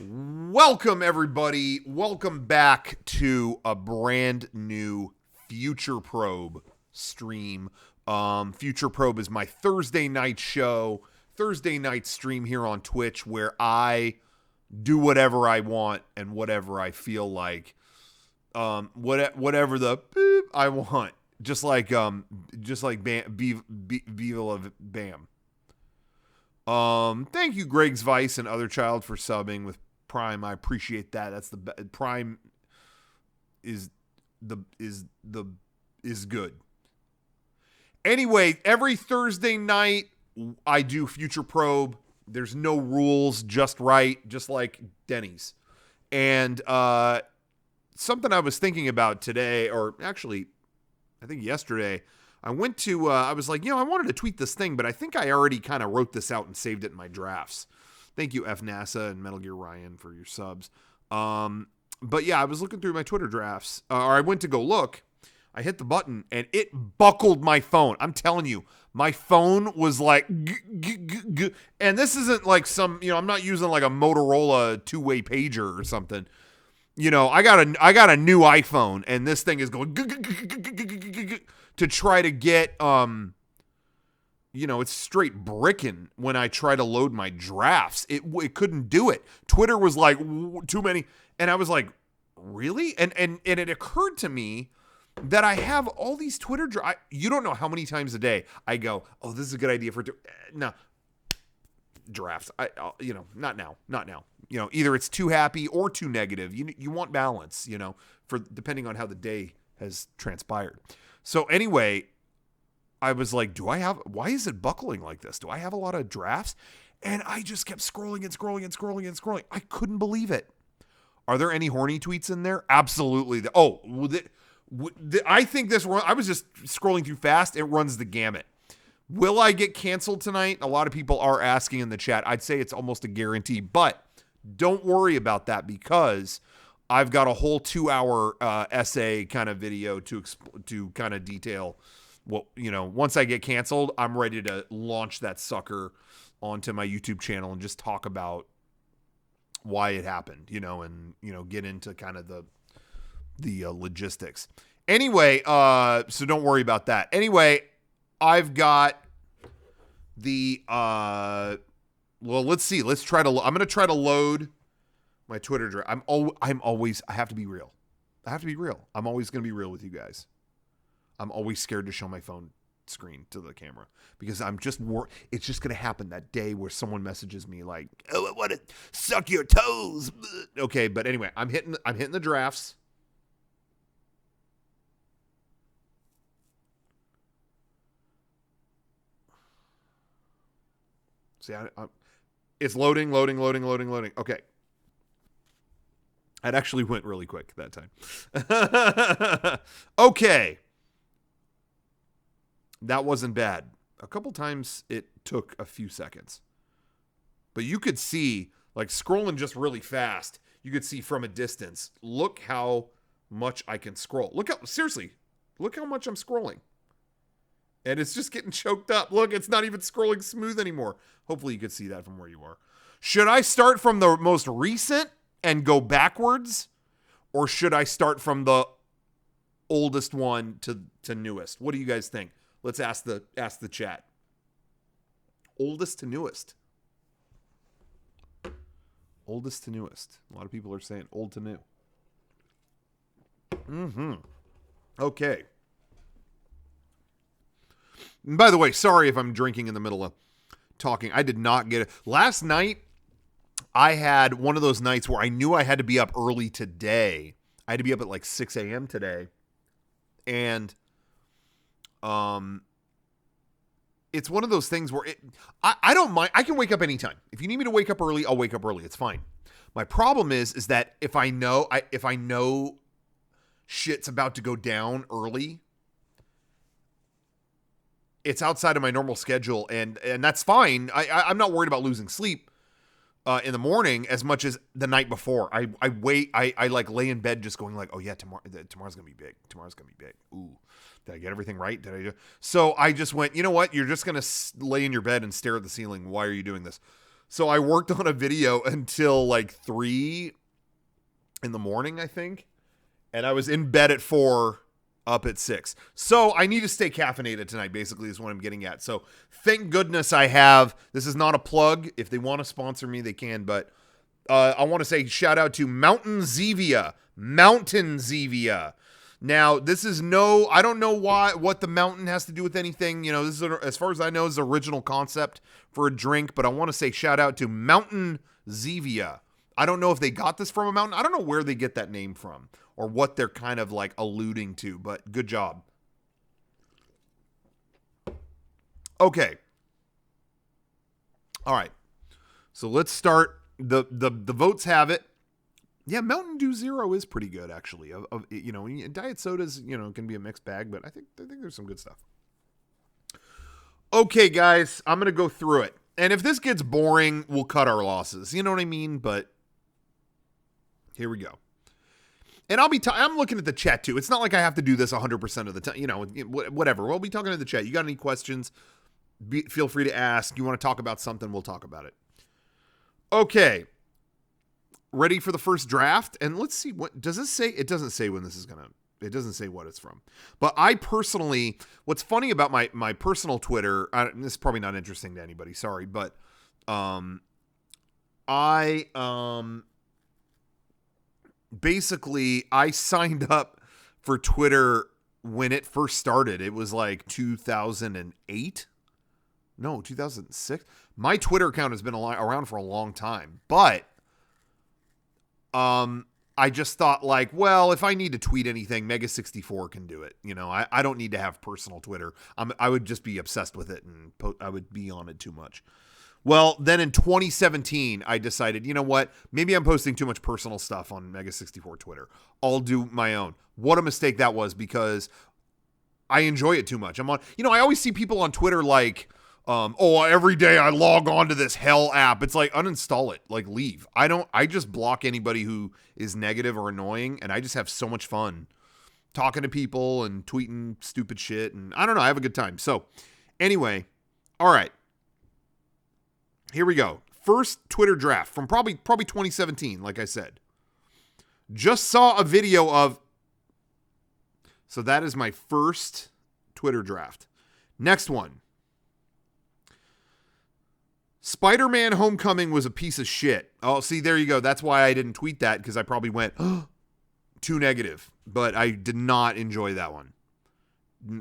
Welcome, everybody. Welcome back to a brand new Futureprobe stream. Futureprobe is my Thursday night show, Thursday night stream here on Twitch, where I do whatever I want and whatever I feel like. Whatever the beep I want, just like Bam, Viva la Bam. Thank you, Greg's Vice and Other Child, for subbing with Prime. I appreciate that. That's the Prime is good. Anyway, every Thursday night I do Futureprobe. There's no rules, just right, just like Denny's. And something I was thinking about today, or actually, I think yesterday, I went to, I was like, I wanted to tweet this thing, but I think I already kind of wrote this out and saved it in my drafts. Thank you, FNASA and Metal Gear Ryan, for your subs. But yeah, I was looking through my Twitter drafts, or I went to go look. I hit the button, and it buckled my phone. I'm telling you, my phone was like, and this isn't like some, I'm not using like a Motorola two-way pager or something. I got a new iPhone, and this thing is going to try to get, it's straight bricking when I try to load my drafts. It couldn't do it. Twitter was like, too many. And I was like, really? And it occurred to me that I have all these Twitter drafts. You don't know how many times a day I go, oh, this is a good idea for no drafts. Not now. Either it's too happy or too negative. You want balance, for depending on how the day has transpired. So anyway, I was like, why is it buckling like this? Do I have a lot of drafts? And I just kept scrolling and scrolling and scrolling and scrolling. I couldn't believe it. Are there any horny tweets in there? Absolutely. I think this run, I was just scrolling too fast. It runs the gamut. Will I get canceled tonight? A lot of people are asking in the chat. I'd say it's almost a guarantee, but don't worry about that, because I've got a whole 2-hour essay kind of video to kind of detail what, once I get canceled, I'm ready to launch that sucker onto my YouTube channel and just talk about why it happened, and, get into kind of the logistics. Anyway, so don't worry about that. Anyway, I've got the, well, let's see. I'm going to try to load my Twitter draft. I have to be real. I'm always going to be real with you guys. I'm always scared to show my phone screen to the camera, because I'm just it's just going to happen that day where someone messages me like, oh, I want to suck your toes. Okay. But anyway, I'm hitting the drafts. See, it's loading. Okay. It actually went really quick that time. Okay. That wasn't bad. A couple times it took a few seconds. But you could see, like, scrolling just really fast, you could see from a distance, look how much I can scroll. Look how much I'm scrolling. And it's just getting choked up. Look, it's not even scrolling smooth anymore. Hopefully you could see that from where you are. Should I start from the most recent and go backwards? Or should I start from the oldest one to newest? What do you guys think? Let's ask the chat. Oldest to newest. Oldest to newest. A lot of people are saying old to new. Okay. And by the way, sorry if I'm drinking in the middle of talking. I did not get it. Last night, I had one of those nights where I knew I had to be up early today. I had to be up at like 6 a.m. today. And it's one of those things where I don't mind. I can wake up anytime. If you need me to wake up early, I'll wake up early. It's fine. My problem is that if I know shit's about to go down early, it's outside of my normal schedule, and that's fine. I'm not worried about losing sleep in the morning as much as the night before. I like lay in bed just going like, oh yeah, tomorrow's gonna be big. Ooh, did I get everything right? Did I do? So I just went, you know what? You're just gonna lay in your bed and stare at the ceiling. Why are you doing this? So I worked on a video until like 3 in the morning, I think. And I was in bed at 4, up at 6. So I need to stay caffeinated tonight, basically, is what I'm getting at. So thank goodness I have, this is not a plug. If they want to sponsor me, they can. But I want to say shout out to Mountain Zevia. Mountain Zevia. Now, this is I don't know what the mountain has to do with anything. You know, this is, as far as I know, is the original concept for a drink. But I want to say shout out to Mountain Zevia. I don't know if they got this from a mountain. I don't know where they get that name from or what they're kind of like alluding to, but good job. Okay. All right. So let's start. The votes have it. Yeah, Mountain Dew Zero is pretty good, actually. You know, diet sodas, you know, can be a mixed bag, but I think there's some good stuff. Okay, guys, I'm gonna go through it, and if this gets boring, we'll cut our losses. You know what I mean? But here we go. And I'm looking at the chat too. It's not like I have to do this 100% of the time. You know, whatever. We'll be talking to the chat. You got any questions? Feel free to ask. You want to talk about something? We'll talk about it. Okay. Ready for the first draft? And let's see, what does this say? It doesn't say when this is gonna. It doesn't say what it's from. But I personally, what's funny about my personal Twitter, this is probably not interesting to anybody. Sorry, but basically I signed up for Twitter when it first started. It was like 2008. No, 2006. My Twitter account has been around for a long time, but I just thought like, well, if I need to tweet anything, Mega64 can do it. You know, I don't need to have personal Twitter. I would just be obsessed with it and I would be on it too much. Well, then in 2017, I decided, you know what? Maybe I'm posting too much personal stuff on Mega64 Twitter. I'll do my own. What a mistake that was, because I enjoy it too much. I always see people on Twitter like, every day I log on to this hell app. It's like, uninstall it, like leave. I just block anybody who is negative or annoying. And I just have so much fun talking to people and tweeting stupid shit. And I don't know, I have a good time. So anyway, all right, here we go. First Twitter draft from probably 2017. Like I said, just saw a video of, so that is my first Twitter draft. Next one. Spider-Man Homecoming was a piece of shit. Oh, see, there you go. That's why I didn't tweet that, because I probably went too negative. But I did not enjoy that one.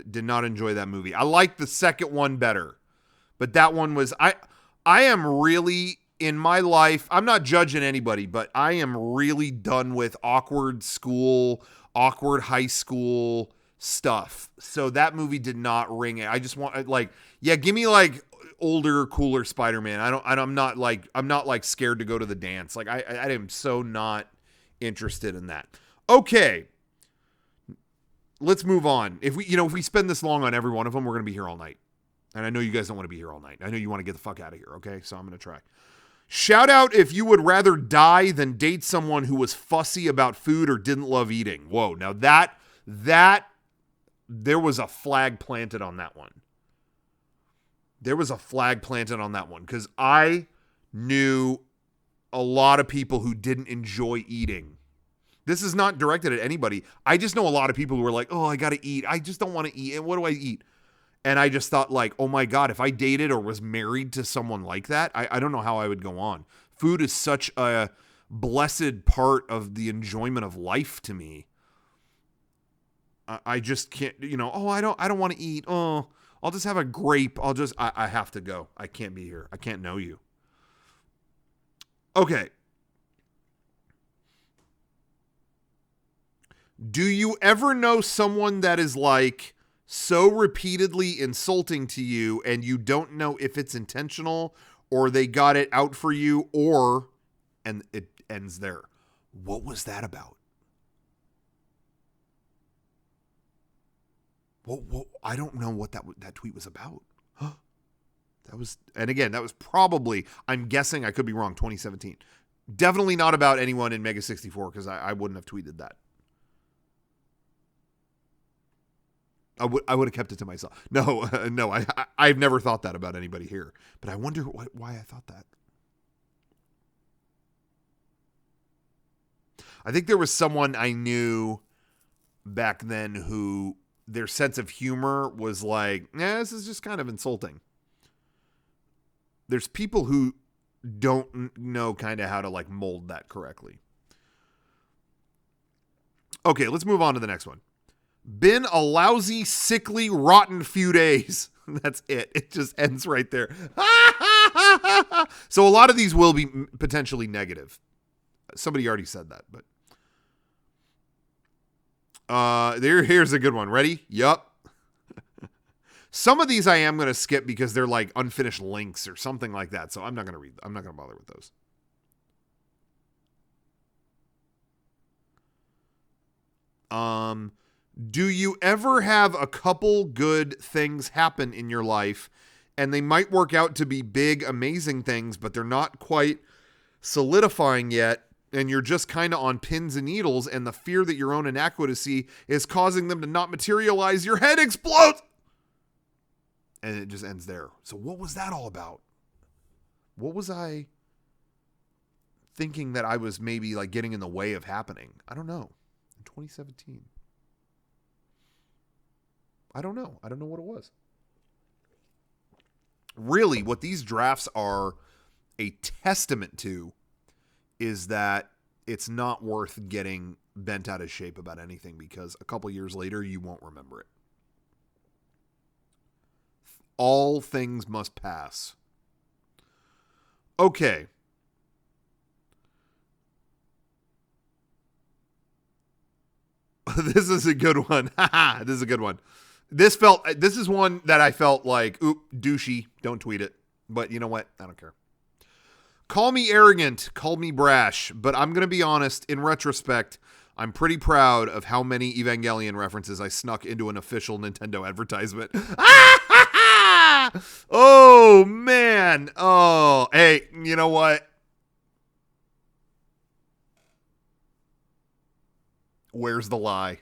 Did not enjoy that movie. I liked the second one better. But that one was... I am really, in my life, I'm not judging anybody, but I am really done with awkward school, awkward high school stuff. So that movie did not ring it. I just want, like, yeah, give me like older, cooler Spider-Man. I'm not like scared to go to the dance. Like I am so not interested in that. Okay. Let's move on. If we spend this long on every one of them, we're going to be here all night. And I know you guys don't want to be here all night. I know you want to get the fuck out of here. Okay. So I'm going to try. Shout out if you would rather die than date someone who was fussy about food or didn't love eating. Whoa. Now that there was a flag planted on that one. There was a flag planted on that one, because I knew a lot of people who didn't enjoy eating. This is not directed at anybody. I just know a lot of people who are like, oh, I got to eat. I just don't want to eat. And what do I eat? And I just thought like, oh my God, if I dated or was married to someone like that, I don't know how I would go on. Food is such a blessed part of the enjoyment of life to me. I just can't, I don't want to eat. Oh, I'll just have a grape. I have to go. I can't be here. I can't know you. Okay. Do you ever know someone that is like so repeatedly insulting to you and you don't know if it's intentional or they got it out for you, and it ends there? What was that about? Well, I don't know what that tweet was about. That was probably, I'm guessing, I could be wrong, 2017. Definitely not about anyone in Mega 64, because I wouldn't have tweeted that. I would have kept it to myself. No, I've never thought that about anybody here. But I wonder why I thought that. I think there was someone I knew back then who their sense of humor was like, this is just kind of insulting. There's people who don't know kind of how to like mold that correctly. Okay, let's move on to the next one. Been a lousy, sickly, rotten few days. That's it. It just ends right there. So a lot of these will be potentially negative. Somebody already said that, but here's a good one. Ready? Yup. Some of these I am going to skip because they're like unfinished links or something like that. So I'm not going to read. I'm not going to bother with those. Do you ever have a couple good things happen in your life and they might work out to be big, amazing things, but they're not quite solidifying yet, and you're just kind of on pins and needles, and the fear that your own inadequacy is causing them to not materialize, your head explodes? And it just ends there. So what was that all about? What was I thinking that I was maybe like getting in the way of happening? I don't know. In 2017. I don't know. I don't know what it was. Really, what these drafts are a testament to is that it's not worth getting bent out of shape about anything, because a couple years later, you won't remember it. All things must pass. Okay. This is a good one. This is a good one. This is one that I felt like, oop, douchey. Don't tweet it. But you know what? I don't care. Call me arrogant, call me brash, but I'm going to be honest, in retrospect, I'm pretty proud of how many Evangelion references I snuck into an official Nintendo advertisement. Oh, man. Oh, hey, you know what? Where's the lie?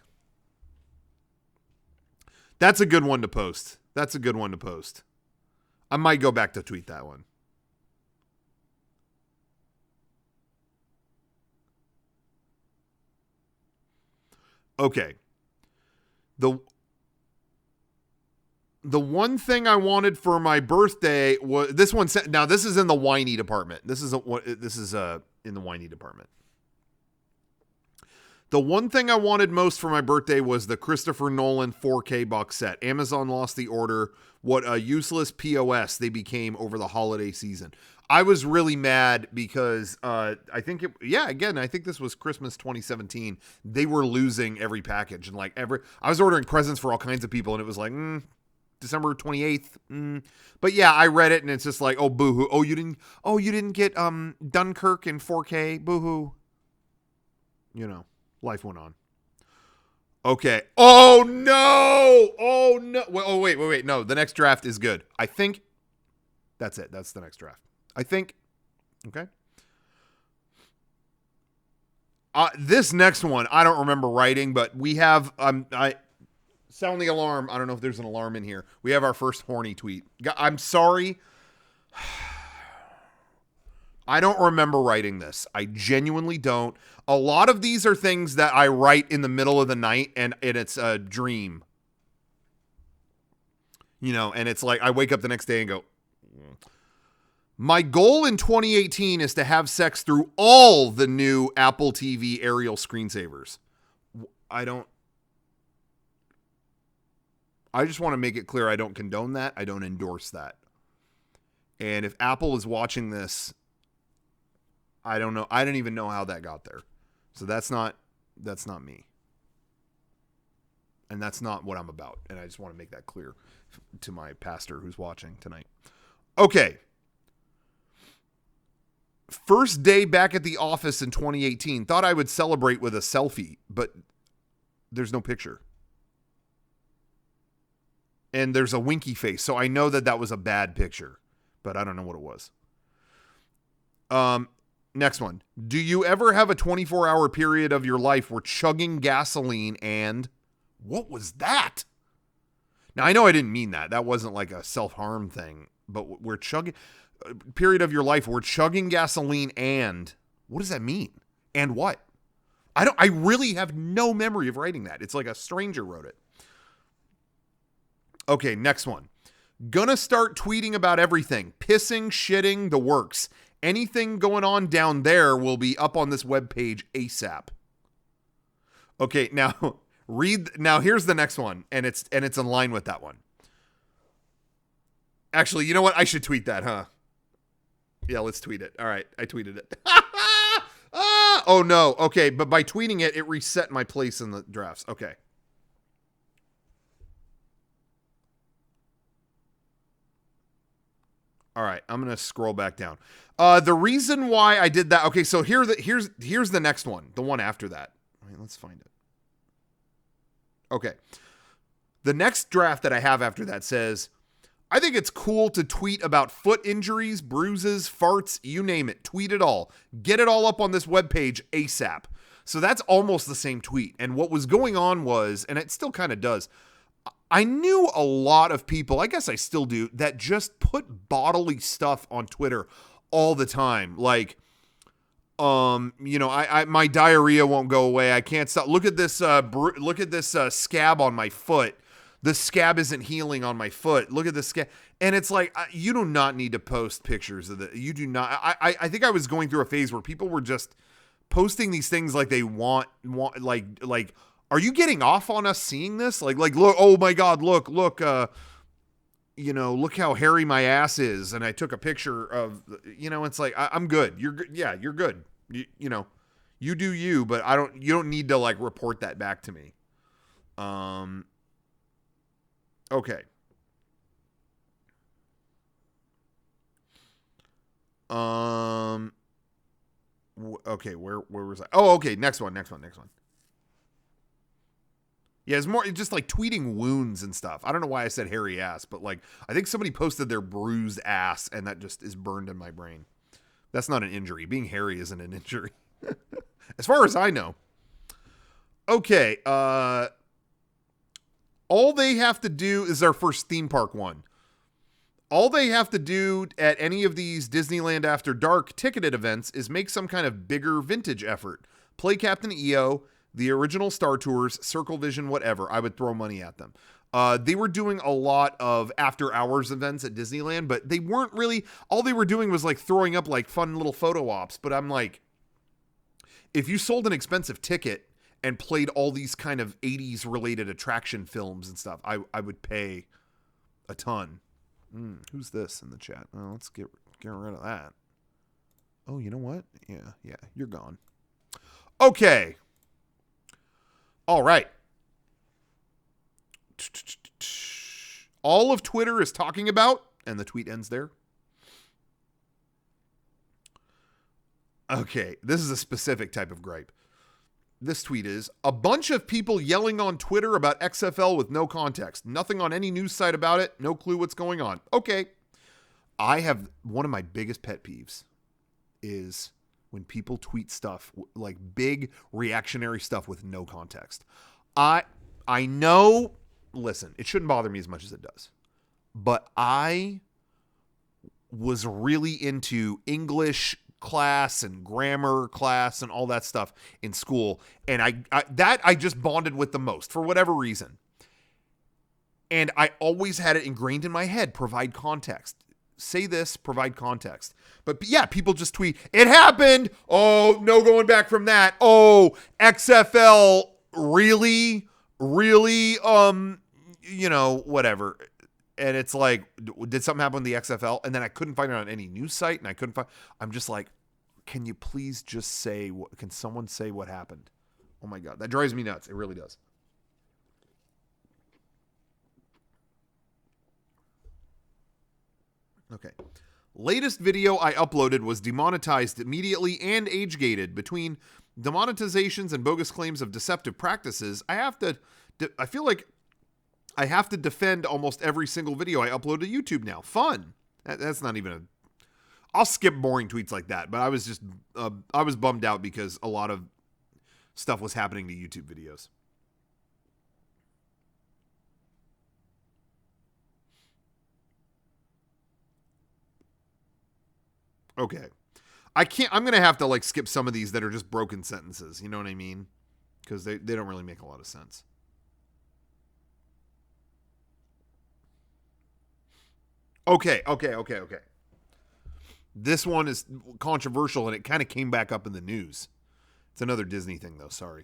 That's a good one to post. That's a good one to post. I might go back to tweet that one. Okay. The one thing I wanted for my birthday was this one. Now this is in the whiny department. This is in the whiny department. The one thing I wanted most for my birthday was the Christopher Nolan 4K box set. Amazon lost the order. What a useless POS they became over the holiday season. I was really mad because I think this was Christmas 2017. They were losing every package, and I was ordering presents for all kinds of people, and it was like December 28th. But yeah, I read it, and it's just like, oh, boo-hoo. Oh, you didn't get Dunkirk in 4K. Boo-hoo. You know, life went on. Okay. Oh no. Oh no. Oh wait. No, the next draft is good. I think that's it. That's the next draft. I think. Okay. This next one, I don't remember writing, but we have, I sound the alarm. I don't know if there's an alarm in here. We have our first horny tweet. I'm sorry. I don't remember writing this. I genuinely don't. A lot of these are things that I write in the middle of the night, and it's a dream. You know, and it's like I wake up the next day and go, my goal in 2018 is to have sex through all the new Apple TV aerial screensavers. I just want to make it clear I don't condone that. I don't endorse that. And if Apple is watching this, I don't know. I don't even know how that got there. So that's not me. And that's not what I'm about. And I just want to make that clear to my pastor who's watching tonight. Okay. First day back at the office in 2018. Thought I would celebrate with a selfie, but there's no picture. And there's a winky face. So I know that was a bad picture, but I don't know what it was. Next one. Do you ever have a 24-hour period of your life where chugging gasoline and what was that? Now, I know I didn't mean that. That wasn't like a self-harm thing, but we're chugging period of your life where chugging gasoline and what does that mean? And what? I really have no memory of writing that. It's like a stranger wrote it. Okay, next one. Gonna start tweeting about everything. Pissing, shitting, the works. Anything going on down there will be up on this webpage ASAP. Okay, now here's the next one, and it's in line with that one. Actually, you know what? I should tweet that, huh? Yeah, let's tweet it. All right, I tweeted it. Oh no. Okay, but by tweeting it, it reset my place in the drafts. Okay. All right, I'm gonna scroll back down. The reason why I did that. Okay, so here's the next one, the one after that. Wait, let's find it. Okay, the next draft that I have after that says, I think it's cool to tweet about foot injuries, bruises, farts, you name it. Tweet it all. Get it all up on this webpage ASAP. So that's almost the same tweet. And what was going on was, and it still kind of does, I knew a lot of people, I guess I still do, that just put bodily stuff on Twitter all the time. Like, my diarrhea won't go away. I can't stop. Look at this, scab on my foot. The scab isn't healing on my foot. Look at the scab. And it's like, you do not need to post pictures of you do not. I think I was going through a phase where people were just posting these things like they want like, are you getting off on us seeing this? Like, look, oh my God, look, look how hairy my ass is. And I took a picture of, it's like, I'm good. You're good. Yeah, you're good. You do you, but you don't need to like report that back to me. Okay. Okay, where was I? Oh, okay, next one. Yeah, it's just like tweeting wounds and stuff. I don't know why I said hairy ass, but like I think somebody posted their bruised ass and that just is burned in my brain. That's not an injury. Being hairy isn't an injury. As far as I know. Okay, all they have to do is our first theme park one. All they have to do at any of these Disneyland After Dark ticketed events is make some kind of bigger vintage effort. Play Captain EO, the original Star Tours, Circle Vision, whatever. I would throw money at them. They were doing a lot of after hours events at Disneyland, but they weren't really, all they were doing was like throwing up like fun little photo ops. But I'm like, if you sold an expensive ticket and played all these kind of 80s related attraction films and stuff, I would pay a ton. Who's this in the chat? Well, let's get rid of that. Oh, you know what? Yeah, you're gone. Okay. All right. All of Twitter is talking about, and the tweet ends there. Okay, this is a specific type of gripe. This tweet is, a bunch of people yelling on Twitter about XFL with no context. Nothing on any news site about it. No clue what's going on. Okay. I have one of my biggest pet peeves is when people tweet stuff like big reactionary stuff with no context. I know, listen, it shouldn't bother me as much as it does. But I was really into English class and grammar class and all that stuff in school, and I just bonded with the most for whatever reason, and I always had it ingrained in my head: provide context, say this, provide context. But yeah, people just tweet, it happened, oh no going back from that, oh XFL really whatever. And it's like, did something happen with the XFL? And then I couldn't find it on any news site, and I'm just like, can you please just say, can someone say what happened? Oh my God, that drives me nuts. It really does. Okay. Latest video I uploaded was demonetized immediately and age-gated. Between demonetizations and bogus claims of deceptive practices, I feel like I have to defend almost every single video I upload to YouTube now. Fun. That's not even I'll skip boring tweets like that, but I was just, I was bummed out because a lot of stuff was happening to YouTube videos. Okay. I'm going to have to like skip some of these that are just broken sentences. You know what I mean? Because they don't really make a lot of sense. Okay. This one is controversial and it kind of came back up in the news. It's another Disney thing though, sorry.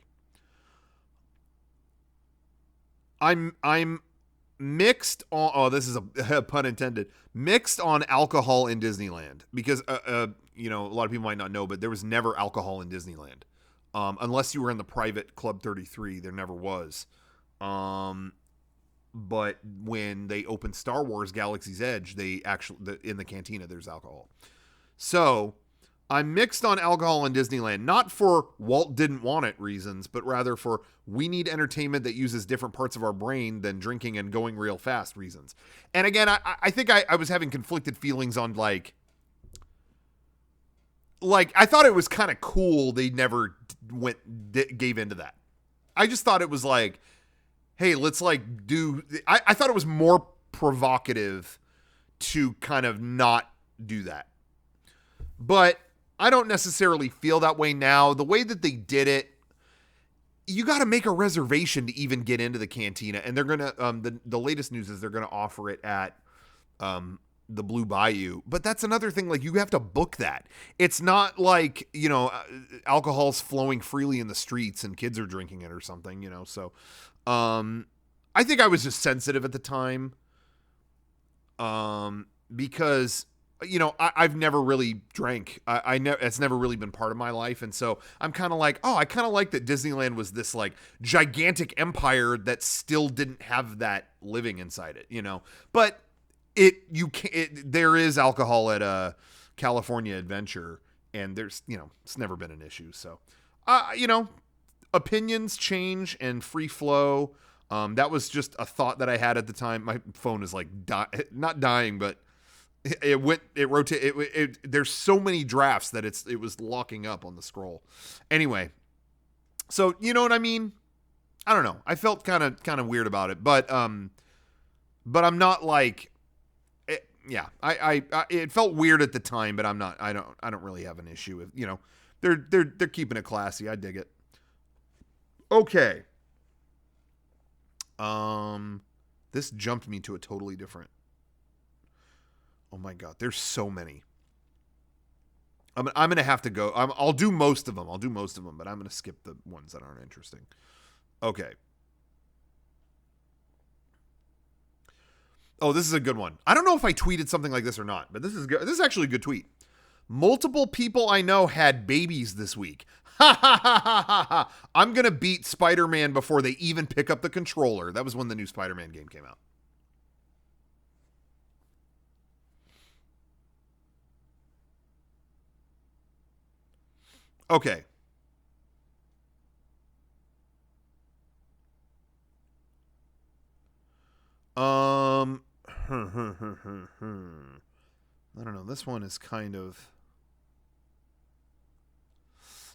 I'm mixed on, oh, this is a pun intended, mixed on alcohol in Disneyland because you know, a lot of people might not know, but there was never alcohol in Disneyland. Unless you were in the private Club 33, there never was. But when they opened Star Wars Galaxy's Edge, they actually, in the cantina, there's alcohol. So I'm mixed on alcohol in Disneyland, not for Walt didn't want it reasons, but rather for we need entertainment that uses different parts of our brain than drinking and going real fast reasons. And again, I think I was having conflicted feelings on like I thought it was kind of cool they never gave into that. I just thought it was like, hey, let's like do, I thought it was more provocative to kind of not do that. But I don't necessarily feel that way now. The way that they did it, you got to make a reservation to even get into the cantina. And they're going to, the latest news is they're going to offer it at the Blue Bayou. But that's another thing. Like, you have to book that. It's not like, you know, alcohol's flowing freely in the streets and kids are drinking it or something, you know. So I think I was just sensitive at the time because, you know, I've never really drank. It's never really been part of my life. And so I'm kind of like, oh, I kind of like that Disneyland was this like gigantic empire that still didn't have that living inside it, you know. But there is alcohol at California Adventure, and there's, you know, it's never been an issue. So, you know, opinions change and free flow. That was just a thought that I had at the time. My phone is like not dying, but it rotated. There's so many drafts that it was locking up on the scroll. Anyway, so you know what I mean? I don't know. I felt kind of weird about it, but I'm not like, yeah. I it felt weird at the time, but I'm not. I don't really have an issue with, you know, they're keeping it classy. I dig it. Okay. This jumped me to a totally different. Oh my God, there's so many. I'm going to have to go. I'll do most of them. But I'm going to skip the ones that aren't interesting. Okay. Oh, this is a good one. I don't know if I tweeted something like this or not, but this is good. This is actually a good tweet. Multiple people I know had babies this week. Ha ha ha ha ha ha. I'm going to beat Spider-Man before they even pick up the controller. That was when the new Spider-Man game came out. Okay. I don't know. This one is kind of.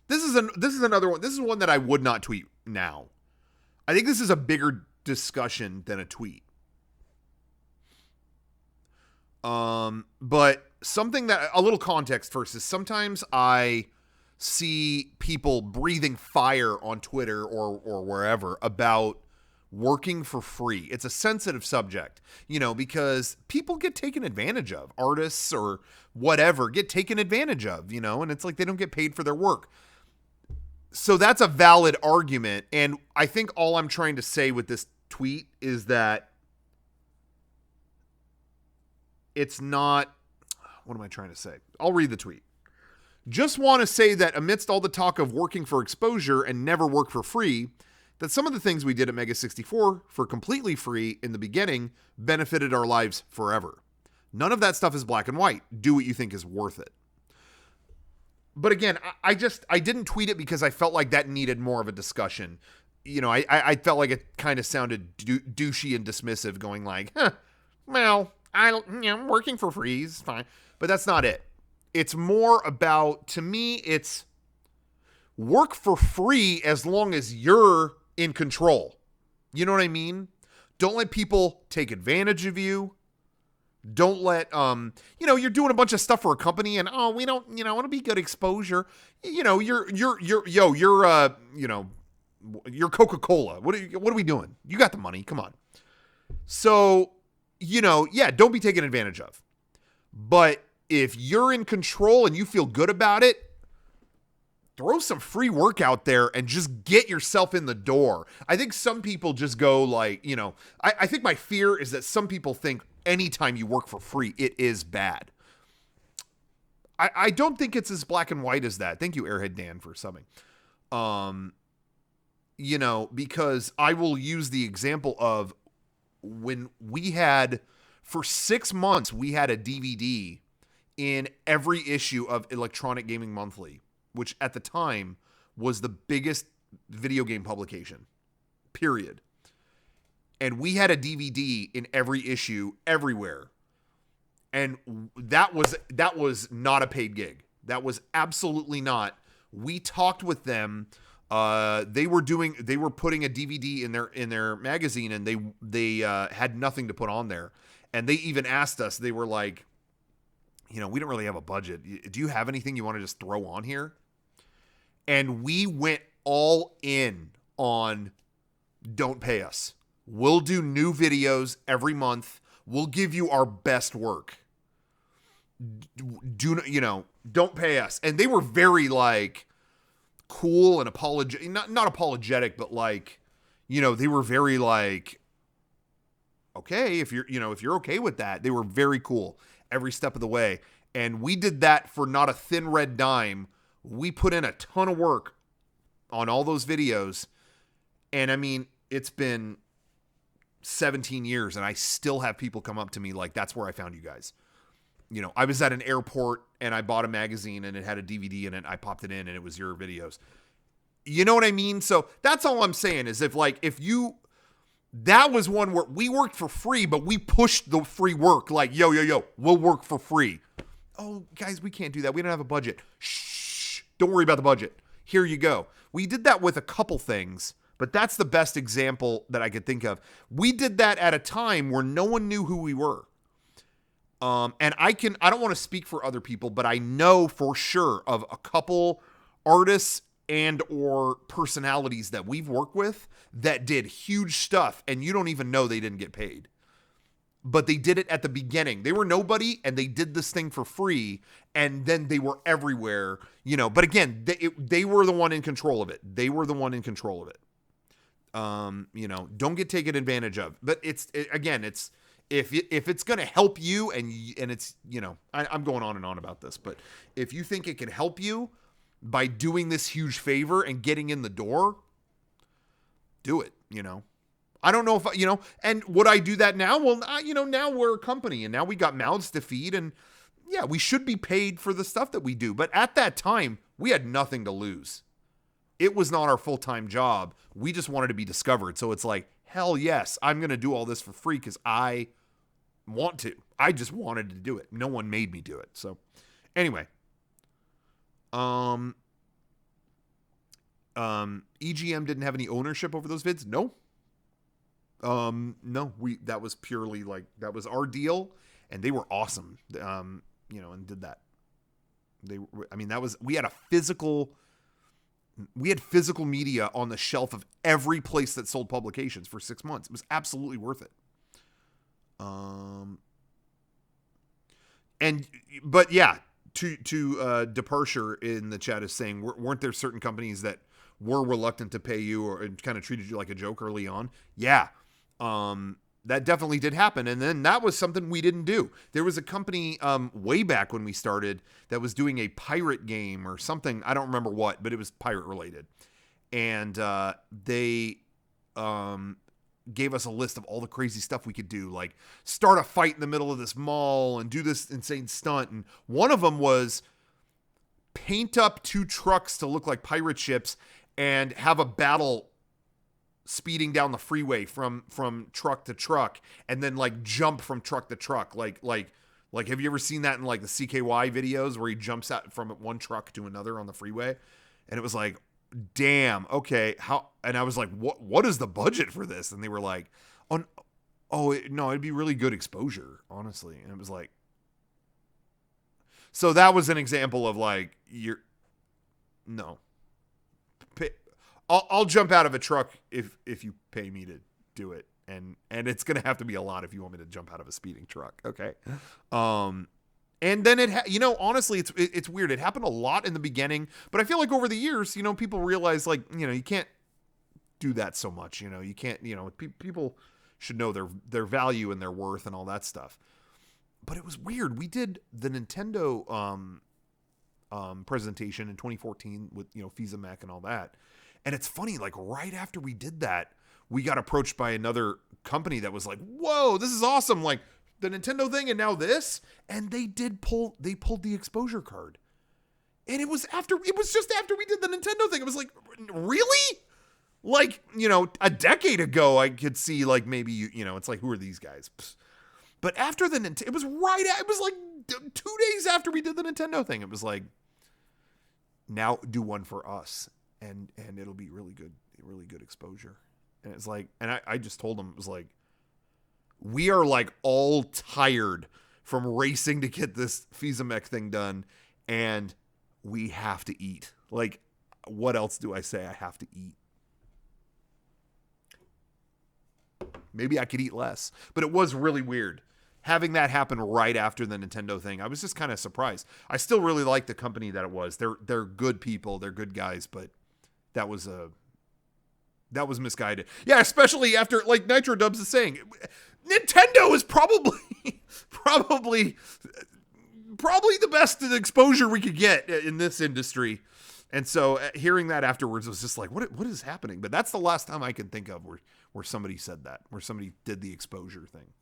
This is another one. This is one that I would not tweet now. I think this is a bigger discussion than a tweet. But something that, a little context first, is sometimes I see people breathing fire on Twitter or wherever about working for free. It's a sensitive subject, you know, because people get taken advantage of. Artists or whatever get taken advantage of, you know, and it's like they don't get paid for their work. So that's a valid argument. And I think all I'm trying to say with this tweet is that it's not, what am I trying to say? I'll read the tweet. Just want to say that amidst all the talk of working for exposure and never work for free, that some of the things we did at Mega 64 for completely free in the beginning benefited our lives forever. None of that stuff is black and white. Do what you think is worth it. But again, I didn't tweet it because I felt like that needed more of a discussion. You know, I felt like it kind of sounded douchey and dismissive, going like, well, I'm working for free is fine. But that's not it. It's more about, to me, it's work for free as long as you're in control. You know what I mean? Don't let people take advantage of you. Don't let you're doing a bunch of stuff for a company and we don't want to be good exposure. You're Coca-Cola. What are we doing? You got the money. Come on. So, don't be taken advantage of. But if you're in control and you feel good about it, throw some free work out there and just get yourself in the door. I think some people just go like, I think my fear is that some people think anytime you work for free, it is bad. I don't think it's as black and white as that. Thank you, Airhead Dan, for subbing. Because I will use the example of when we had, for 6 months, we had a DVD in every issue of Electronic Gaming Monthly, which at the time was the biggest video game publication, period. And we had a DVD in every issue everywhere. And that was not a paid gig. That was absolutely not. We talked with them. They were putting a DVD in their magazine, and they had nothing to put on there. And they even asked us, they were like, we don't really have a budget. Do you have anything you want to just throw on here? And we went all in on don't pay us. We'll do new videos every month. We'll give you our best work. Don't pay us. And they were very like cool and apologetic, not apologetic, but like, they were very like, okay, if you're okay with that. They were very cool every step of the way. And we did that for not a thin red dime. We put in a ton of work on all those videos. And I mean, it's been 17 years and I still have people come up to me like, that's where I found you guys. I was at an airport and I bought a magazine and it had a DVD in it. I popped it in and it was your videos. You know what I mean? So that's all I'm saying is that was one where we worked for free, but we pushed the free work like, yo, we'll work for free. Oh, guys, we can't do that. We don't have a budget. Shh, don't worry about the budget. Here you go. We did that with a couple things, but that's the best example that I could think of. We did that at a time where no one knew who we were. And I don't want to speak for other people, but I know for sure of a couple artists and or personalities that we've worked with that did huge stuff and you don't even know they didn't get paid. But they did it at the beginning. They were nobody and they did this thing for free and then they were everywhere, but again, they were the one in control of it. They were the one in control of it. Don't get taken advantage of, but it's if it's going to help you and it's, I'm going on and on about this, but if you think it can help you by doing this huge favor and getting in the door, do it, I don't know if, and would I do that now? Well, now we're a company and now we got mouths to feed and yeah, we should be paid for the stuff that we do. But at that time, we had nothing to lose. It was not our full-time job. We just wanted to be discovered. So it's like, hell yes, I'm going to do all this for free because I want to. I just wanted to do it. No one made me do it. So anyway, EGM didn't have any ownership over those vids. No. No, that was purely like, that was our deal and they were awesome. And did that. We had physical media on the shelf of every place that sold publications for 6 months. It was absolutely worth it. But yeah, to Departure in the chat is saying, weren't there certain companies that were reluctant to pay you or kind of treated you like a joke early on? Yeah. That definitely did happen. And then that was something we didn't do. There was a company way back when we started that was doing a pirate game or something. I don't remember what, but it was pirate related. And they gave us a list of all the crazy stuff we could do, like start a fight in the middle of this mall and do this insane stunt. And one of them was paint up 2 trucks to look like pirate ships and have a battle speeding down the freeway from truck to truck and then like jump from truck to truck. Like have you ever seen that in like the CKY videos where he jumps out from one truck to another on the freeway? And it was like, damn, okay, how? And I was like, what is the budget for this? And they were like, Oh, no, it'd be really good exposure, honestly. And it was like, so that was an example of like, no. I'll jump out of a truck if you pay me to do it. And it's going to have to be a lot if you want me to jump out of a speeding truck. Okay. And then honestly, it's weird. It happened a lot in the beginning, but I feel like over the years, people realize like, you can't do that so much. You can't, people should know their value and their worth and all that stuff. But it was weird. We did the Nintendo presentation in 2014 with, FISA-Mech and all that. And it's funny, like right after we did that, we got approached by another company that was like, whoa, this is awesome. Like the Nintendo thing and now this. And they pulled the exposure card. And it was just after we did the Nintendo thing. It was like, really? Like, a decade ago, I could see like maybe, it's like, who are these guys? But after the Nintendo, it was like 2 days after we did the Nintendo thing. It was like, now do one for us. And it'll be really good exposure. And it's like, and I just told them, it was like, we are like all tired from racing to get this FISA-Mech thing done. And we have to eat. Like, what else do I say? I have to eat. Maybe I could eat less, but it was really weird having that happen right after the Nintendo thing. I was just kind of surprised. I still really like the company that it was. They're good people. They're good guys, but that was misguided. Yeah, especially after, like Nitro Dubs is saying, Nintendo is probably the best exposure we could get in this industry. And so hearing that afterwards was just like, what is happening? But that's the last time I can think of where somebody said that, where somebody did the exposure thing.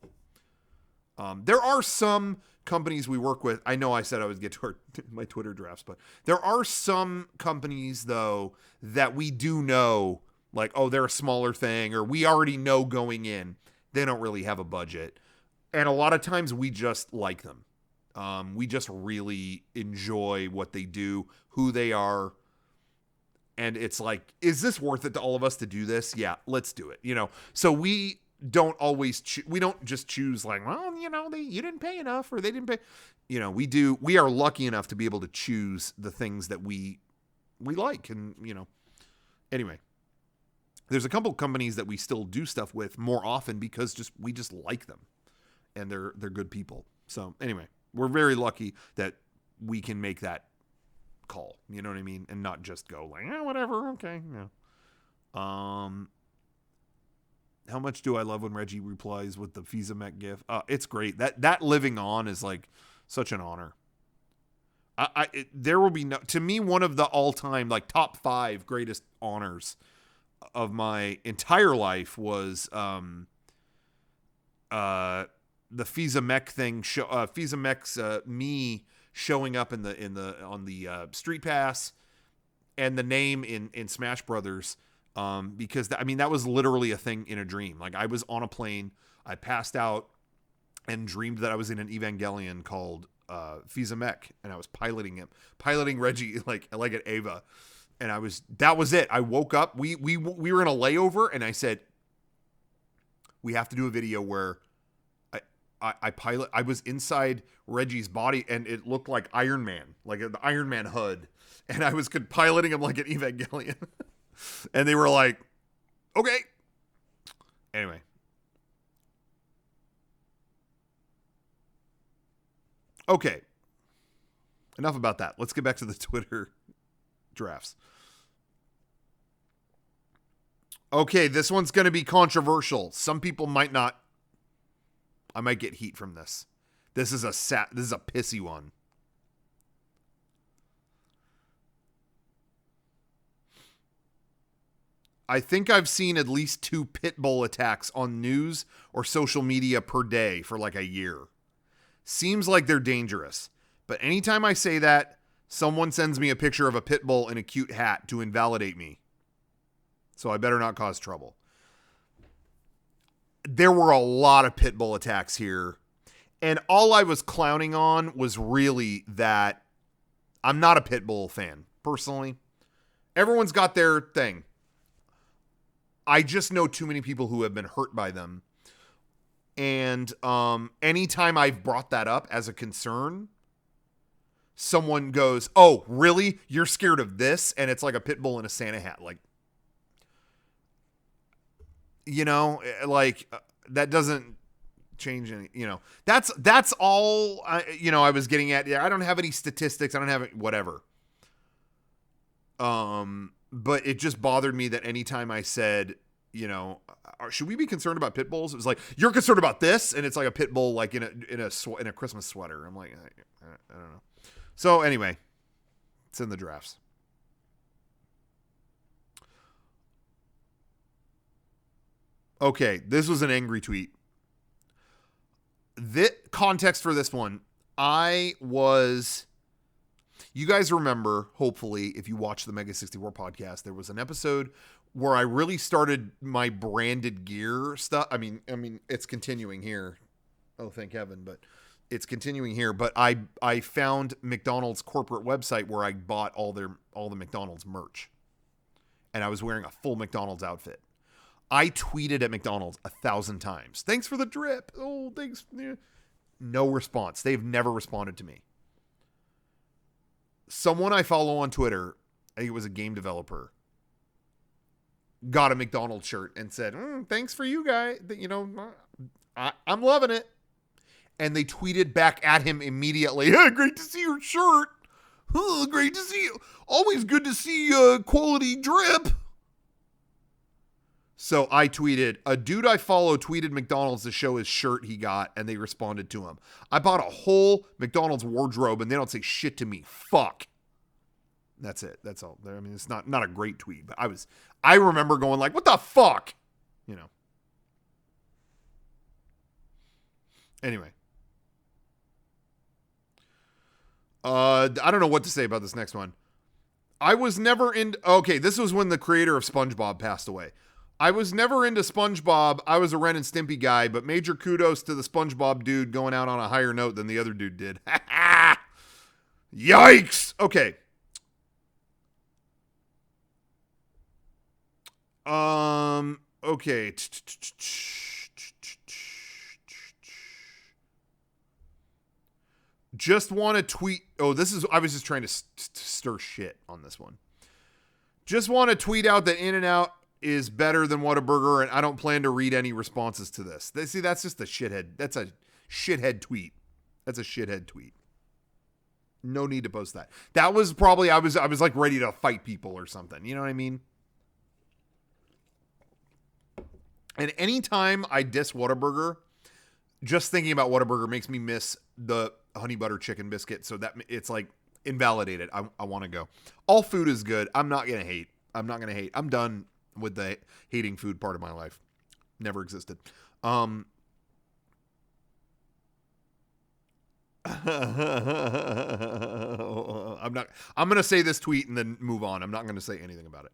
There are some companies we work with. I know I said I would get to my Twitter drafts, but there are some companies though that we do know, like, oh, they're a smaller thing, or we already know going in, they don't really have a budget. And a lot of times we just like them. We just really enjoy what they do, who they are. And it's like, is this worth it to all of us to do this? Yeah, let's do it. So we don't always, we don't just choose like, well, you didn't pay enough or they didn't pay. We are lucky enough to be able to choose the things that we like. And, anyway, there's a couple companies that we still do stuff with more often because we just like them and they're good people. So anyway, we're very lucky that we can make that call, you know what I mean? And not just go like, whatever. Okay. Yeah. How much do I love when Reggie replies with the FISA-Mech gif? It's great. That living on is like such an honor. There will be to me, one of the all time, like top 5 greatest honors of my entire life was, the FISA-Mech thing, FISA-Mech's, me showing up on the Street Pass and the name in Smash Brothers. Because that was literally a thing in a dream. Like I was on a plane, I passed out and dreamed that I was in an Evangelion called, FISA-Mech, and I was piloting Reggie like at Ava. And that was it. I woke up, we were in a layover and I said, we have to do a video where I was inside Reggie's body and it looked like Iron Man, like the Iron Man HUD. And I was piloting him like an Evangelion. And they were like, okay. Anyway. Okay. Enough about that. Let's get back to the Twitter drafts. Okay, this one's going to be controversial. Some people might not. I might get heat from this. This is a pissy one. I think I've seen at least 2 pit bull attacks on news or social media per day for like a year. Seems like they're dangerous. But anytime I say that, someone sends me a picture of a pit bull in a cute hat to invalidate me. So I better not cause trouble. There were a lot of pit bull attacks here. And all I was clowning on was really that I'm not a pit bull fan, personally. Everyone's got their thing. I just know too many people who have been hurt by them. And anytime I've brought that up as a concern, someone goes, "Oh, really? You're scared of this?" And it's like a pit bull in a Santa hat. Like, that doesn't change any, that's all I was getting at. Yeah, I don't have any statistics. I don't have whatever. But it just bothered me that anytime I said, should we be concerned about pit bulls? It was like, you're concerned about this, and it's like a pit bull, like in a Christmas sweater. I'm like, I don't know. So anyway, it's in the drafts. Okay, this was an angry tweet. The context for this one, you guys remember, hopefully, if you watch the Mega 64 podcast, there was an episode where I really started my branded gear stuff. I mean, it's continuing here. Oh, thank heaven, but it's continuing here. But I found McDonald's corporate website where I bought all the McDonald's merch, and I was wearing a full McDonald's outfit. I tweeted at McDonald's 1,000 times. Thanks for the drip. Oh, thanks. No response. They've never responded to me. Someone I follow on Twitter, I think it was a game developer, got a McDonald's shirt and said, thanks for you guys. I'm loving it. And they tweeted back at him immediately. Hey, great to see your shirt. Great to see you. Always good to see quality drip. So I tweeted, a dude I follow tweeted McDonald's to show his shirt he got, and they responded to him. I bought a whole McDonald's wardrobe, and they don't say shit to me. Fuck. That's it. That's all. I mean, it's not a great tweet, but I remember going like, what the fuck? Anyway. I don't know what to say about this next one. Okay, this was when the creator of SpongeBob passed away. I was never into SpongeBob. I was a Ren and Stimpy guy, but major kudos to the SpongeBob dude going out on a higher note than the other dude did. Yikes. Okay. Okay. Just want to tweet. I was just trying to stir shit on this one. Just want to tweet out that In-N-Out is better than Whataburger, and I don't plan to read any responses to this. See, that's just a shithead. That's a shithead tweet. That's a shithead tweet. No need to post that. That was probably, I was like ready to fight people or something. You know what I mean? And anytime I diss Whataburger, just thinking about Whataburger makes me miss the honey butter chicken biscuit. So that it's like invalidated. I want to go. All food is good. I'm not going to hate. I'm done with the hating food part of my life. Never existed. I'm going to say this tweet and then move on. I'm not going to say anything about it.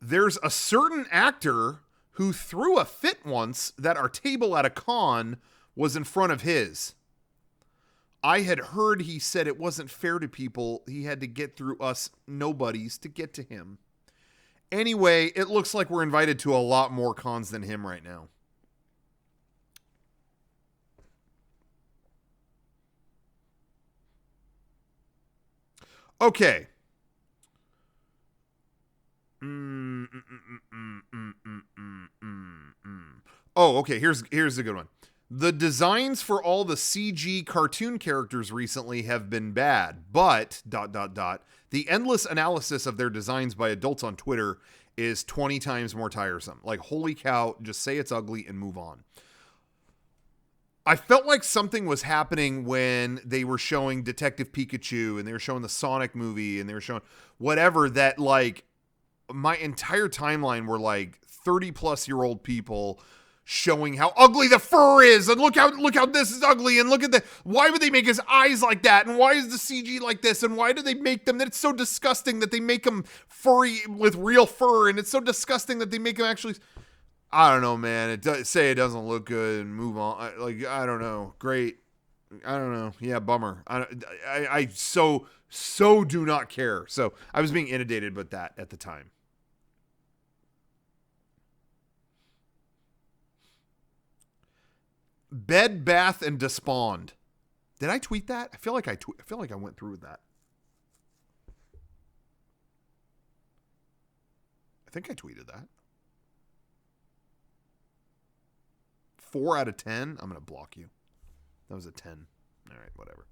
There's a certain actor who threw a fit once that our table at a con was in front of his. I had heard he said it wasn't fair to people. He had to get through us nobodies to get to him. Anyway, it looks like we're invited to a lot more cons than him right now. Okay. Oh, okay. Here's a good one. The designs for all the CG cartoon characters recently have been bad, but ... the endless analysis of their designs by adults on Twitter is 20 times more tiresome. Like, holy cow, just say it's ugly and move on. I felt like something was happening when they were showing Detective Pikachu and they were showing the Sonic movie and they were showing whatever, that like my entire timeline were like 30-plus-year-old people showing how ugly the fur is, and look how this is ugly, and look at why would they make his eyes like that, and why is the CG like this, and why do they make them, that it's so disgusting that they make them furry with real fur, and it's so disgusting that they make them actually, I don't know, man, say it doesn't look good and move on. I don't know. Great. I don't know. Yeah, bummer. I so do not care. So I was being inundated with that at the time. Bed Bath and Despond. Did I tweet that? I feel like I went through with that. I think I tweeted that. 4 out of 10. I'm going to block you. That was a 10. All right, whatever.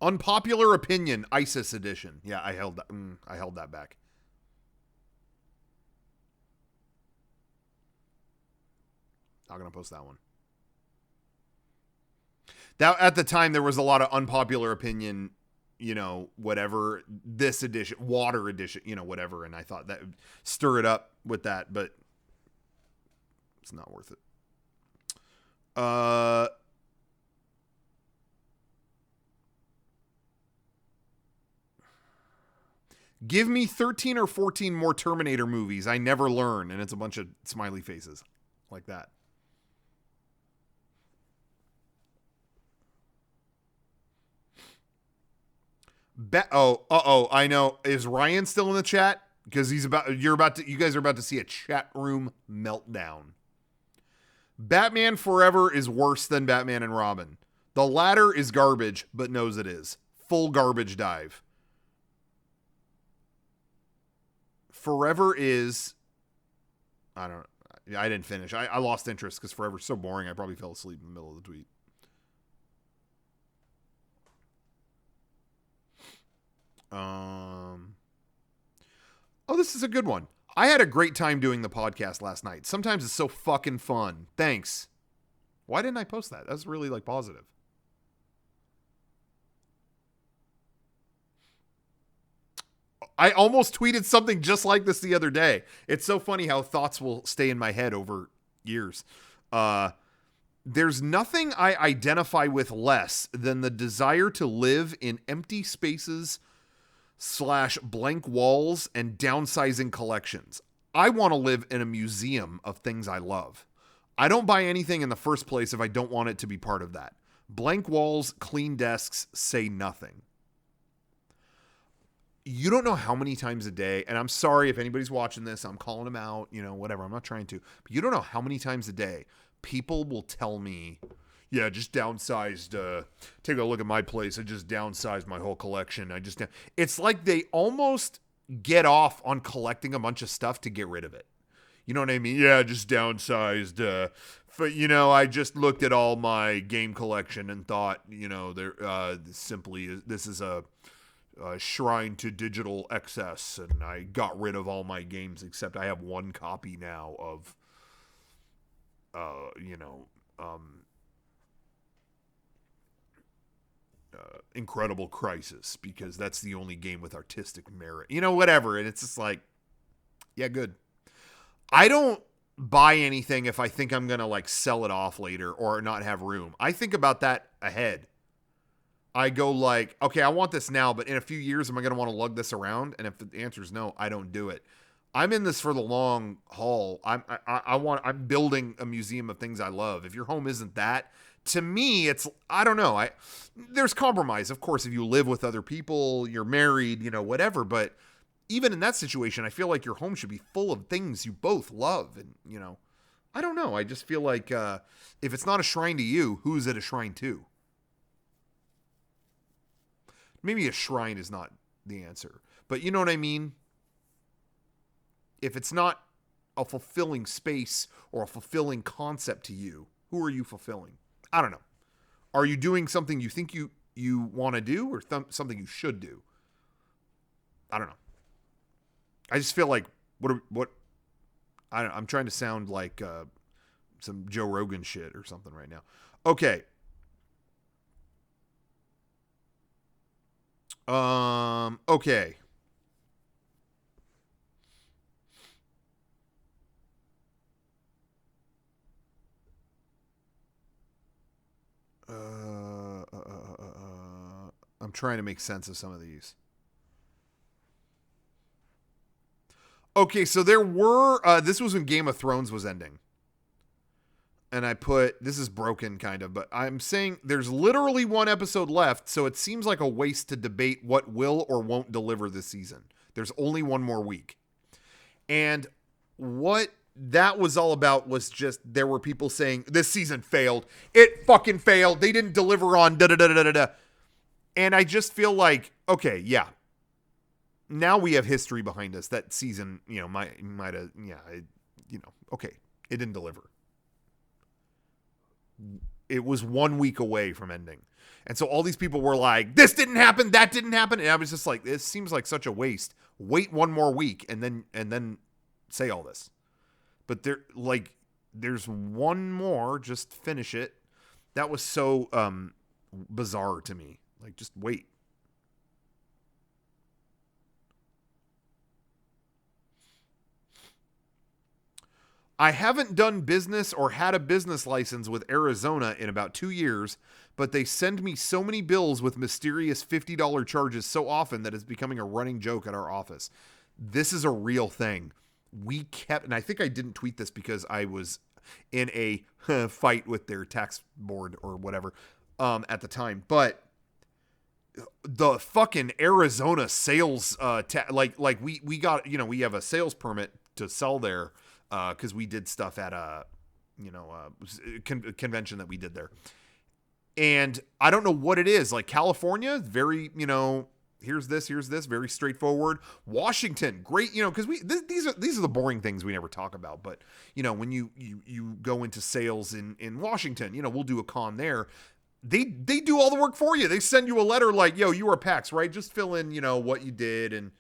Unpopular opinion, ISIS edition. Yeah, I held that back. Not going to post that one. That at the time there was a lot of unpopular opinion, whatever, this edition, water edition, whatever, and I thought that would stir it up with that, but it's not worth it. Give me 13 or 14 more Terminator movies. I never learn. And it's a bunch of smiley faces like that. I know. Is Ryan still in the chat? Because you guys are about to see a chat room meltdown. Batman Forever is worse than Batman and Robin. The latter is garbage, but knows it is. Full garbage dive. Forever is, I didn't finish. I lost interest because Forever's so boring. I probably fell asleep in the middle of the tweet. This is a good one. I had a great time doing the podcast last night. Sometimes it's so fucking fun. Thanks. Why didn't I post that? That's really positive. I almost tweeted something just like this the other day. It's so funny how thoughts will stay in my head over years. There's nothing I identify with less than the desire to live in empty spaces / blank walls and downsizing collections. I want to live in a museum of things I love. I don't buy anything in the first place if I don't want it to be part of that. Blank walls, clean desks, say nothing. You don't know how many times a day, and I'm sorry if anybody's watching this, I'm calling them out, whatever. I'm not trying to, but you don't know how many times a day people will tell me, yeah, just downsized, take a look at my place. I just downsized my whole collection. It's like they almost get off on collecting a bunch of stuff to get rid of it. You know what I mean? Yeah, just downsized. I just looked at all my game collection and thought, this is a shrine to digital excess, and I got rid of all my games except I have one copy now of Incredible Crisis, because that's the only game with artistic merit, whatever. And it's just like, yeah, good. I don't buy anything if I think I'm gonna sell it off later or not have room. I think about that ahead. I go okay, I want this now, but in a few years, am I going to want to lug this around? And if the answer is no, I don't do it. I'm in this for the long haul. I'm building a museum of things I love. If your home isn't that, to me, it's, I don't know. There's compromise. Of course, if you live with other people, you're married, whatever. But even in that situation, I feel like your home should be full of things you both love. And, I don't know. I just feel like if it's not a shrine to you, who is it a shrine to? Maybe a shrine is not the answer, but you know what I mean? If it's not a fulfilling space or a fulfilling concept to you, who are you fulfilling? I don't know. Are you doing something you think you want to do, or something you should do? I don't know. I just feel like I'm trying to sound like some Joe Rogan shit or something right now. Okay. Okay. I'm trying to make sense of some of these. Okay, so there were, this was when Game of Thrones was ending. And I put, this is broken kind of, but I'm saying there's literally one episode left, so it seems like a waste to debate what will or won't deliver this season. There's only one more week. And what that was all about was just there were people saying this season failed. It fucking failed. They didn't deliver on da da da da da da. And I just feel like, okay, yeah. Now we have history behind us. That season, might have, okay, it didn't deliver. It was 1 week away from ending. And so all these people were like, this didn't happen, that didn't happen. And I was just like, this seems like such a waste. Wait one more week and then say all this. But there's one more, just finish it. That was so bizarre to me. Like, just wait. I haven't done business or had a business license with Arizona in about 2 years, but they send me so many bills with mysterious $50 charges so often that it's becoming a running joke at our office. This is a real thing. We kept, and I think I didn't tweet this because I was in a fight with their tax board or whatever at the time, but the fucking Arizona sales, we got, we have a sales permit to sell there. Because we did stuff at a convention that we did there. And I don't know what it is. Like California, very, here's this, very straightforward. Washington, great, because these are the boring things we never talk about. But, when you go into sales in Washington, we'll do a con there. They do all the work for you. They send you a letter like, yo, you are PAX, right? Just fill in, what you did and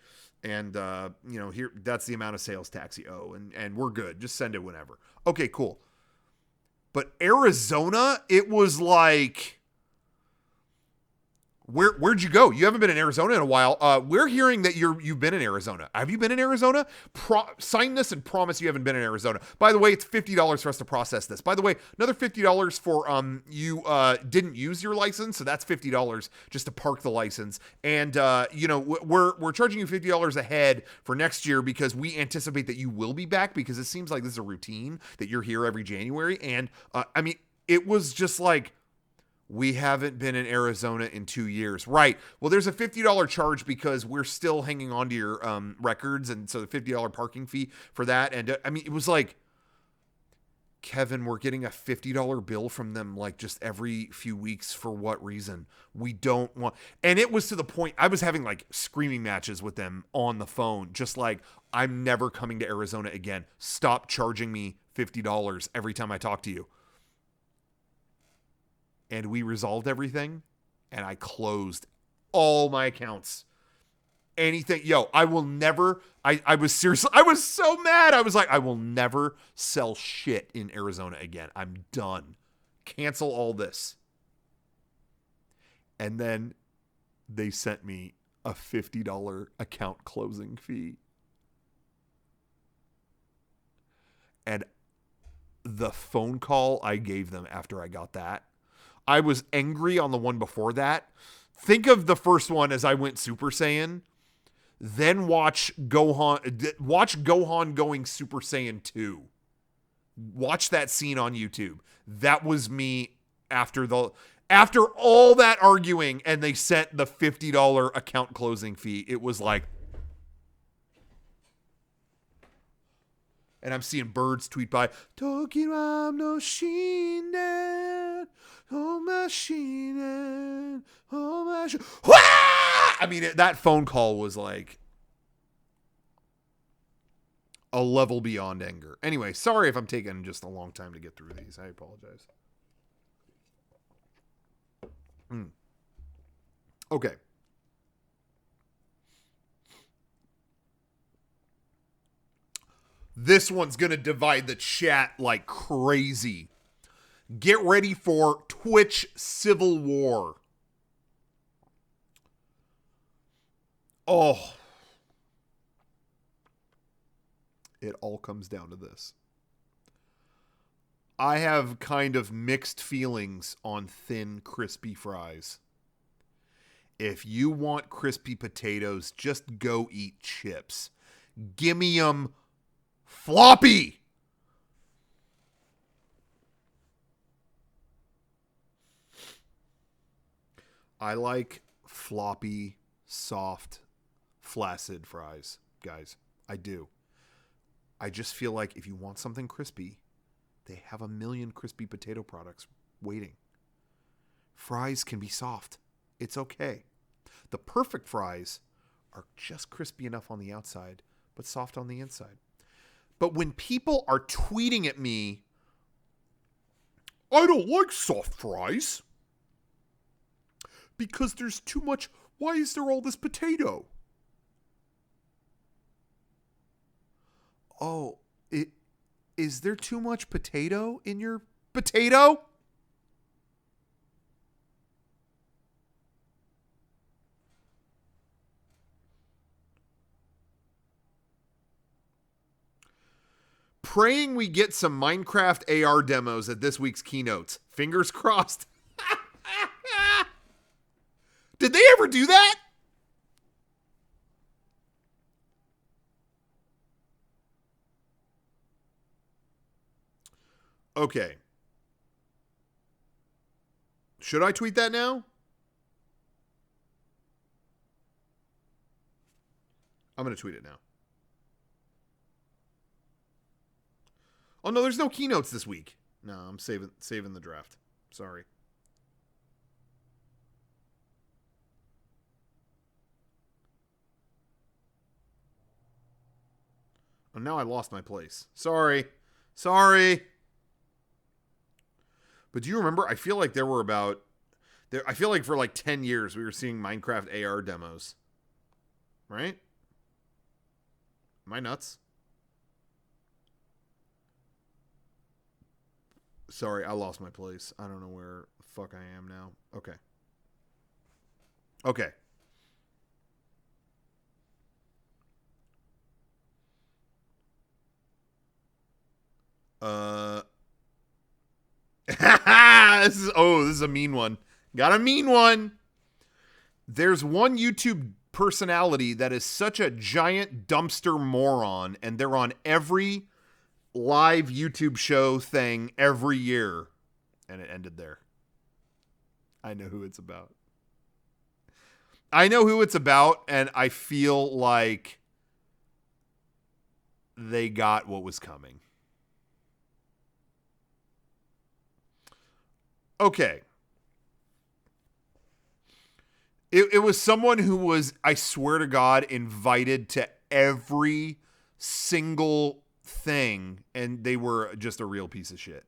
here, that's the amount of sales tax you owe, and we're good. Just send it whenever. Okay, cool. But Arizona, it was like, where'd you go? You haven't been in Arizona in a while. We're hearing that you've been in Arizona. Have you been in Arizona? Sign this and promise you haven't been in Arizona. By the way, it's $50 for us to process this. By the way, another $50 for you didn't use your license, so that's $50 just to park the license. And we're charging you $50 ahead for next year because we anticipate that you will be back because it seems like this is a routine that you're here every January. And it was just like, we haven't been in Arizona in 2 years. Right. Well, there's a $50 charge because we're still hanging on to your records. And so the $50 parking fee for that. And it was like, Kevin, we're getting a $50 bill from them like just every few weeks. For what reason? We don't want. And it was to the point I was having like screaming matches with them on the phone. Just like, I'm never coming to Arizona again. Stop charging me $50 every time I talk to you. And we resolved everything, and I closed all my accounts. Anything. Yo, I will never, I was seriously, I was so mad. I was like, I will never sell shit in Arizona again. I'm done. Cancel all this. And then they sent me a $50 account closing fee. And the phone call I gave them after I got that, I was angry on the one before that. Think of the first one as I went Super Saiyan. Then watch Gohan going Super Saiyan 2. Watch that scene on YouTube. That was me after all that arguing and they sent the $50 account closing fee. It was like, and I'm seeing birds tweet by, Tokiram no shinen, oh machine, oh machine. That phone call was like a level beyond anger. Anyway, sorry if I'm taking just a long time to get through these. I apologize. Okay. This one's going to divide the chat like crazy. Get ready for Twitch Civil War. Oh. It all comes down to this. I have kind of mixed feelings on thin, crispy fries. If you want crispy potatoes, just go eat chips. Gimme them floppy. I like floppy, soft, flaccid fries, guys. I do. I just feel like if you want something crispy, they have a million crispy potato products waiting. Fries can be soft. It's okay. The perfect fries are just crispy enough on the outside, but soft on the inside. But when people are tweeting at me, I don't like soft fries because there's too much. Why is there all this potato? Oh, is there too much potato in your potato? Praying we get some Minecraft AR demos at this week's keynotes. Fingers crossed. Did they ever do that? Okay. Should I tweet that now? I'm going to tweet it now. Oh, no, there's no keynotes this week. No, I'm saving the draft. Sorry. Oh, now I lost my place. Sorry. But do you remember? I feel like I feel like for like 10 years we were seeing Minecraft AR demos. Right? Am I nuts? Sorry, I lost my place. I don't know where the fuck I am now. Okay. This is a mean one. Got a mean one. There's one YouTube personality that is such a giant dumpster moron, and they're on every live YouTube show thing every year. And it ended there. I know who it's about. And I feel like they got what was coming. Okay. It was someone who was, I swear to God, invited to every single thing, and they were just a real piece of shit.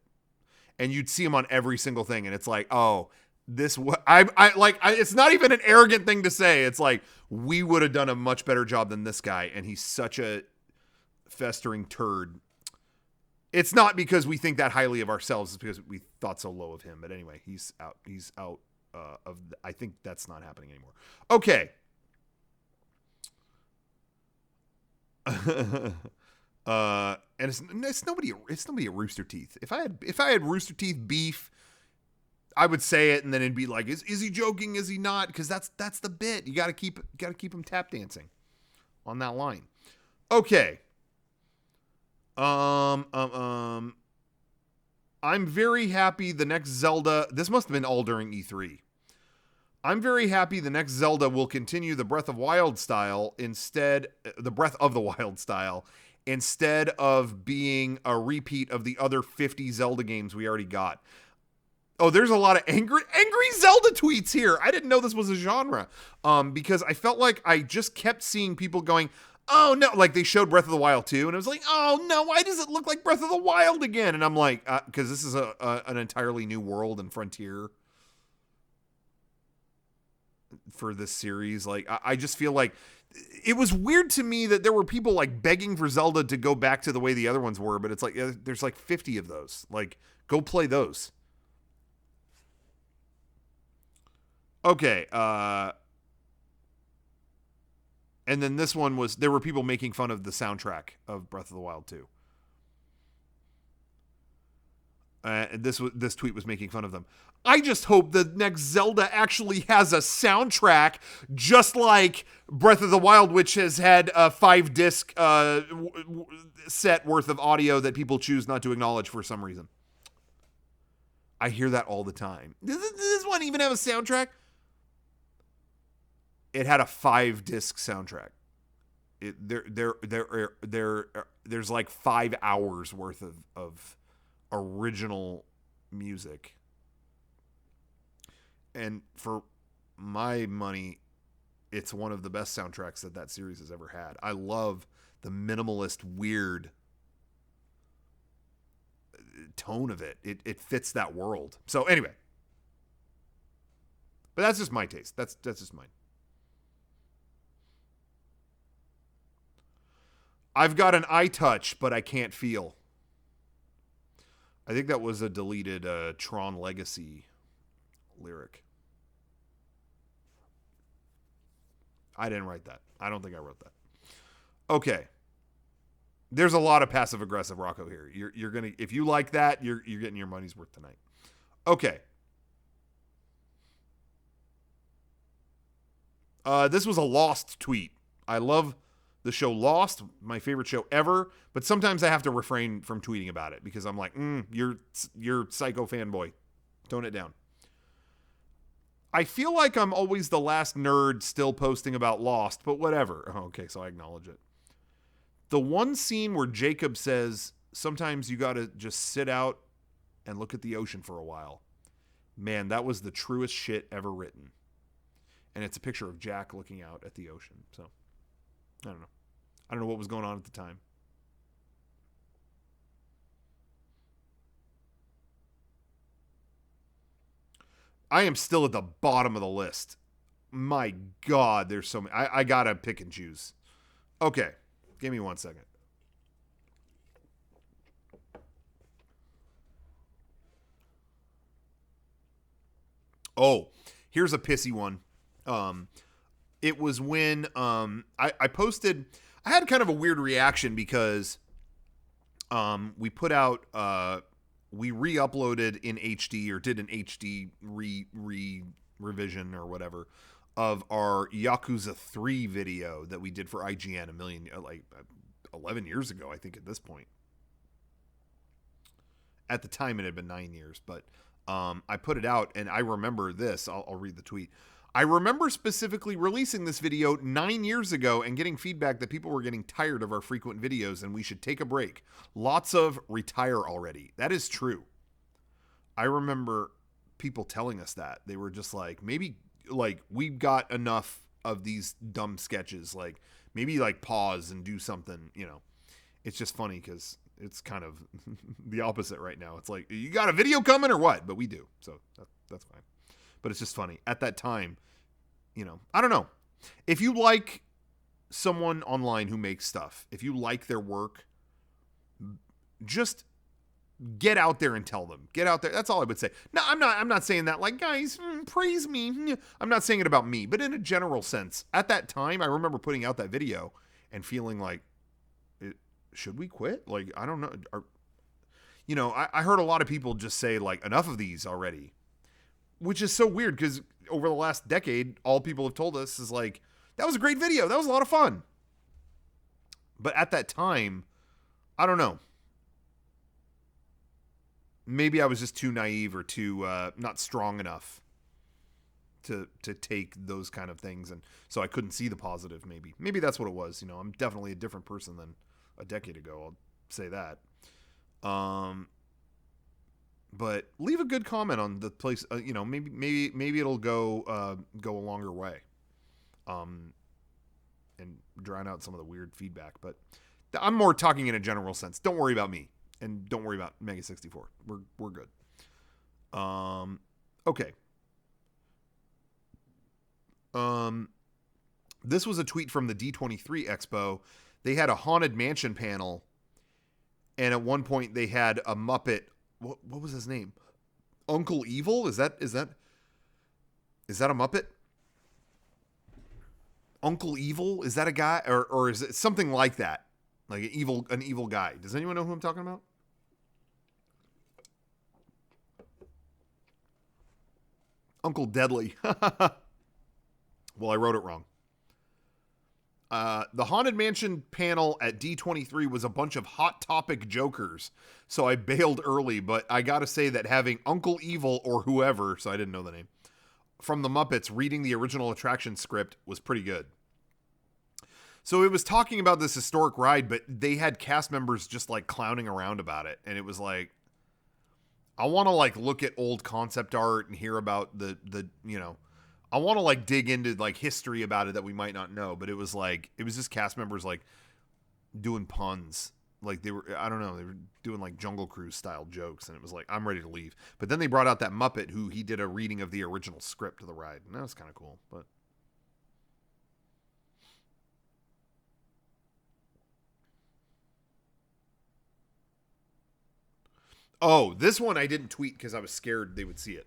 And you'd see them on every single thing, and it's like, oh, it's not even an arrogant thing to say. It's like, we would have done a much better job than this guy, and he's such a festering turd. It's not because we think that highly of ourselves. It's because we thought so low of him. But anyway, he's out. I think that's not happening anymore. Okay. And it's nobody at Rooster Teeth. If I had Rooster Teeth beef, I would say it, and then it'd be like, is he joking? Is he not? Because that's the bit. You got to keep him tap dancing on that line. Okay. I'm very happy the next Zelda, this must have been all during E3. I'm very happy the next Zelda will continue the Breath of the Wild style instead of being a repeat of the other 50 Zelda games we already got. Oh, there's a lot of angry Zelda tweets here. I didn't know this was a genre. Because I felt like I just kept seeing people going, oh no, like they showed Breath of the Wild 2, and I was like, oh no, why does it look like Breath of the Wild again? And I'm like, because this is an entirely new world and frontier for this series. Like, I just feel like it was weird to me that there were people like begging for Zelda to go back to the way the other ones were, but it's like, there's like 50 of those. Like, go play those. Okay, and then this one was, there were people making fun of the soundtrack of Breath of the Wild 2. This tweet was making fun of them. I just hope the next Zelda actually has a soundtrack just like Breath of the Wild, which has had a 5-disc set worth of audio that people choose not to acknowledge for some reason. I hear that all the time. Does this one even have a soundtrack? It had a 5-disc soundtrack. there's like 5 hours worth of original music. And for my money, it's one of the best soundtracks that series has ever had. I love the minimalist, weird tone of it. It fits that world. So anyway, but that's just my taste. That's just mine. I've got an eye touch, but I can't feel. I think that was a deleted Tron Legacy lyric. I didn't write that. I don't think I wrote that. Okay. There's a lot of passive aggressive Rocco here. You're gonna, if you like that, you're getting your money's worth tonight. Okay. This was a Lost tweet. I love the show Lost, my favorite show ever, but sometimes I have to refrain from tweeting about it because I'm like, you're psycho fanboy. Tone it down. I feel like I'm always the last nerd still posting about Lost, but whatever. Oh, okay, so I acknowledge it. The one scene where Jacob says, sometimes you got to just sit out and look at the ocean for a while. Man, that was the truest shit ever written. And it's a picture of Jack looking out at the ocean. So, I don't know. I don't know what was going on at the time. I am still at the bottom of the list. My God, there's so many. I gotta pick and choose. Okay, give me 1 second. Oh, here's a pissy one. It was when I posted. I had kind of a weird reaction because we put out. We re-uploaded in HD or did an HD revision or whatever of our Yakuza 3 video that we did for IGN 11 years ago, I think at this point. At the time it had been 9 years, but I put it out and I remember this. I'll read the tweet. I remember specifically releasing this video 9 years ago and getting feedback that people were getting tired of our frequent videos and we should take a break. Lots of retire already. That is true. I remember people telling us that. They were just like, maybe like we've got enough of these dumb sketches. Like maybe like pause and do something, you know. It's just funny because it's kind of the opposite right now. It's like, you got a video coming or what? But we do. So that's fine. But it's just funny. At that time, you know, I don't know. If you like someone online who makes stuff, if you like their work, just get out there and tell them. Get out there. That's all I would say. No, I'm not saying that like, guys, praise me. I'm not saying it about me, but in a general sense, at that time, I remember putting out that video and feeling like, should we quit? Like, I don't know. You know, I heard a lot of people just say like, enough of these already. Which is so weird because over the last decade, all people have told us is like, that was a great video. That was a lot of fun. But at that time, I don't know. Maybe I was just too naive or too not strong enough to take those kind of things. And so I couldn't see the positive maybe. Maybe that's what it was. You know, I'm definitely a different person than a decade ago. I'll say that. But leave a good comment on the place. You know, maybe it'll go a longer way, and drown out some of the weird feedback. But I'm more talking in a general sense. Don't worry about me, and don't worry about Mega 64. We're good. Okay. This was a tweet from the D23 Expo. They had a Haunted Mansion panel, and at one point they had a Muppet. What was his name? Uncle Evil? Is that a Muppet? Uncle Evil? Is that a guy? Or is it something like that? Like an evil guy. Does anyone know who I'm talking about? Uncle Deadly. Well, I wrote it wrong. The Haunted Mansion panel at D23 was a bunch of Hot Topic jokers, so I bailed early, but I gotta say that having Uncle Evil or whoever, so I didn't know the name, from the Muppets reading the original attraction script was pretty good. So it was talking about this historic ride, but they had cast members just like clowning around about it. And it was like, I want to like look at old concept art and hear about the, I want to like dig into like history about it that we might not know. But it was just cast members like doing puns. Like they were doing like Jungle Cruise style jokes. And it was like, I'm ready to leave. But then they brought out that Muppet who he did a reading of the original script of the ride. And that was kind of cool. But oh, this one I didn't tweet because I was scared they would see it.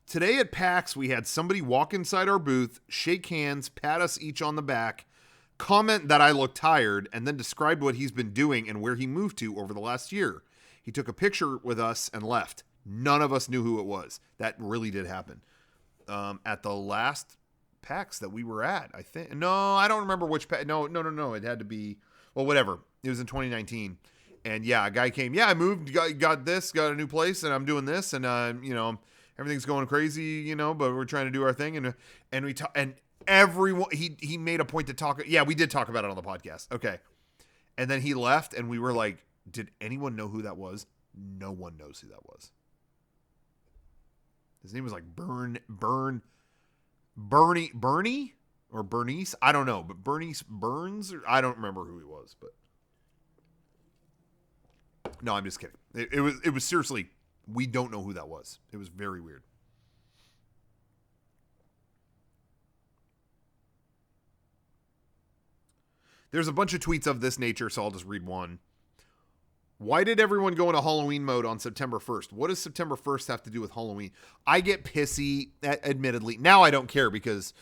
Today at PAX, we had somebody walk inside our booth, shake hands, pat us each on the back, comment that I look tired, and then described what he's been doing and where he moved to over the last year. He took a picture with us and left. None of us knew who it was. That really did happen. At the last PAX that we were at, I think. No, I don't remember which PAX. No. It had to be, well, whatever. It was in 2019. And yeah, a guy came. Yeah, I moved, got a new place, and I'm doing this, and everything's going crazy, but we're trying to do our thing, and we talk, and everyone he made a point to talk. Yeah, we did talk about it on the podcast. Okay, and then he left, and we were like, did anyone know who that was? No one knows who that was. His name was like Bernie or Bernice. I don't know, but Bernice Burns. I don't remember who he was, but. No, I'm just kidding. It was seriously, we don't know who that was. It was very weird. There's a bunch of tweets of this nature, so I'll just read one. Why did everyone go into Halloween mode on September 1st? What does September 1st have to do with Halloween? I get pissy, admittedly. Now I don't care because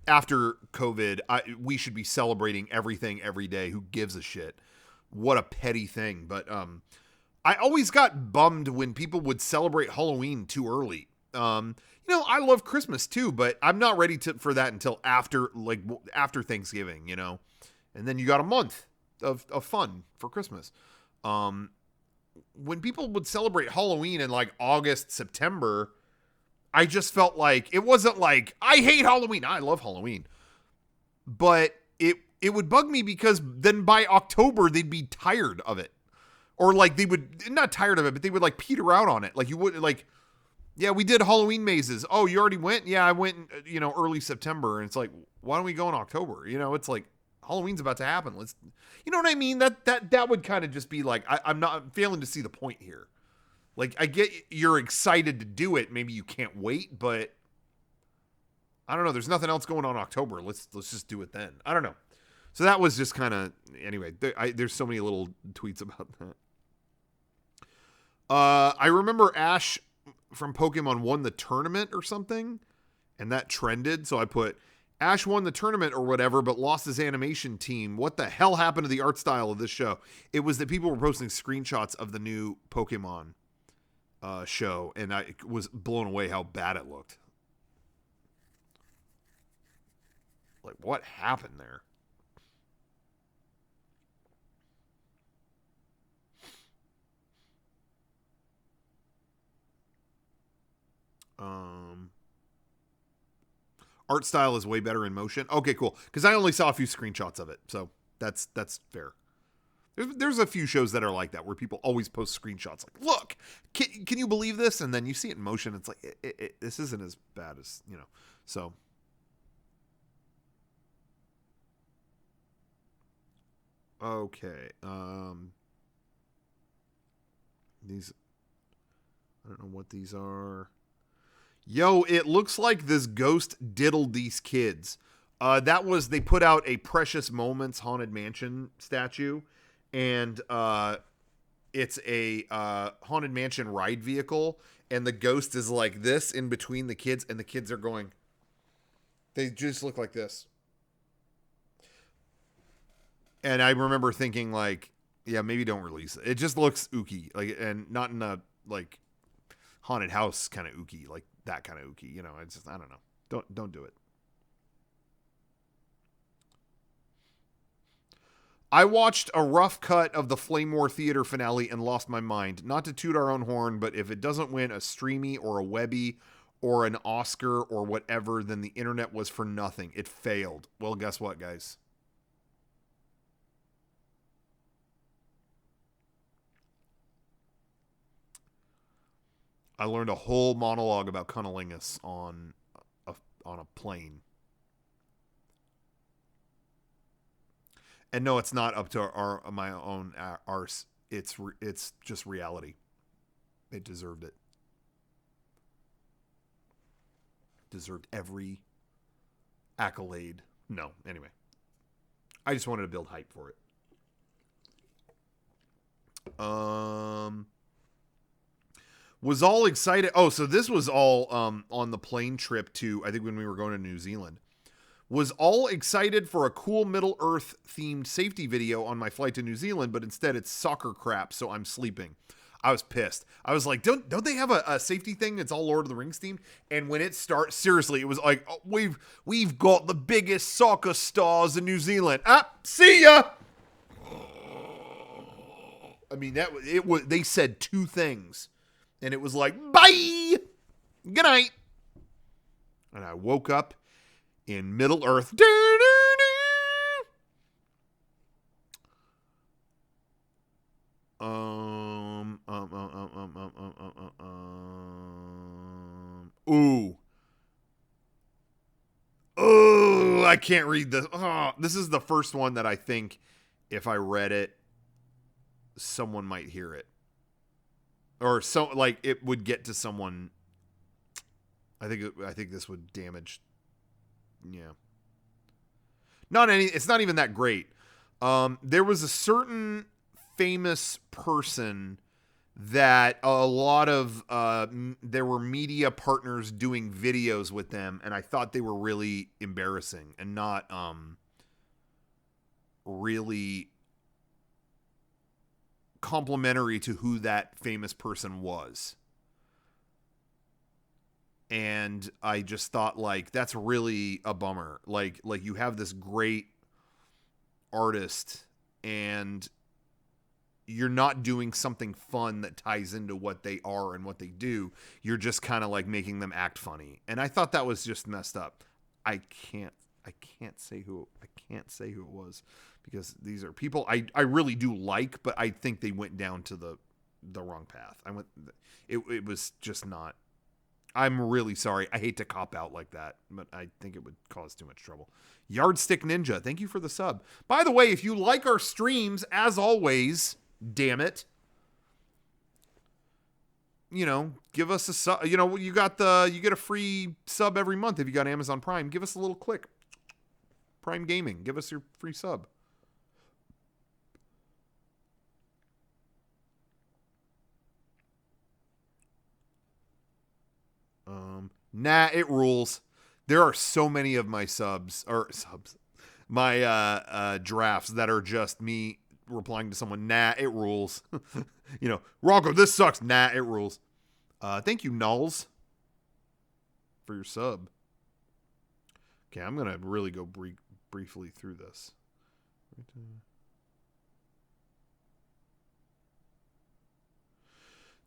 after COVID, we should be celebrating everything every day. Who gives a shit? What a petty thing. But I always got bummed when people would celebrate Halloween too early. I love Christmas too, but I'm not ready for that until after Thanksgiving, and then you got a month of fun for Christmas. When people would celebrate Halloween in like August, September, I just felt like it wasn't like I hate Halloween. I love Halloween, but it would bug me because then by October they'd be tired of it. Or like they would, not tired of it, but they would like peter out on it. Like you would like, yeah, we did Halloween mazes. Oh, you already went? Yeah, I went, early September. And it's like, why don't we go in October? It's like Halloween's about to happen. Let's, you know what I mean? That would kind of just be like, I'm failing to see the point here. Like I get you're excited to do it. Maybe you can't wait, but I don't know. There's nothing else going on in October. Let's just do it then. I don't know. So that was just kind of, anyway, there's so many little tweets about that. I remember Ash from Pokemon won the tournament or something, and that trended. So I put, Ash won the tournament or whatever, but lost his animation team. What the hell happened to the art style of this show? It was that people were posting screenshots of the new Pokemon show, and I was blown away how bad it looked. Like, what happened there? Art style is way better in motion. Okay, cool. Because I only saw a few screenshots of it, so that's fair. There's a few shows that are like that where people always post screenshots like, look, can you believe this? And then you see it in motion. It's like, this isn't as bad as, so. Okay. These, I don't know what these are. Yo, it looks like this ghost diddled these kids. They put out a Precious Moments Haunted Mansion statue, and it's a Haunted Mansion ride vehicle, and the ghost is like this in between the kids, and the kids are going, they just look like this. And I remember thinking like, yeah, maybe don't release it. It just looks ooky, like, and not in a like haunted house kind of ooky, like that kind of ooky, it's just, I don't know. Don't do it. I watched a rough cut of the Flame War Theater finale and lost my mind. Not to toot our own horn, but if it doesn't win a Streamy or a Webby or an Oscar or whatever, then the internet was for nothing. It failed. Well, guess what, guys? I learned a whole monologue about cunnilingus on a plane. And no, it's not up to my own arse. It's just reality. It deserved it. Deserved every accolade. No, anyway. I just wanted to build hype for it. Was all excited. Oh, so this was all on the plane trip to, I think when we were going to New Zealand. Was all excited for a cool Middle Earth themed safety video on my flight to New Zealand, but instead it's soccer crap, so I'm sleeping. I was pissed. I was like, don't they have a safety thing? It's all Lord of the Rings themed. And when it starts, seriously, it was like, oh, we've got the biggest soccer stars in New Zealand. See ya. I mean, it was. They said two things, and it was like, bye, good night. And I woke up in Middle Earth. Ooh. Oh, I can't read this. Oh, this is the first one that I think if I read it, someone might hear it. Or so like it would get to someone. I think this would damage. Yeah. It's not even that great. There was a certain famous person that a lot of there were media partners doing videos with them, and I thought they were really embarrassing and not really complimentary to who that famous person was. And I just thought, like, that's really a bummer. Like you have this great artist and you're not doing something fun that ties into what they are and what they do. You're just kind of like making them act funny. And I thought that was just messed up. I can't say who it was because these are people I really do like, but I think they went down to the wrong path. It was just not. I'm really sorry. I hate to cop out like that, but I think it would cause too much trouble. Yardstick Ninja, thank you for the sub. By the way, if you like our streams, as always, damn it, give us a sub. You get a free sub every month if you got Amazon Prime. Give us a little click. Prime Gaming, give us your free sub. Nah, it rules. There are so many of my my drafts that are just me replying to someone, nah, it rules. Rocco, this sucks. Nah, it rules. Thank you, Nulls, for your sub. Okay, I'm going to really go briefly through this.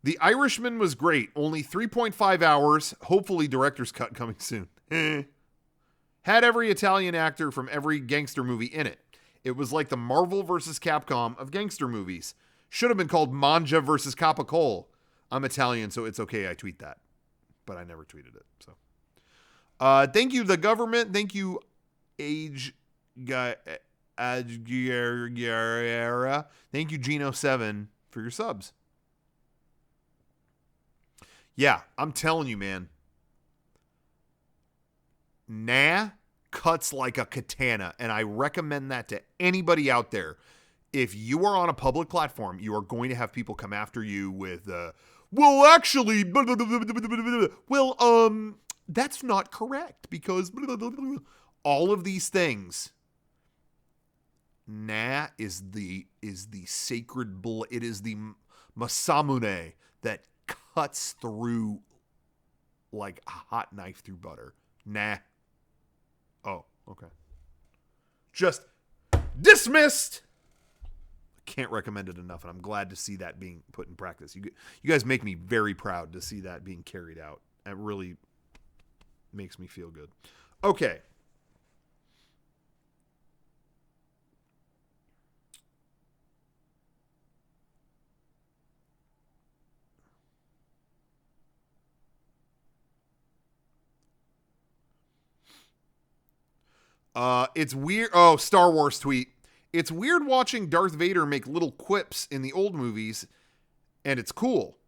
The Irishman was great. Only 3.5 hours. Hopefully director's cut coming soon. Had every Italian actor from every gangster movie in it. It was like the Marvel versus Capcom of gangster movies. Should have been called Manja versus Capacol. I'm Italian, so it's okay I tweet that. But I never tweeted it. So, thank you, the government. Thank you, Age Guy. Thank you, Geno7, for your subs. Yeah, I'm telling you, man. Nah cuts like a katana, and I recommend that to anybody out there. If you are on a public platform, you are going to have people come after you with, well, actually, that's not correct because all of these things. Nah is the sacred blood. It is the masamune that cuts through like a hot knife through butter. Nah. Oh, okay. Just dismissed. Can't recommend it enough, and I'm glad to see that being put in practice. You guys make me very proud to see that being carried out. It really, makes me feel good. Okay. It's weird. Oh, Star Wars tweet. It's weird watching Darth Vader make little quips in the old movies, and it's cool.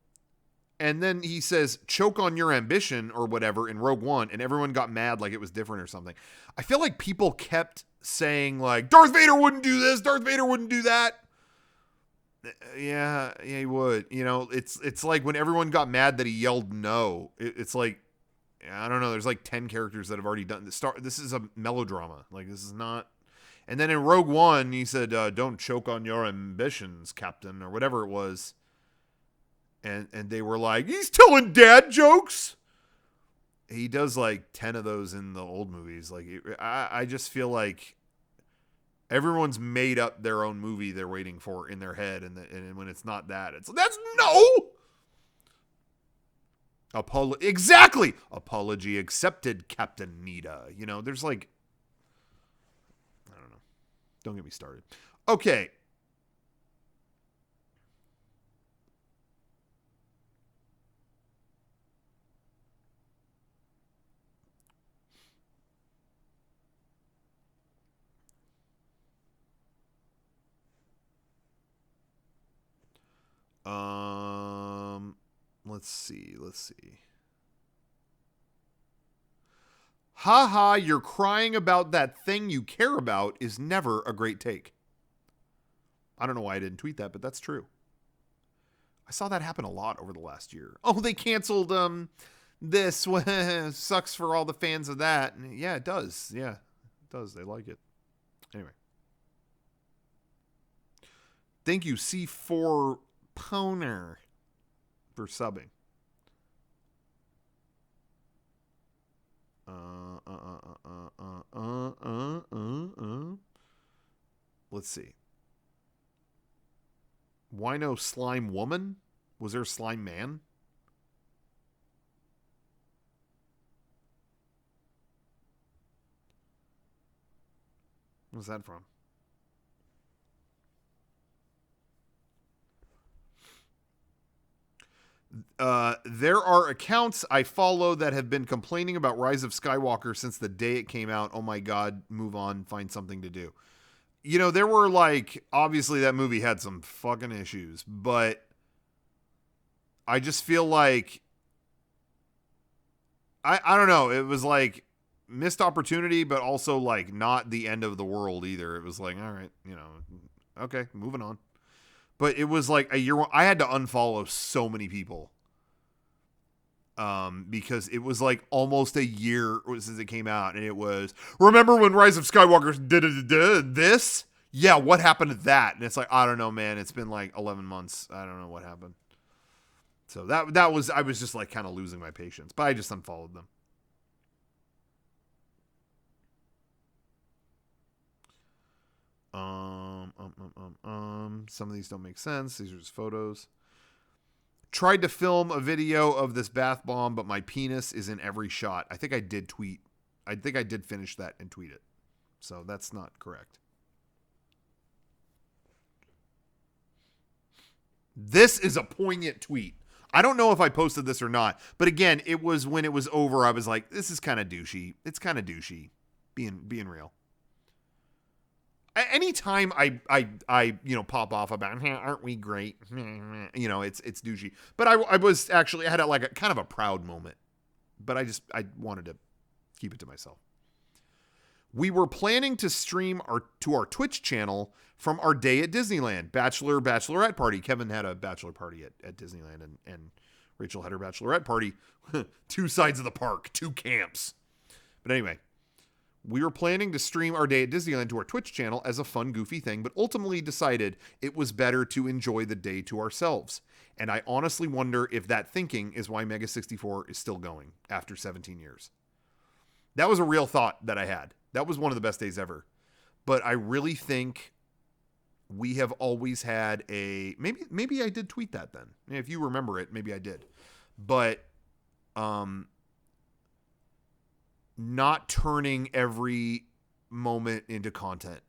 And then he says, choke on your ambition or whatever in Rogue One, and everyone got mad like it was different or something. I feel like people kept saying, like, Darth Vader wouldn't do this, Darth Vader wouldn't do that. Yeah, he would. You know, it's like when everyone got mad that he yelled no. It's like, I don't know, there's like 10 characters that have already done this. This is a melodrama. Like, this is not. And then in Rogue One, he said, don't choke on your ambitions, Captain, or whatever it was. And they were like, he's telling dad jokes. He does like 10 of those in the old movies. Like, I just feel like everyone's made up their own movie they're waiting for in their head. And when it's not that, that's no. Exactly. Apology accepted, Captain Nita. You know, there's like, I don't know. Don't get me started. Okay. Let's see. Haha, you're crying about that thing you care about is never a great take. I don't know why I didn't tweet that, but that's true. I saw that happen a lot over the last year. Oh, they canceled this. Sucks for all the fans of that. Yeah, it does. Yeah, it does. They like it. Anyway. Thank you, C4 Poner, for subbing. Let's see. Wino Slime Woman? Was there a Slime Man? What's that from? There are accounts I follow that have been complaining about Rise of Skywalker since the day it came out. Oh my God, move on, find something to do. You know, there were like, obviously that movie had some fucking issues, but I just feel like, I don't know, it was like missed opportunity, but also like not the end of the world either. It was like, all right, you know, okay, moving on. But it was like a year. I had to unfollow so many people. Because it was like almost a year since it came out, and it was, remember when Rise of Skywalker did this? Yeah, what happened to that? And it's like, I don't know, man. It's been like 11 months. I don't know what happened. So that was, I was just like kind of losing my patience, but I just unfollowed them. Some of these don't make sense. These are just photos. Tried to film a video of this bath bomb, but my penis is in every shot. I think I did finish that and tweet it. So that's not correct. This is a poignant tweet. I don't know if I posted this or not, but again, it was when it was over, I was like, this is kind of douchey. It's kind of douchey, being real. Anytime I pop off about, hey, aren't we great? You know, it's douchey. But I was actually, I had like a kind of a proud moment, but I wanted to keep it to myself. We were planning to stream to our Twitch channel from our day at Disneyland, bachelorette party. Kevin had a bachelor party at Disneyland, and Rachel had her bachelorette party. 2 sides of the park, 2 camps. But anyway, we were planning to stream our day at Disneyland to our Twitch channel as a fun, goofy thing, but ultimately decided it was better to enjoy the day to ourselves. And I honestly wonder if that thinking is why Mega 64 is still going after 17 years. That was a real thought that I had. That was one of the best days ever. But I really think we have always had maybe I did tweet that then. If you remember it, maybe I did. But not turning every moment into content.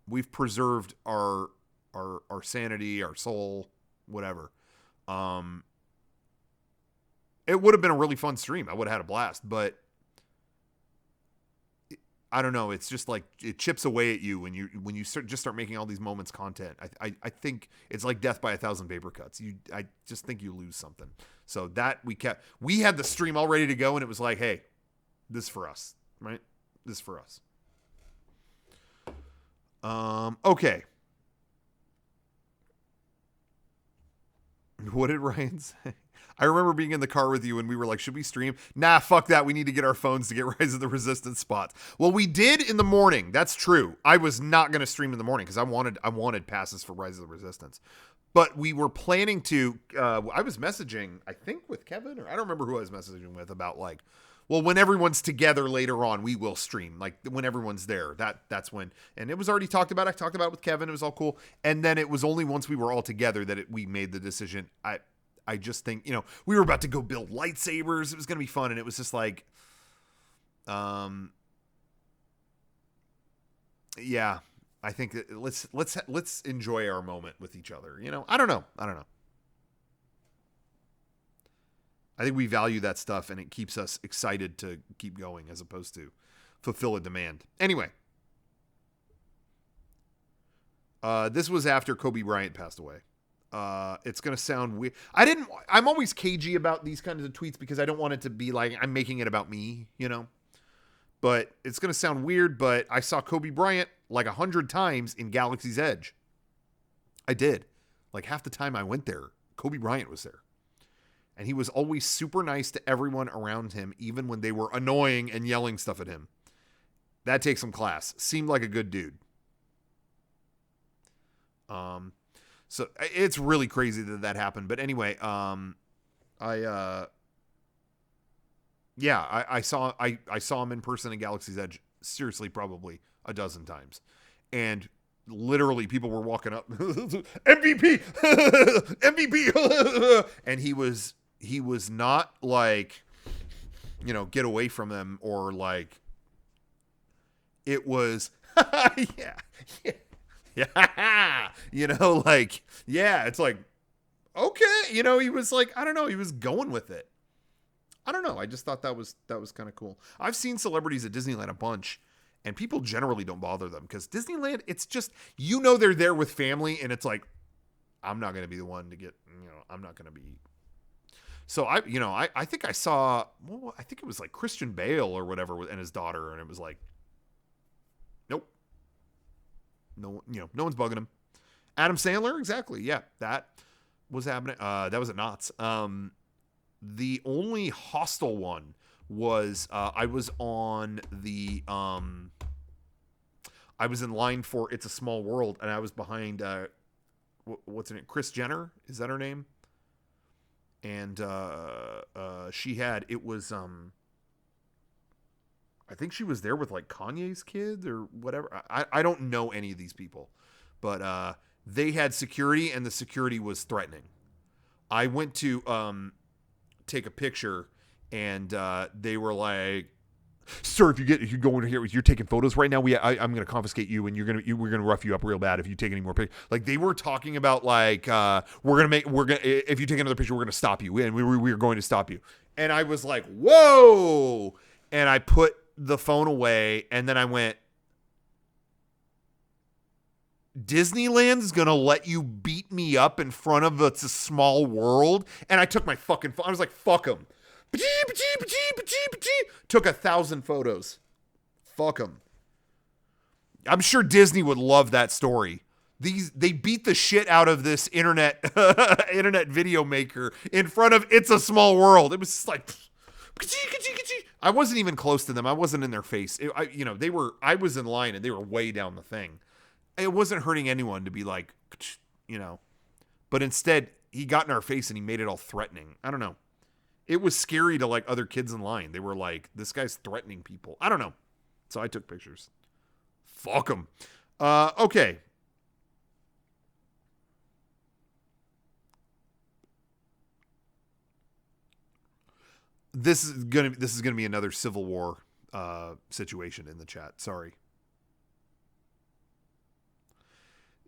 We've preserved our sanity, our soul, whatever. It would have been a really fun stream. I would have had a blast, but I don't know. It's just like it chips away at you when you start making all these moments content. I think it's like death by 1,000 paper cuts. I just think you lose something. So that we had the stream all ready to go, and it was like, hey, this is for us, right? This is for us. Okay. What did Ryan say? I remember being in the car with you and we were like, should we stream? Nah, fuck that. We need to get our phones to get Rise of the Resistance spots. Well, we did in the morning. That's true. I was not going to stream in the morning because I wanted passes for Rise of the Resistance. But we were planning to, I was messaging, I think with Kevin, or I don't remember who I was messaging with about like, well, when everyone's together later on, we will stream. Like when everyone's there, that's when. And it was already talked about. I talked about it with Kevin. It was all cool. And then it was only once we were all together that we made the decision. I just think, we were about to go build lightsabers. It was going to be fun. And it was just like, yeah, I think that let's enjoy our moment with each other. I don't know. I think we value that stuff and it keeps us excited to keep going as opposed to fulfill a demand. Anyway, this was after Kobe Bryant passed away. It's going to sound weird. I'm always cagey about these kinds of tweets because I don't want it to be like I'm making it about me, but it's going to sound weird, but I saw Kobe Bryant like 100 times in Galaxy's Edge. I did. Like half the time I went there, Kobe Bryant was there. And he was always super nice to everyone around him, even when they were annoying and yelling stuff at him. That takes some class. Seemed like a good dude. So it's really crazy that happened. But anyway, I saw him in person in Galaxy's Edge. Seriously, probably a dozen times. And literally people were walking up, MVP, MVP. And he was not like, get away from them or like, it was, yeah. Like, yeah, it's like, okay. He was like, I don't know. He was going with it. I don't know. I just thought that was kind of cool. I've seen celebrities at Disneyland a bunch and people generally don't bother them because Disneyland, it's just, they're there with family and it's like, I'm not going to be the one to get, I'm not going to be. So I think I saw, I think it was like Christian Bale or whatever and his daughter. And it was like, nope. No, no one's bugging him. Adam Sandler. Exactly. Yeah. That was happening. That was at Knott's. The only hostile one was, I was on the, I was in line for It's a Small World and I was behind, what's her name? Kris Jenner. Is that her name? And she had, it was, I think she was there with like Kanye's kids or whatever. I don't know any of these people, but they had security and the security was threatening. I went to take a picture and they were like, sir, if you go in here, you're taking photos right now. I'm going to confiscate you, and we're going to rough you up real bad if you take any more pictures. Like they were talking about, like if you take another picture, we're going to stop you, and we are going to stop you. And I was like, whoa! And I put the phone away, and then I went, Disneyland's going to let you beat me up in front of It's a Small World? And I took my fucking phone. I was like, fuck them. Took 1,000 photos. Fuck them. I'm sure Disney would love that story. They beat the shit out of this internet video maker in front of It's a Small World. It was just like, I wasn't even close to them. I wasn't in their face. I was in line and they were way down the thing. It wasn't hurting anyone to be like, but instead he got in our face and he made it all threatening. I don't know. It was scary to like other kids in line. They were like, this guy's threatening people. I don't know. So I took pictures. Fuck them. Okay. This is gonna be another Civil War situation in the chat. Sorry.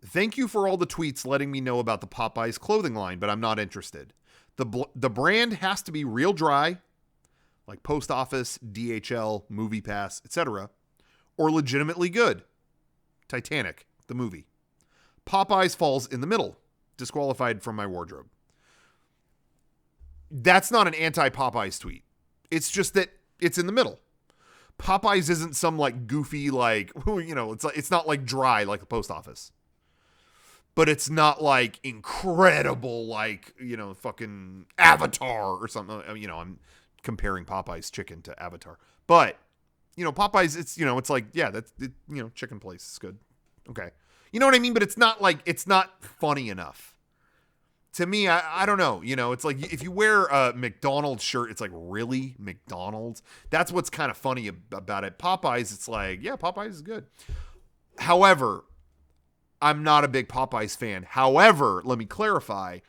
Thank you for all the tweets letting me know about the Popeyes clothing line, but I'm not interested. The brand has to be real dry, like Post Office, DHL, Movie Pass, etc., or legitimately good. Titanic, the movie. Popeyes falls in the middle, disqualified from my wardrobe. That's not an anti-Popeyes tweet. It's just that it's in the middle. Popeyes isn't some like goofy, like, it's not like dry like the Post Office. But it's not like incredible, like, fucking Avatar or something. I'm comparing Popeye's chicken to Avatar. But, Popeye's, it's like, yeah, that's, chicken place is good. Okay. You know what I mean? But it's not like, it's not funny enough. To me, I don't know. It's like if you wear a McDonald's shirt, it's like, really? McDonald's? That's what's kind of funny about it. Popeyes, it's like, yeah, Popeyes is good. However, I'm not a big Popeyes fan. However, let me clarify.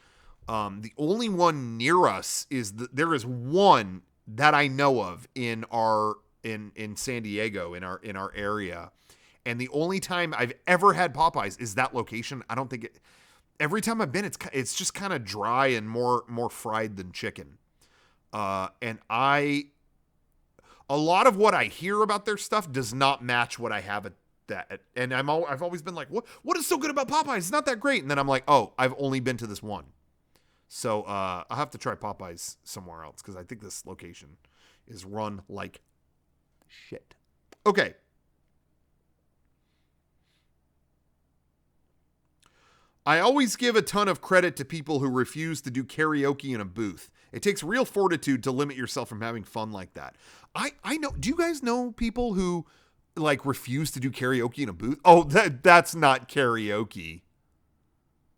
The only one near us there is one that I know of in San Diego, in our area. And the only time I've ever had Popeyes is that location. I don't think every time I've been, it's just kind of dry and more fried than chicken. And a lot of what I hear about their stuff does not match what I have at that. And I've always been like, what is so good about Popeyes? It's not that great. And then I'm like, oh, I've only been to this one. So I'll have to try Popeyes somewhere else because I think this location is run like shit. Okay. I always give a ton of credit to people who refuse to do karaoke in a booth. It takes real fortitude to limit yourself from having fun like that. I know. Do you guys know people who like refuse to do karaoke in a booth? Oh, that's not karaoke.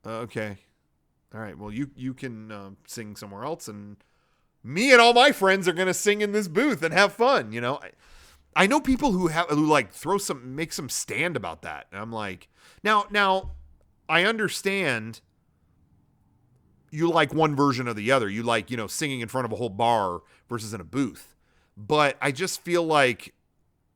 Okay. All right. Well, you can sing somewhere else, and me and all my friends are going to sing in this booth and have fun. I know people who like make some stand about that. And I'm like, now I understand you like one version or the other. You like, singing in front of a whole bar versus in a booth. But I just feel like,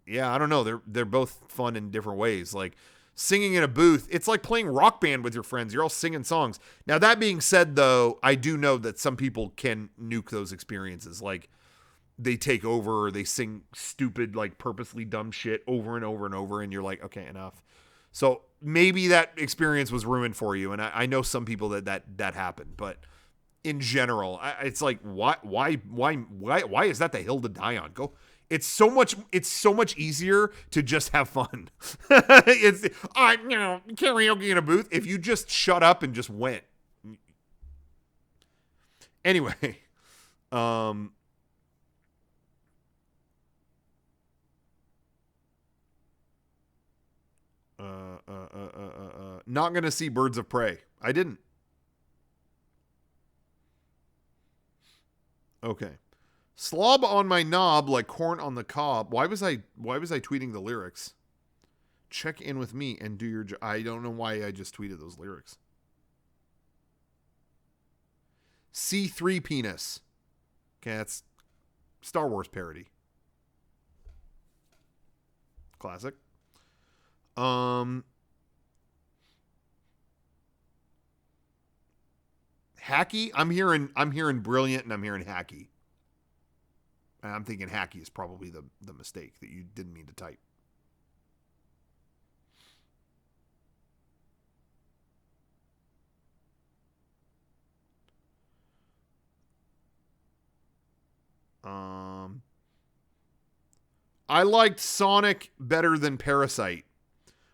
yeah, I don't know. They're both fun in different ways. Like singing in a booth, it's like playing Rock Band with your friends. You're all singing songs. Now, that being said, though, I do know that some people can nuke those experiences. Like they take over or they sing stupid, like purposely dumb shit over and over and over. And you're like, okay, enough. So maybe that experience was ruined for you. And I know some people that happened. But in general, it's like, why is that the hill to die on? It's so much easier to just have fun. It's karaoke in a booth. If you just shut up and just went. Anyway, not gonna see Birds of Prey. I didn't. Okay. Slob on my knob like corn on the cob. Why was I tweeting the lyrics? Check in with me and do your job. I don't know why I just tweeted those lyrics. C3 penis. Okay, that's Star Wars parody. Classic. Hacky? I'm hearing brilliant and I'm hearing hacky. I'm thinking hacky is probably the mistake that you didn't mean to type. I liked Sonic better than Parasite.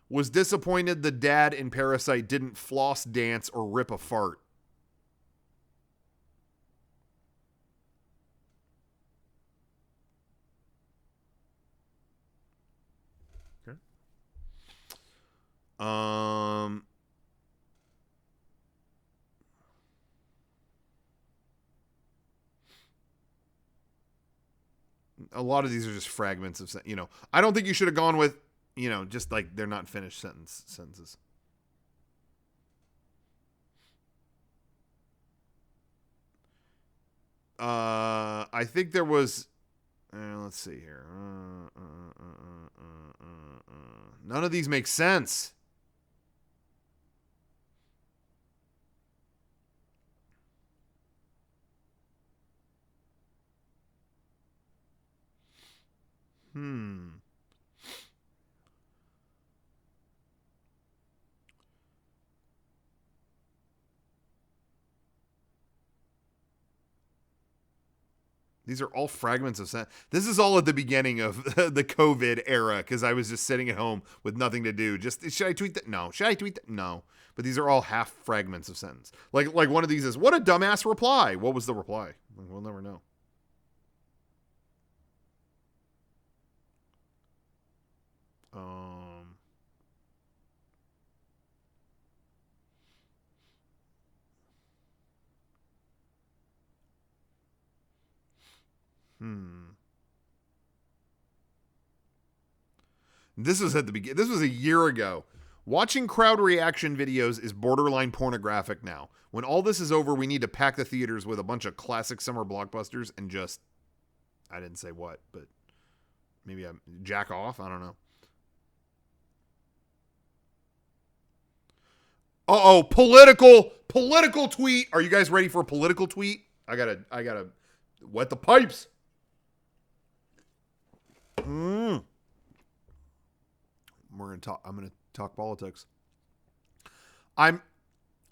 Was disappointed the dad in Parasite didn't floss dance or rip a fart. Okay. A lot of these are just fragments of, I don't think you should have gone with, just like they're not finished sentences. I think there was. Let's see here. None of these make sense. These are all fragments of sense. This is all at the beginning of the COVID era because I was just sitting at home with nothing to do. Just, should I tweet that? No. Should I tweet that? No. But these are all half fragments of sentence. Like one of these is, what a dumbass reply. What was the reply? We'll never know. This was at the beginning. This was a year ago. Watching crowd reaction videos is borderline pornographic now. When all this is over, we need to pack the theaters with a bunch of classic summer blockbusters and just, I didn't say what, but maybe I'm jack off. I don't know. Political tweet. Are you guys ready for a political tweet? I gotta wet the pipes. I'm gonna talk politics. I'm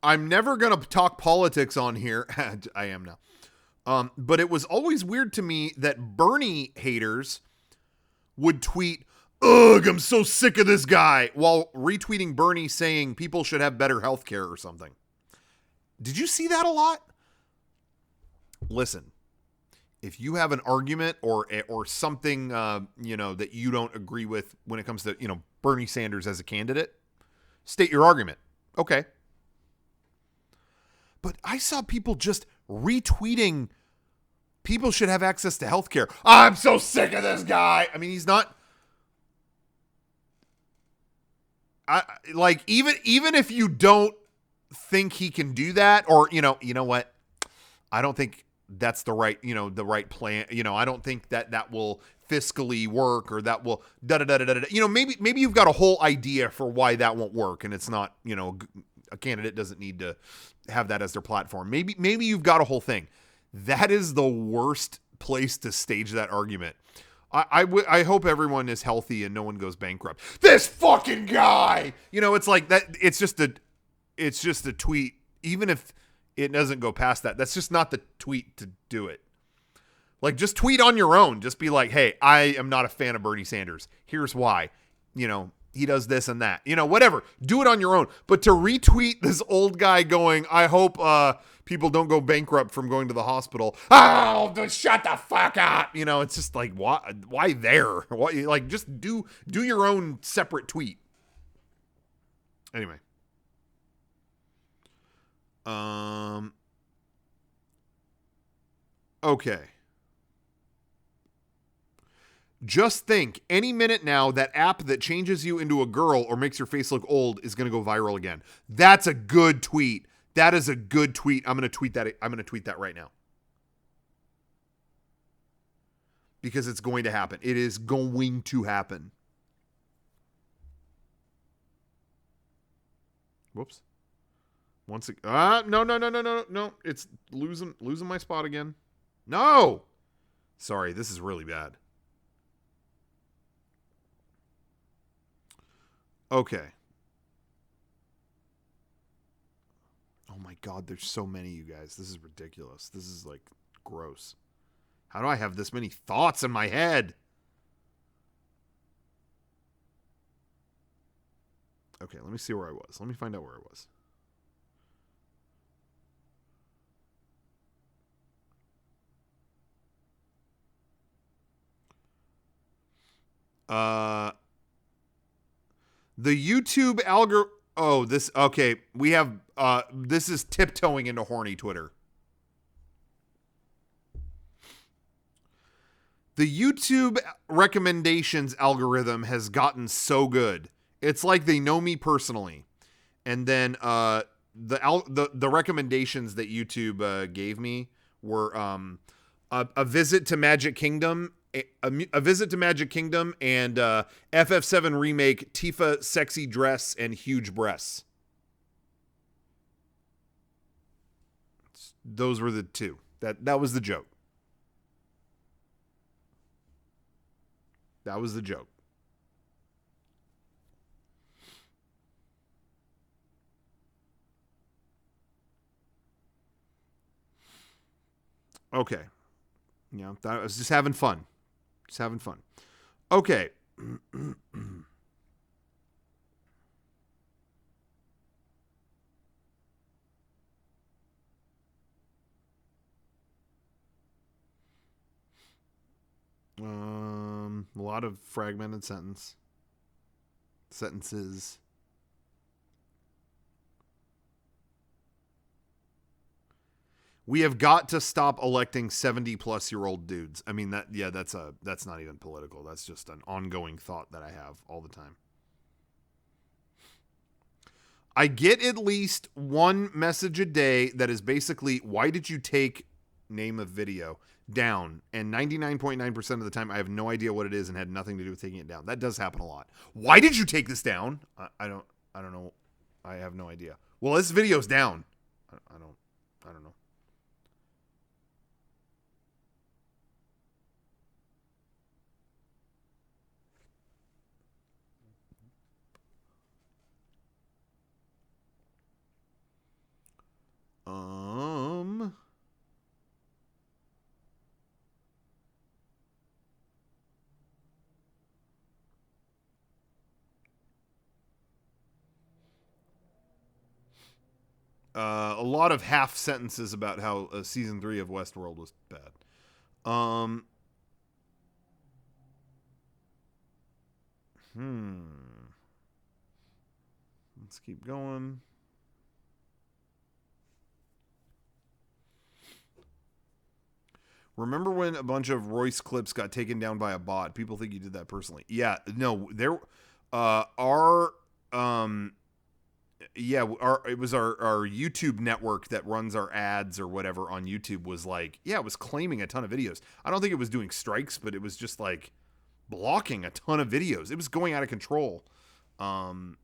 never gonna talk politics on here. I am now. But it was always weird to me that Bernie haters would tweet, "Ugh, I'm so sick of this guy," while retweeting Bernie saying people should have better health care or something. Did you see that a lot? Listen, if you have an argument or something, that you don't agree with when it comes to, Bernie Sanders as a candidate, state your argument. Okay. But I saw people just retweeting people should have access to healthcare. I'm so sick of this guy. I mean, he's not. Even if you don't think he can do that, or you know what? I don't think that's the right plan. I don't think that will fiscally work, or that will maybe you've got a whole idea for why that won't work, and it's not, a candidate doesn't need to have that as their platform. Maybe you've got a whole thing. That is the worst place to stage that argument. I hope everyone is healthy and no one goes bankrupt. This fucking guy, it's like that. It's just a tweet. Even if it doesn't go past that, that's just not the tweet to do it. Like, just tweet on your own. Just be like, hey, I am not a fan of Bernie Sanders. Here's why. He does this and that. Whatever. Do it on your own. But to retweet this old guy going, I hope people don't go bankrupt from going to the hospital. Oh, just shut the fuck up. It's just like, why there? Why, like, just do your own separate tweet. Anyway. Okay. Just think, any minute now, that app that changes you into a girl or makes your face look old is going to go viral again. That's a good tweet. That is a good tweet. I'm going to tweet that. I'm going to tweet that right now. Because it's going to happen. It is going to happen. Whoops. Once again. No. It's losing my spot again. No. Sorry, this is really bad. Okay. Oh my God, there's so many, you guys. This is ridiculous. This is like gross. How do I have this many thoughts in my head? Okay, let me see where I was. Let me find out where I was. The YouTube algorithm. Oh, this. Okay, we have. This is tiptoeing into horny Twitter. The YouTube recommendations algorithm has gotten so good. It's like they know me personally, and then the recommendations that YouTube gave me were A visit to Magic Kingdom, a visit to Magic Kingdom, and FF7 remake, Tifa sexy dress and huge breasts. Those were the two. That was the joke. That was the joke. Okay. Yeah, that was just having fun. Just having fun. Okay. A lot of fragmented sentences. We have got to stop electing 70-plus-year-old dudes. I mean, that's not even political. That's just an ongoing thought that I have all the time. I get at least one message a day that is basically, why did you take name of video down? And 99.9% of the time, I have no idea what it is and had nothing to do with taking it down. That does happen a lot. Why did you take this down? I don't know. I have no idea. Well, this video's down. I don't know. A lot of half sentences about how season 3 of Westworld was bad. Let's keep going. Remember when a bunch of Royce clips got taken down by a bot? People think you did that personally. Yeah, no, there, it was our YouTube network that runs our ads or whatever on YouTube was like, yeah, it was claiming a ton of videos. I don't think it was doing strikes, but it was just like blocking a ton of videos. It was going out of control. And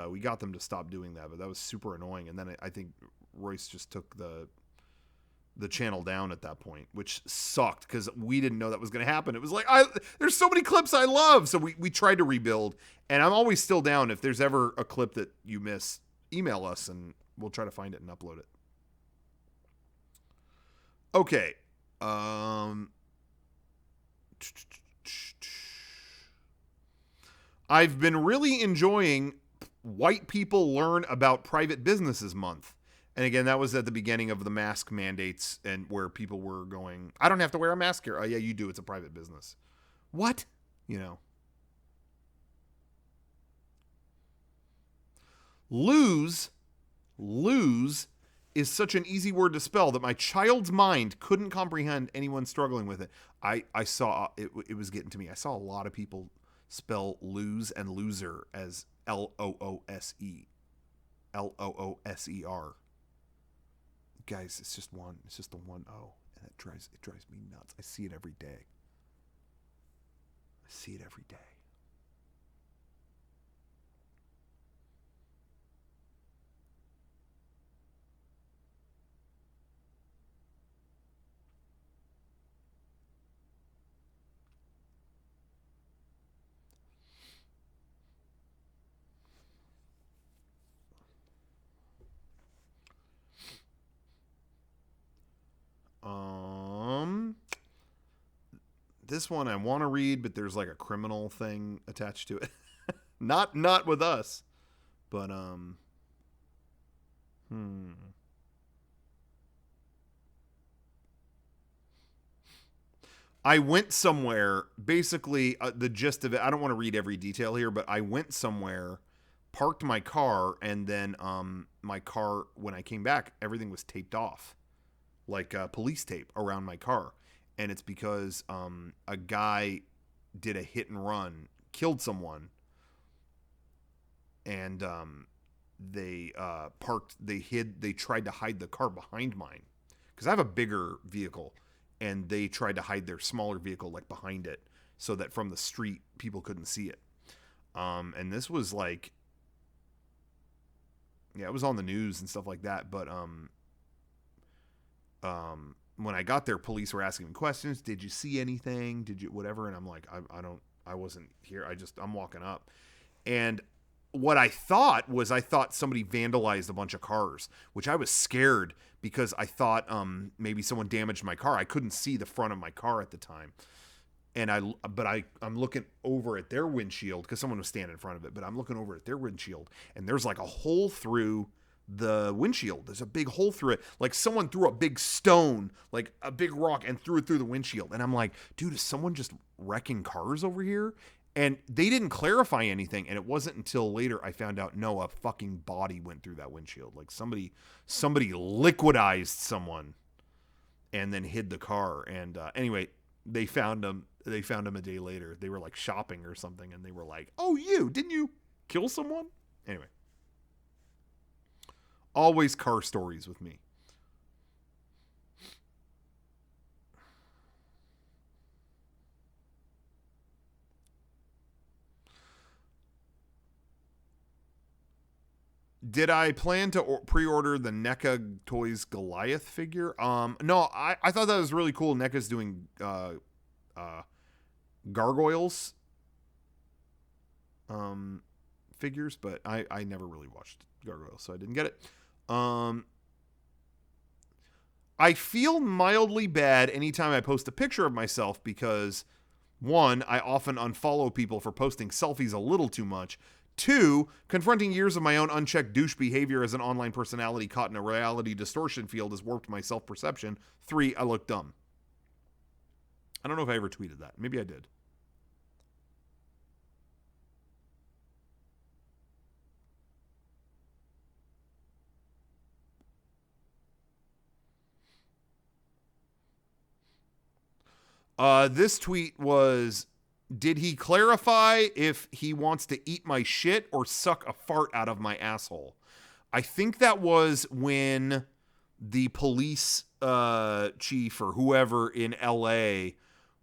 we got them to stop doing that, but that was super annoying. And then I think Royce just took the channel down at that point, which sucked because we didn't know that was going to happen. It was like, there's so many clips I love. So we tried to rebuild, and I'm always still down. If there's ever a clip that you miss, email us and we'll try to find it and upload it. Okay. I've been really enjoying White People Learn About Private Businesses Month. And again, that was at the beginning of the mask mandates and where people were going, I don't have to wear a mask here. Oh, yeah, you do. It's a private business. What? You know. Lose is such an easy word to spell that my child's mind couldn't comprehend anyone struggling with it. I saw, it was getting to me. I saw a lot of people spell lose and loser as Loose. Looser. Guys, it's just the one O, and it drives me nuts. I see it every day. This one I want to read, but there's like a criminal thing attached to it. Not with us, but I went somewhere, basically the gist of it, I don't want to read every detail here, but I went somewhere, parked my car, and then my car, when I came back, everything was taped off, like police tape around my car. And it's because a guy did a hit and run, killed someone, and they tried to hide the car behind mine, because I have a bigger vehicle, and they tried to hide their smaller vehicle like behind it so that from the street people couldn't see it. And this was like, yeah, it was on the news and stuff like that. But when I got there, police were asking me questions. Did you see anything? Did you whatever? And I'm like, I wasn't here. I'm walking up. And what I thought somebody vandalized a bunch of cars, which I was scared because I thought maybe someone damaged my car. I couldn't see the front of my car at the time. And I'm looking over at their windshield because someone was standing in front of it, but I'm looking over at their windshield and there's like a hole through the windshield. There's a big hole through it. Like someone threw a big stone, like a big rock, and threw it through the windshield. And I'm like, dude, is someone just wrecking cars over here? And they didn't clarify anything. And it wasn't until later I found out, no, a fucking body went through that windshield. Like somebody liquidized someone and then hid the car. And anyway, they found him a day later. They were like shopping or something. And they were like, oh, didn't you kill someone? Anyway. Always car stories with me. Did I plan to pre-order the NECA Toys Goliath figure? No, I thought that was really cool. NECA's doing gargoyles figures, but I never really watched gargoyles, so I didn't get it. I feel mildly bad anytime I post a picture of myself because, one, I often unfollow people for posting selfies a little too much. Two, confronting years of my own unchecked douche behavior as an online personality caught in a reality distortion field has warped my self-perception. Three, I look dumb. I don't know if I ever tweeted that. Maybe I did. This tweet was, did he clarify if he wants to eat my shit or suck a fart out of my asshole? I think that was when the police chief or whoever in LA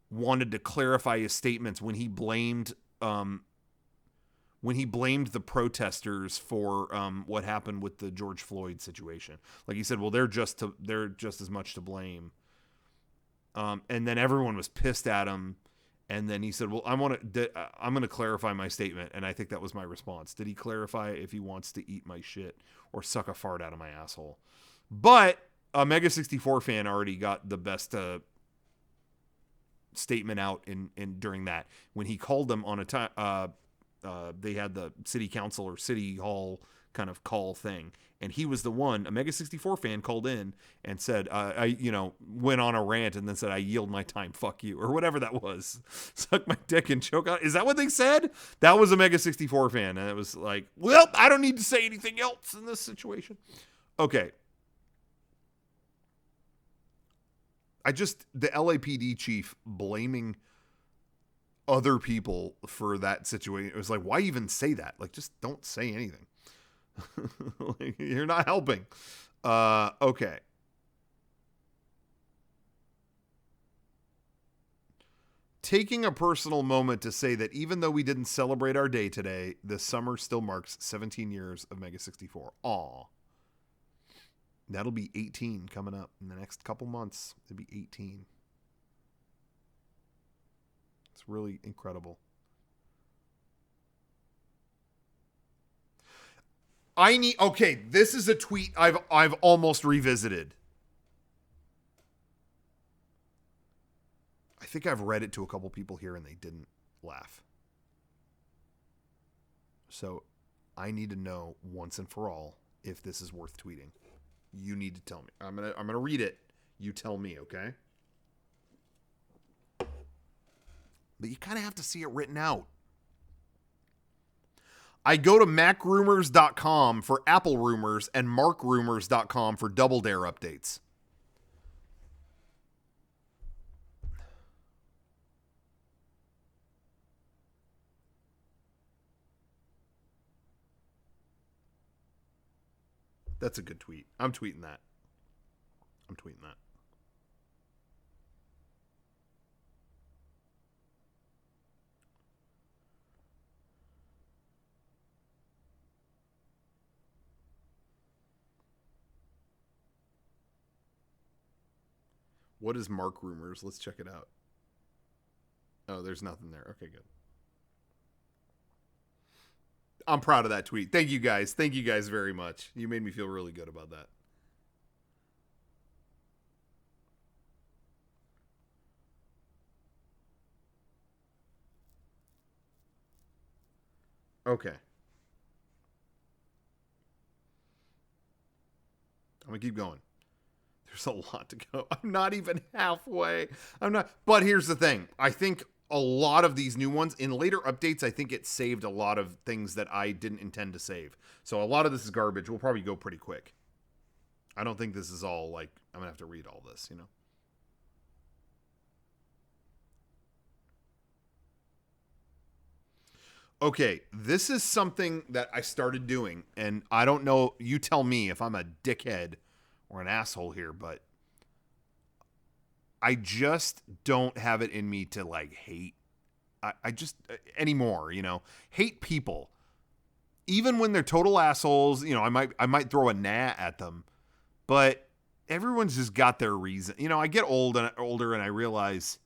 wanted to clarify his statements when he blamed the protesters for what happened with the George Floyd situation. Like he said, well, they're just as much to blame. And then everyone was pissed at him. And then he said, well, I'm going to clarify my statement. And I think that was my response. Did he clarify if he wants to eat my shit or suck a fart out of my asshole? But a Mega 64 fan already got the best statement out in during that when he called them on a time. They had the city council or city hall kind of call thing. And he was the one, a Mega 64 fan called in and said, went on a rant and then said, I yield my time, fuck you, or whatever that was. Suck my dick and choke out. Is that what they said? That was a Mega 64 fan. And it was like, well, I don't need to say anything else in this situation. Okay. The LAPD chief blaming other people for that situation. It was like, why even say that? Like, just don't say anything. Like, you're not helping. Okay. Taking a personal moment to say that even though we didn't celebrate our day today, this summer still marks 17 years of Mega 64. Aw. That'll be 18 coming up in the next couple months. It'll be 18. It's really incredible. Okay, this is a tweet I've almost revisited. I think I've read it to a couple people here and they didn't laugh. So I need to know once and for all if this is worth tweeting. You need to tell me. I'm gonna read it. You tell me, okay? But you kind of have to see it written out. I go to macrumors.com for Apple rumors and markrumors.com for Double Dare updates. That's a good tweet. I'm tweeting that. What is Mark Rumors? Let's check it out. Oh, there's nothing there. Okay, good. I'm proud of that tweet. Thank you guys. Thank you guys very much. You made me feel really good about that. Okay. I'm going to keep going. There's a lot to go. I'm not even halfway. But here's the thing. I think a lot of these new ones, in later updates, I think it saved a lot of things that I didn't intend to save. So a lot of this is garbage. We'll probably go pretty quick. I don't think this is all like, I'm going to have to read all this, you know? Okay, this is something that I started doing, and I don't know, you tell me if I'm a dickhead or an asshole here, but I just don't have it in me to like hate. I just anymore, you know, hate people. Even when they're total assholes, you know, I might throw a gnat at them, but everyone's just got their reason. You know, I get older and I realize,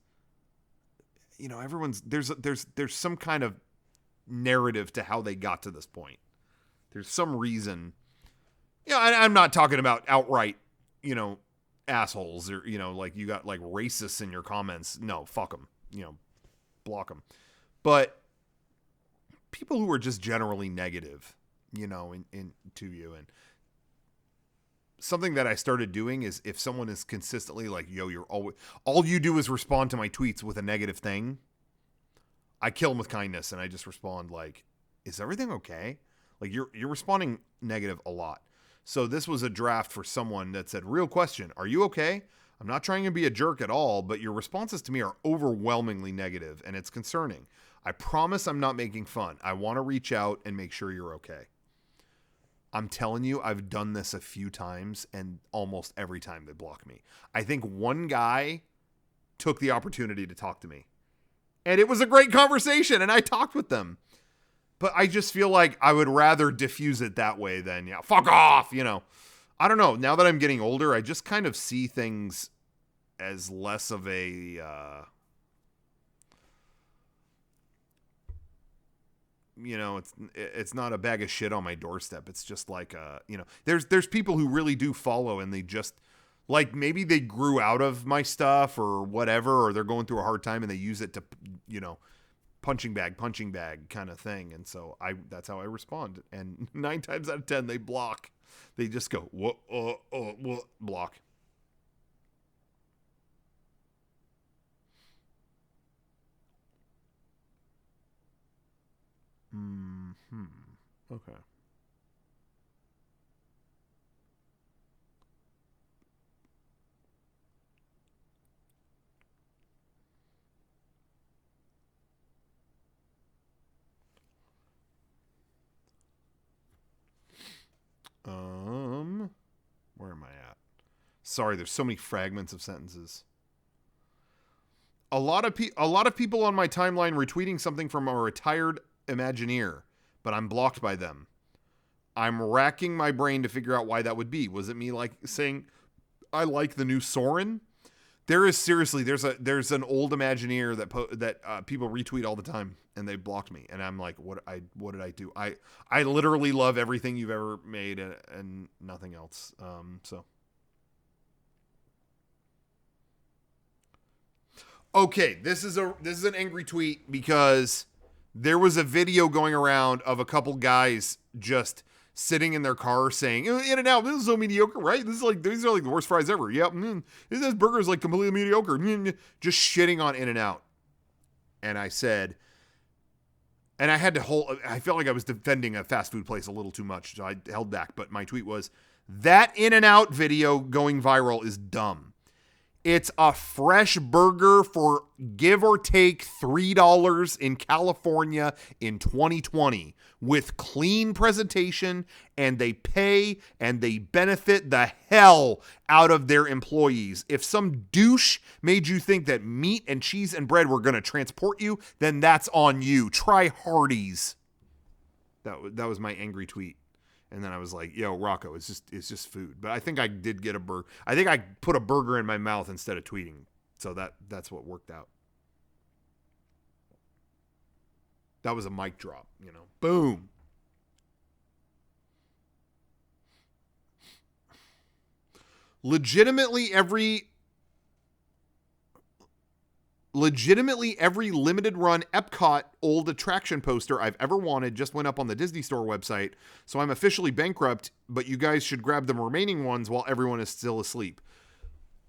you know, there's some kind of narrative to how they got to this point. There's some reason. You know, I'm not talking about outright, you know, assholes or, you know, like you got like racists in your comments. No, fuck them, you know, block them. But people who are just generally negative, you know, to you. And something that I started doing is if someone is consistently like, yo, all you do is respond to my tweets with a negative thing, I kill them with kindness and I just respond like, is everything okay? Like you're responding negative a lot. So this was a draft for someone that said, real question, are you okay? I'm not trying to be a jerk at all, but your responses to me are overwhelmingly negative and it's concerning. I promise I'm not making fun. I want to reach out and make sure you're okay. I'm telling you, I've done this a few times and almost every time they block me. I think one guy took the opportunity to talk to me. And it was a great conversation, and I talked with them. But I just feel like I would rather diffuse it that way than, yeah, fuck off, you know. I don't know. Now that I'm getting older, I just kind of see things as less of a, you know, it's not a bag of shit on my doorstep. It's just like, you know, there's people who really do follow, and they just, like maybe they grew out of my stuff or whatever, or they're going through a hard time and they use it to, you know, punching bag kind of thing. And so that's how I respond. And 9 times out of 10, they block. They just go, what, block. Okay. Where am I at? Sorry, there's so many fragments of sentences. A lot of people on my timeline retweeting something from a retired Imagineer, but I'm blocked by them. I'm racking my brain to figure out why that would be. Was it me like saying I like the new Soren? There is seriously there's an old Imagineer that people retweet all the time, and they blocked me, and I'm like, what did I do? I literally love everything you've ever made and nothing else. So okay, this is an angry tweet because there was a video going around of a couple guys just sitting in their car saying, In and Out, this is so mediocre, right? These are like the worst fries ever. Yep. This burger is like completely mediocre. Just shitting on In and Out. And I said, and I felt like I was defending a fast food place a little too much, so I held back. But my tweet was, that In and Out video going viral is dumb. It's a fresh burger for give or take $3 in California in 2020 with clean presentation, and they pay and they benefit the hell out of their employees. If some douche made you think that meat and cheese and bread were going to transport you, then that's on you. Try Hardee's. That was my angry tweet. And then I was like, yo, Rocco, it's just food. But I think I did get a burger. I think I put a burger in my mouth instead of tweeting. So that's what worked out. That was a mic drop, you know. Boom. Legitimately every limited run Epcot old attraction poster I've ever wanted just went up on the Disney Store website. So I'm officially bankrupt, but you guys should grab the remaining ones while everyone is still asleep.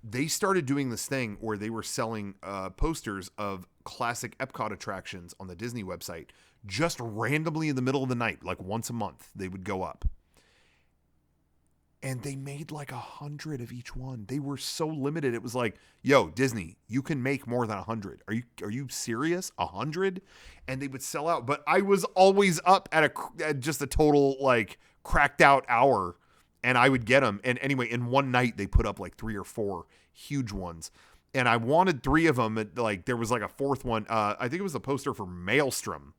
They started doing this thing where they were selling posters of classic Epcot attractions on the Disney website just randomly in the middle of the night, like once a month they would go up. And they made like 100 of each one. They were so limited. It was like, yo, Disney, you can make more than 100. Are you serious? 100? And they would sell out. But I was always up at just a total like cracked out hour, and I would get them. And anyway, in one night they put up like 3 or 4 huge ones. And I wanted 3 of them. Like there was like a 4th one. I think it was a poster for Maelstrom.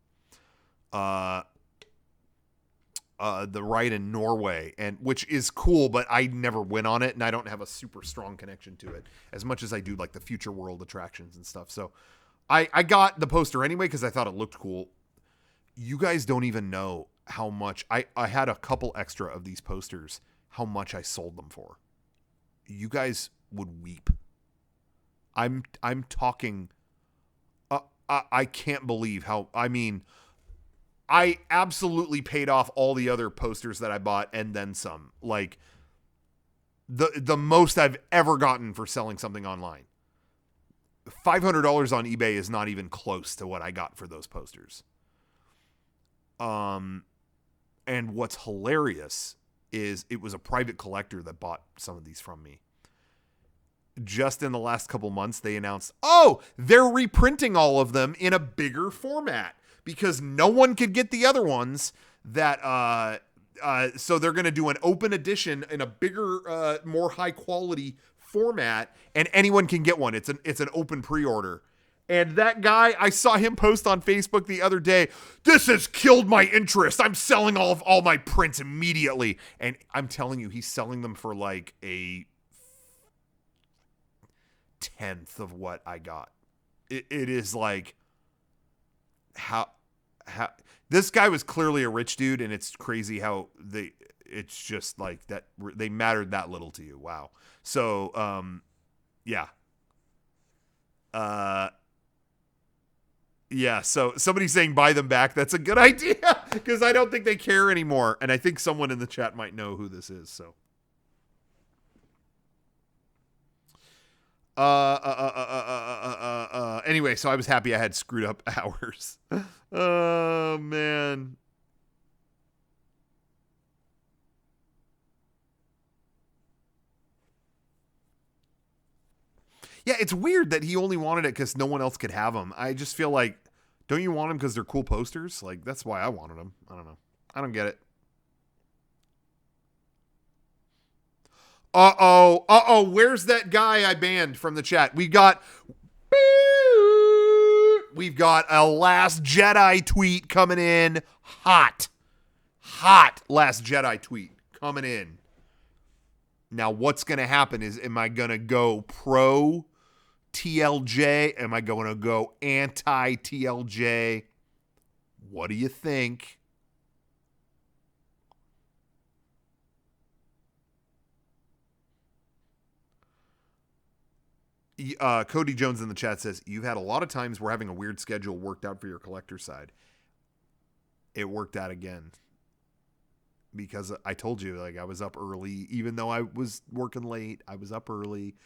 The ride in Norway, and which is cool, but I never went on it, and I don't have a super strong connection to it as much as I do like the Future World attractions and stuff. So I got the poster anyway because I thought it looked cool. You guys don't even know how much I had a couple extra of these posters, how much I sold them for. You guys would weep. I'm talking. I can't believe how. I mean, I absolutely paid off all the other posters that I bought and then some. Like the most I've ever gotten for selling something online. $500 on eBay is not even close to what I got for those posters. And what's hilarious is it was a private collector that bought some of these from me. Just in the last couple months, they announced, oh, they're reprinting all of them in a bigger format. Because no one could get the other ones that, so they're going to do an open edition in a bigger, more high quality format, and anyone can get one. It's an open pre-order. And that guy, I saw him post on Facebook the other day, this has killed my interest. I'm selling all my prints immediately. And I'm telling you, he's selling them for like a 1/10 of what I got. It is like, how this guy was clearly a rich dude, and it's crazy how it's just like that they mattered that little to you. Wow. So yeah. Yeah, so somebody's saying buy them back. That's a good idea because I don't think they care anymore, and I think someone in the chat might know who this is. So anyway, so I was happy I had screwed up hours. Oh, man. Yeah, it's weird that he only wanted it because no one else could have them. I just feel like, don't you want them because they're cool posters? Like, that's why I wanted them. I don't know. I don't get it. Uh-oh. Where's that guy I banned from the chat? We've got a Last Jedi tweet coming in. Hot Last Jedi tweet coming in. Now, what's going to happen is, am I going to go pro TLJ? Am I going to go anti-TLJ? What do you think? Cody Jones in the chat says, you've had a lot of times where having a weird schedule worked out for your collector side. It worked out again. Because I told you, like, I was up early. Even though I was working late, I was up early.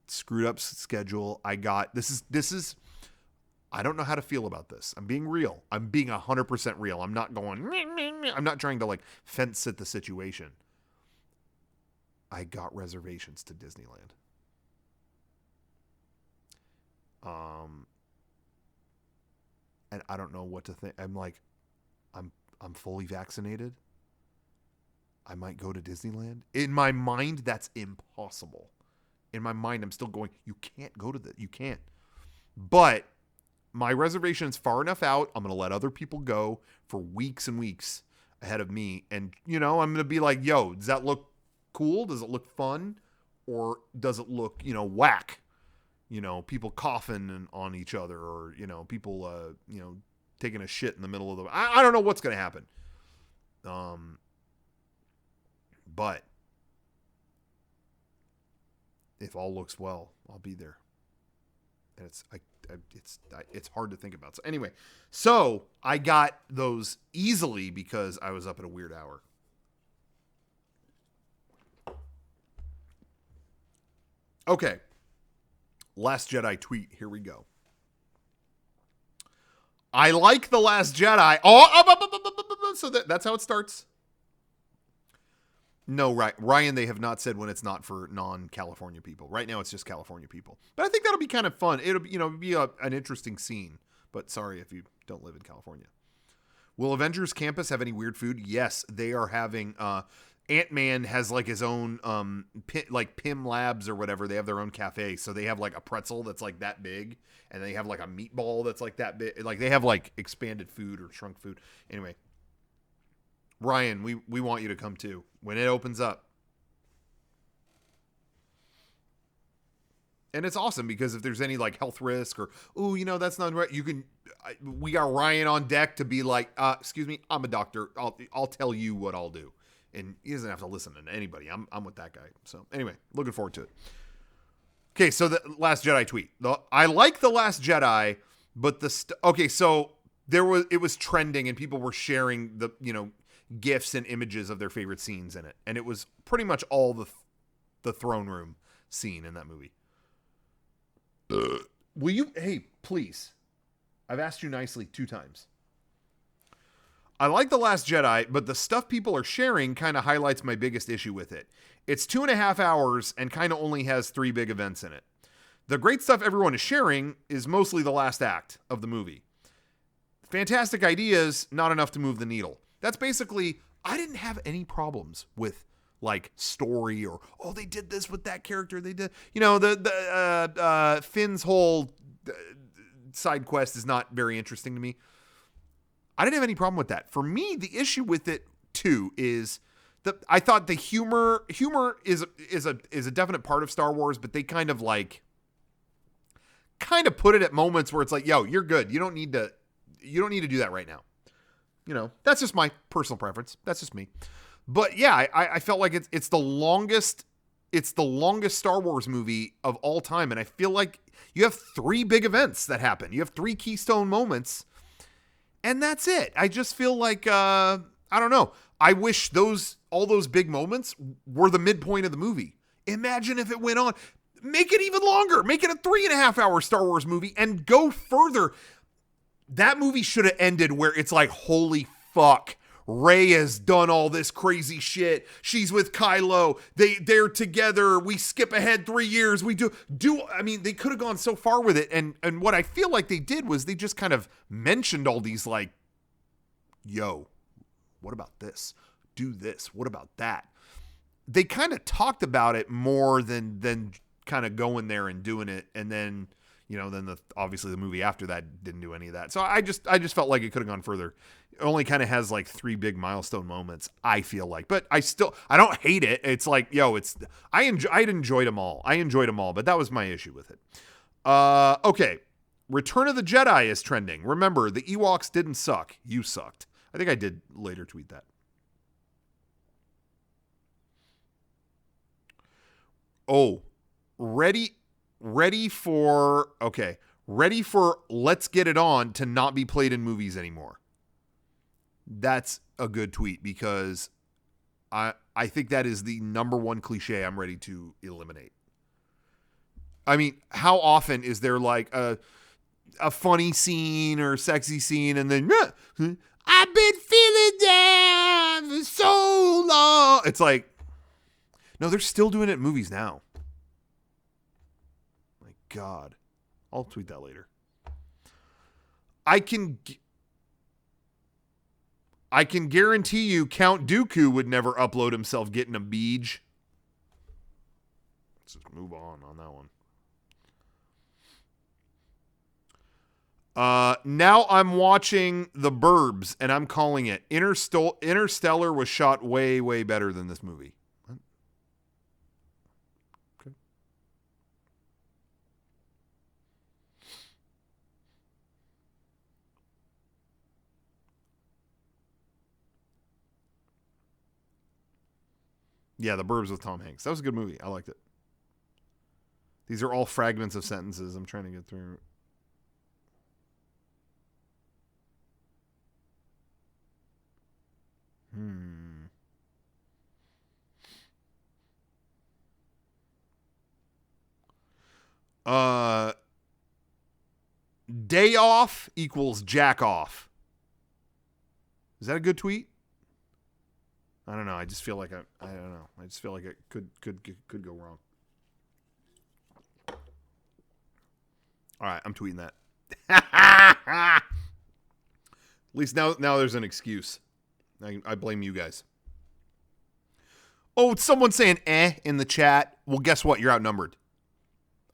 Screwed up schedule. I got, this is, I don't know how to feel about this. I'm being real. I'm being 100% real. I'm not going, I'm not trying to, like, fence sit the situation. I got reservations to Disneyland. And I don't know what to think. I'm like, I'm fully vaccinated. I might go to Disneyland. In my mind, that's impossible. In my mind, I'm still going, you can't go to that. You can't. But my reservation is far enough out. I'm going to let other people go for weeks and weeks. ahead of me. And, I'm going to be like, yo, does that look cool? Does it look fun? Or does it look, whack? People coughing on each other, or, people, taking a shit in the middle of the, I don't know what's going to happen. But if all looks well, I'll be there. And it's hard to think about. So anyway, I got those easily because I was up at a weird hour. Okay. Last Jedi tweet. Here we go. I like The Last Jedi. So that's how it starts. No, right. Ryan, they have not said when it's not for non-California people. Right now, it's just California people. But I think that'll be kind of fun. It'll be an interesting scene. But sorry if you don't live in California. Will Avengers Campus have any weird food? Yes, they are having... Ant-Man has like his own Pym Labs or whatever. They have their own cafe. So they have like a pretzel that's like that big. And they have like a meatball that's like that big. Like they have like expanded food or shrunk food. Anyway. Ryan, we want you to come too when it opens up. And it's awesome because if there's any like health risk or, that's not right. We got Ryan on deck to be like, excuse me, I'm a doctor. I'll tell you what I'll do. And he doesn't have to listen to anybody. I'm with that guy. So anyway, looking forward to it. Okay. So the Last Jedi tweet, I like The Last Jedi, but so it was trending and people were sharing the, GIFs and images of their favorite scenes in it. And it was pretty much all the throne room scene in that movie. Will you, hey, please, I've asked you nicely 2 times. I like The Last Jedi, but the stuff people are sharing kind of highlights my biggest issue with it. It's 2.5 hours and kind of only has 3 big events in it. The great stuff everyone is sharing is mostly the last act of the movie. Fantastic ideas, not enough to move the needle. That's basically, I didn't have any problems with like story or, they did this with that character. They did, Finn's whole side quest is not very interesting to me. I didn't have any problem with that. For me, the issue with it too is that I thought the humor is a definite part of Star Wars, but they kind of put it at moments where it's like, yo, you're good. You don't need to do that right now. That's just my personal preference. That's just me. But yeah, I felt like it's the longest Star Wars movie of all time. And I feel like you have 3 big events that happen. You have 3 keystone moments and that's it. I just feel like, I don't know. I wish all those big moments were the midpoint of the movie. Imagine if it went on, make it even longer, make it a 3.5 hour Star Wars movie and go further. That movie should have ended where it's like, holy fuck, Rey has done all this crazy shit. She's with Kylo. They're together. We skip ahead 3 years. We do. I mean, they could have gone so far with it. And what I feel like they did was they just kind of mentioned all these like, yo, what about this? Do this. What about that? They kind of talked about it more than kind of going there and doing it. And then, obviously the movie after that didn't do any of that. So I just felt like it could have gone further. It only kind of has like 3 big milestone moments, I feel like, but I don't hate it. It's like, yo, I enjoyed them all. But that was my issue with it. Okay. Return of the Jedi is trending. Remember, the Ewoks didn't suck. You sucked. I think I did later tweet that. Oh, ready for Let's Get It On to not be played in movies anymore. That's a good tweet because I think that is the number one cliche I'm ready to eliminate. I mean, how often is there like a funny scene or sexy scene and then I've been feeling down for so long. It's like, no, they're still doing it in movies now. My God. I'll tweet that later. I can guarantee you Count Dooku would never upload himself getting a beach. Let's just move on that one. Now I'm watching The Burbs, and I'm calling it. Interstellar was shot way, way better than this movie. What? Okay. Yeah, The Burbs with Tom Hanks. That was a good movie. I liked it. These are all fragments of sentences I'm trying to get through. Uh, Day off equals jack off. Is that a good tweet? I don't know. I just feel like I don't know. I just feel like it could go wrong. All right, I'm tweeting that. At least now there's an excuse. I blame you guys. Oh, it's someone saying in the chat. Well, guess what? You're outnumbered.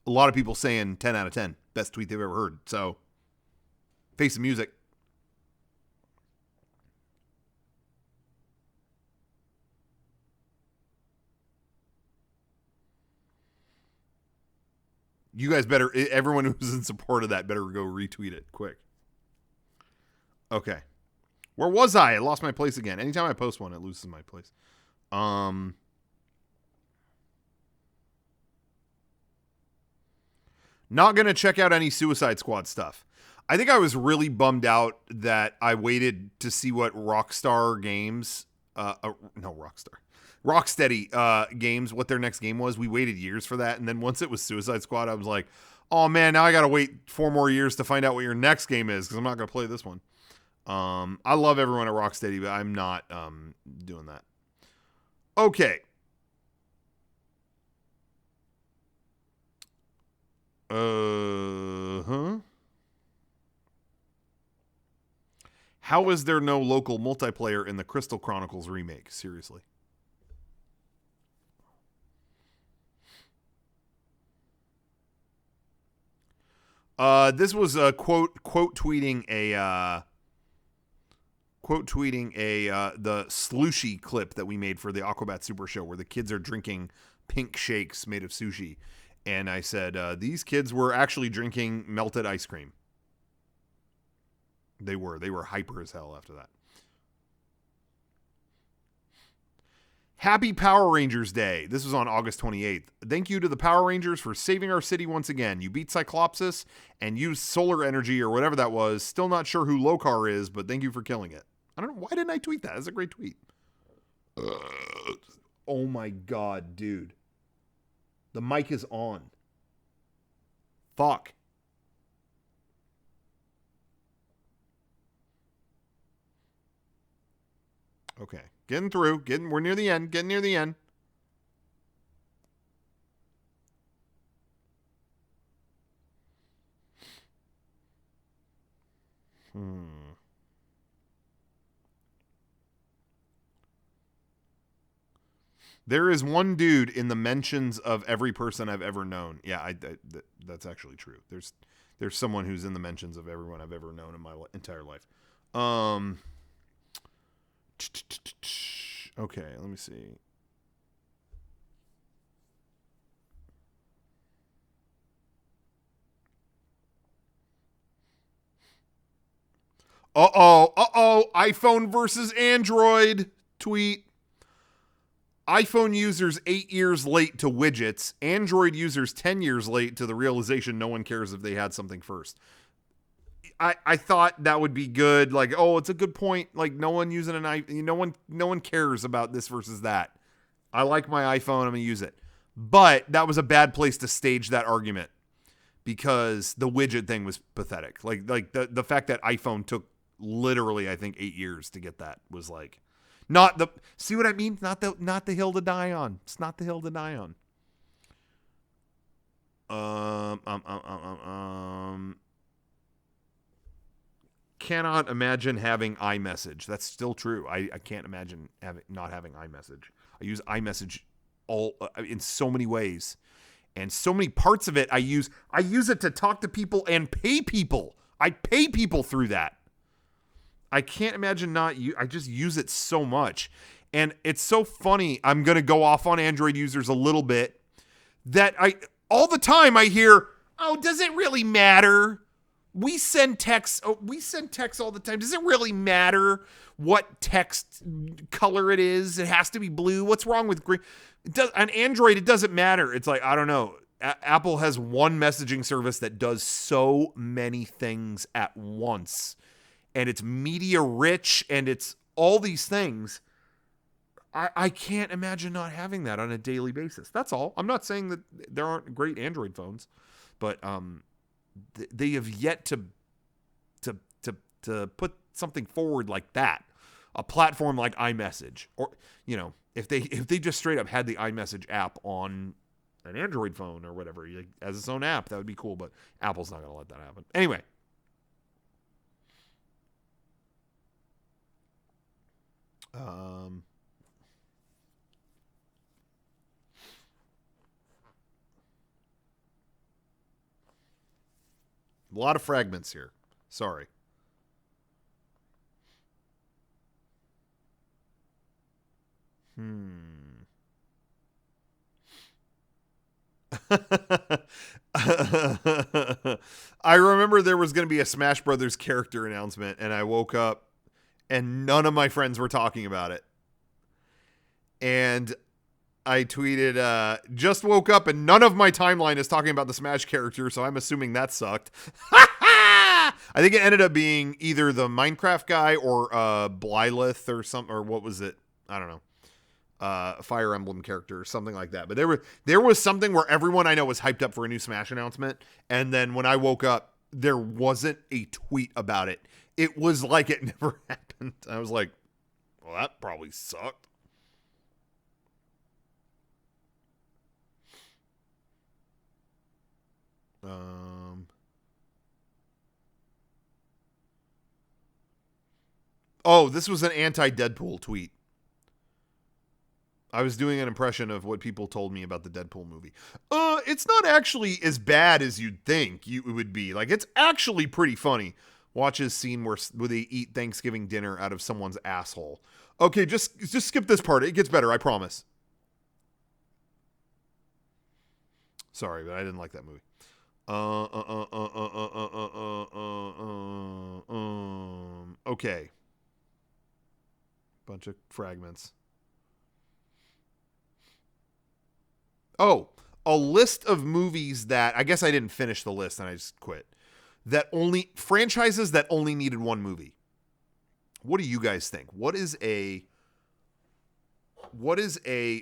A lot of people saying 10 out of 10. Best tweet they've ever heard. So, face the music. You guys better, everyone who's in support of that better go retweet it quick. Okay. Where was I? I lost my place again. Anytime I post one, it loses my place. Not going to check out any Suicide Squad stuff. I think I was really bummed out that I waited to see what Rockstar Games, Rocksteady Games, what their next game was. We waited years for that. And then once it was Suicide Squad, I was like, oh man, now I got to wait 4 more years to find out what your next game is because I'm not going to play this one. I love everyone at Rocksteady, but I'm not doing that. Okay. How is there no local multiplayer in the Crystal Chronicles remake? Seriously. This was a quote tweeting the Slooshy clip that we made for the Aquabat Super Show where the kids are drinking pink shakes made of sushi. And I said, these kids were actually drinking melted ice cream. They were hyper as hell after that. Happy Power Rangers Day. This was on August 28th. Thank you to the Power Rangers for saving our city once again. You beat Cyclopsis and used solar energy or whatever that was. Still not sure who Lokar is, but thank you for killing it. I don't know. Why didn't I tweet that? That's a great tweet. Oh my God, dude. The mic is on. Fuck. Okay. Getting through. We're near the end. Getting near the end. There is one dude in the mentions of every person I've ever known. Yeah, that's actually true. There's someone who's in the mentions of everyone I've ever known in my entire life. Okay, let me see. iPhone versus Android tweet. iPhone users 8 years late to widgets. Android users 10 years late to the realization no one cares if they had something first. I thought that would be good. Like, oh, it's a good point. Like, no one using an iPhone. No one cares about this versus that. I like my iPhone. I'm gonna use it. But that was a bad place to stage that argument because the widget thing was pathetic. Like the fact that iPhone took literally, I think, 8 years to get that was like not the. See what I mean? Not the hill to die on. It's not the hill to die on. Cannot imagine having iMessage. That's still true. I can't imagine not having iMessage. I use iMessage in so many ways, and so many parts of it I use it to talk to people and pay people. I pay people through that. I can't imagine not you. I just use it so much. And it's so funny. I'm going to go off on Android users a little bit that all the time I hear, oh, does it really matter? We send texts. Oh, we send texts all the time. Does it really matter what text color it is? It has to be blue. What's wrong with green? On Android, it doesn't matter. It's like, I don't know. Apple has one messaging service that does so many things at once. And it's media rich and it's all these things. I can't imagine not having that on a daily basis. That's all. I'm not saying that there aren't great Android phones, but they have yet to put something forward like that. A platform like iMessage, or if they just straight up had the iMessage app on an Android phone or whatever as its own app, that would be cool. But Apple's not going to let that happen. Anyway. A lot of fragments here. Sorry. I remember there was going to be a Smash Brothers character announcement, and I woke up and none of my friends were talking about it. And I tweeted, just woke up and none of my timeline is talking about the Smash character, so I'm assuming that sucked. I think it ended up being either the Minecraft guy or Blylith or something, or what was it? I don't know. Fire Emblem character or something like that. But there was something where everyone I know was hyped up for a new Smash announcement, and then when I woke up, there wasn't a tweet about it. It was like it never happened. I was like, well, that probably sucked. Oh, this was an Anti-Deadpool tweet. I was doing an impression of what people told me about the Deadpool movie. It's not actually as bad as you'd think it would be. Like, it's actually pretty funny. Watch his scene where they eat Thanksgiving dinner out of someone's asshole. Okay, just skip this part. It gets better, I promise. Sorry, but I didn't like that movie. Okay. Bunch of fragments. Oh, a list of movies that I guess I didn't finish the list and I just quit. Franchises that only needed one movie. What do you guys think? What is a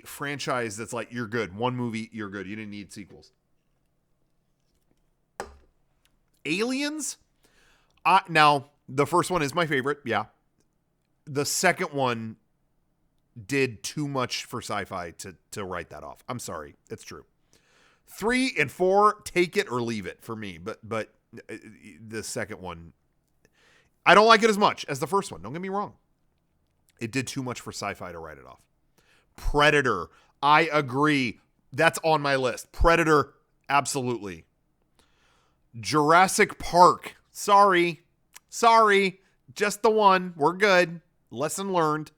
franchise that's like, you're good, one movie, you're good, you didn't need sequels? Aliens? Now, the first one is my favorite, yeah. The second one did too much for sci-fi to write that off. I'm sorry. It's true. 3 and 4, take it or leave it for me. But the second one, I don't like it as much as the first one. Don't get me wrong. It did too much for sci-fi to write it off. Predator, I agree. That's on my list. Predator, absolutely. Jurassic Park, sorry. Just the one. We're good. Lesson learned.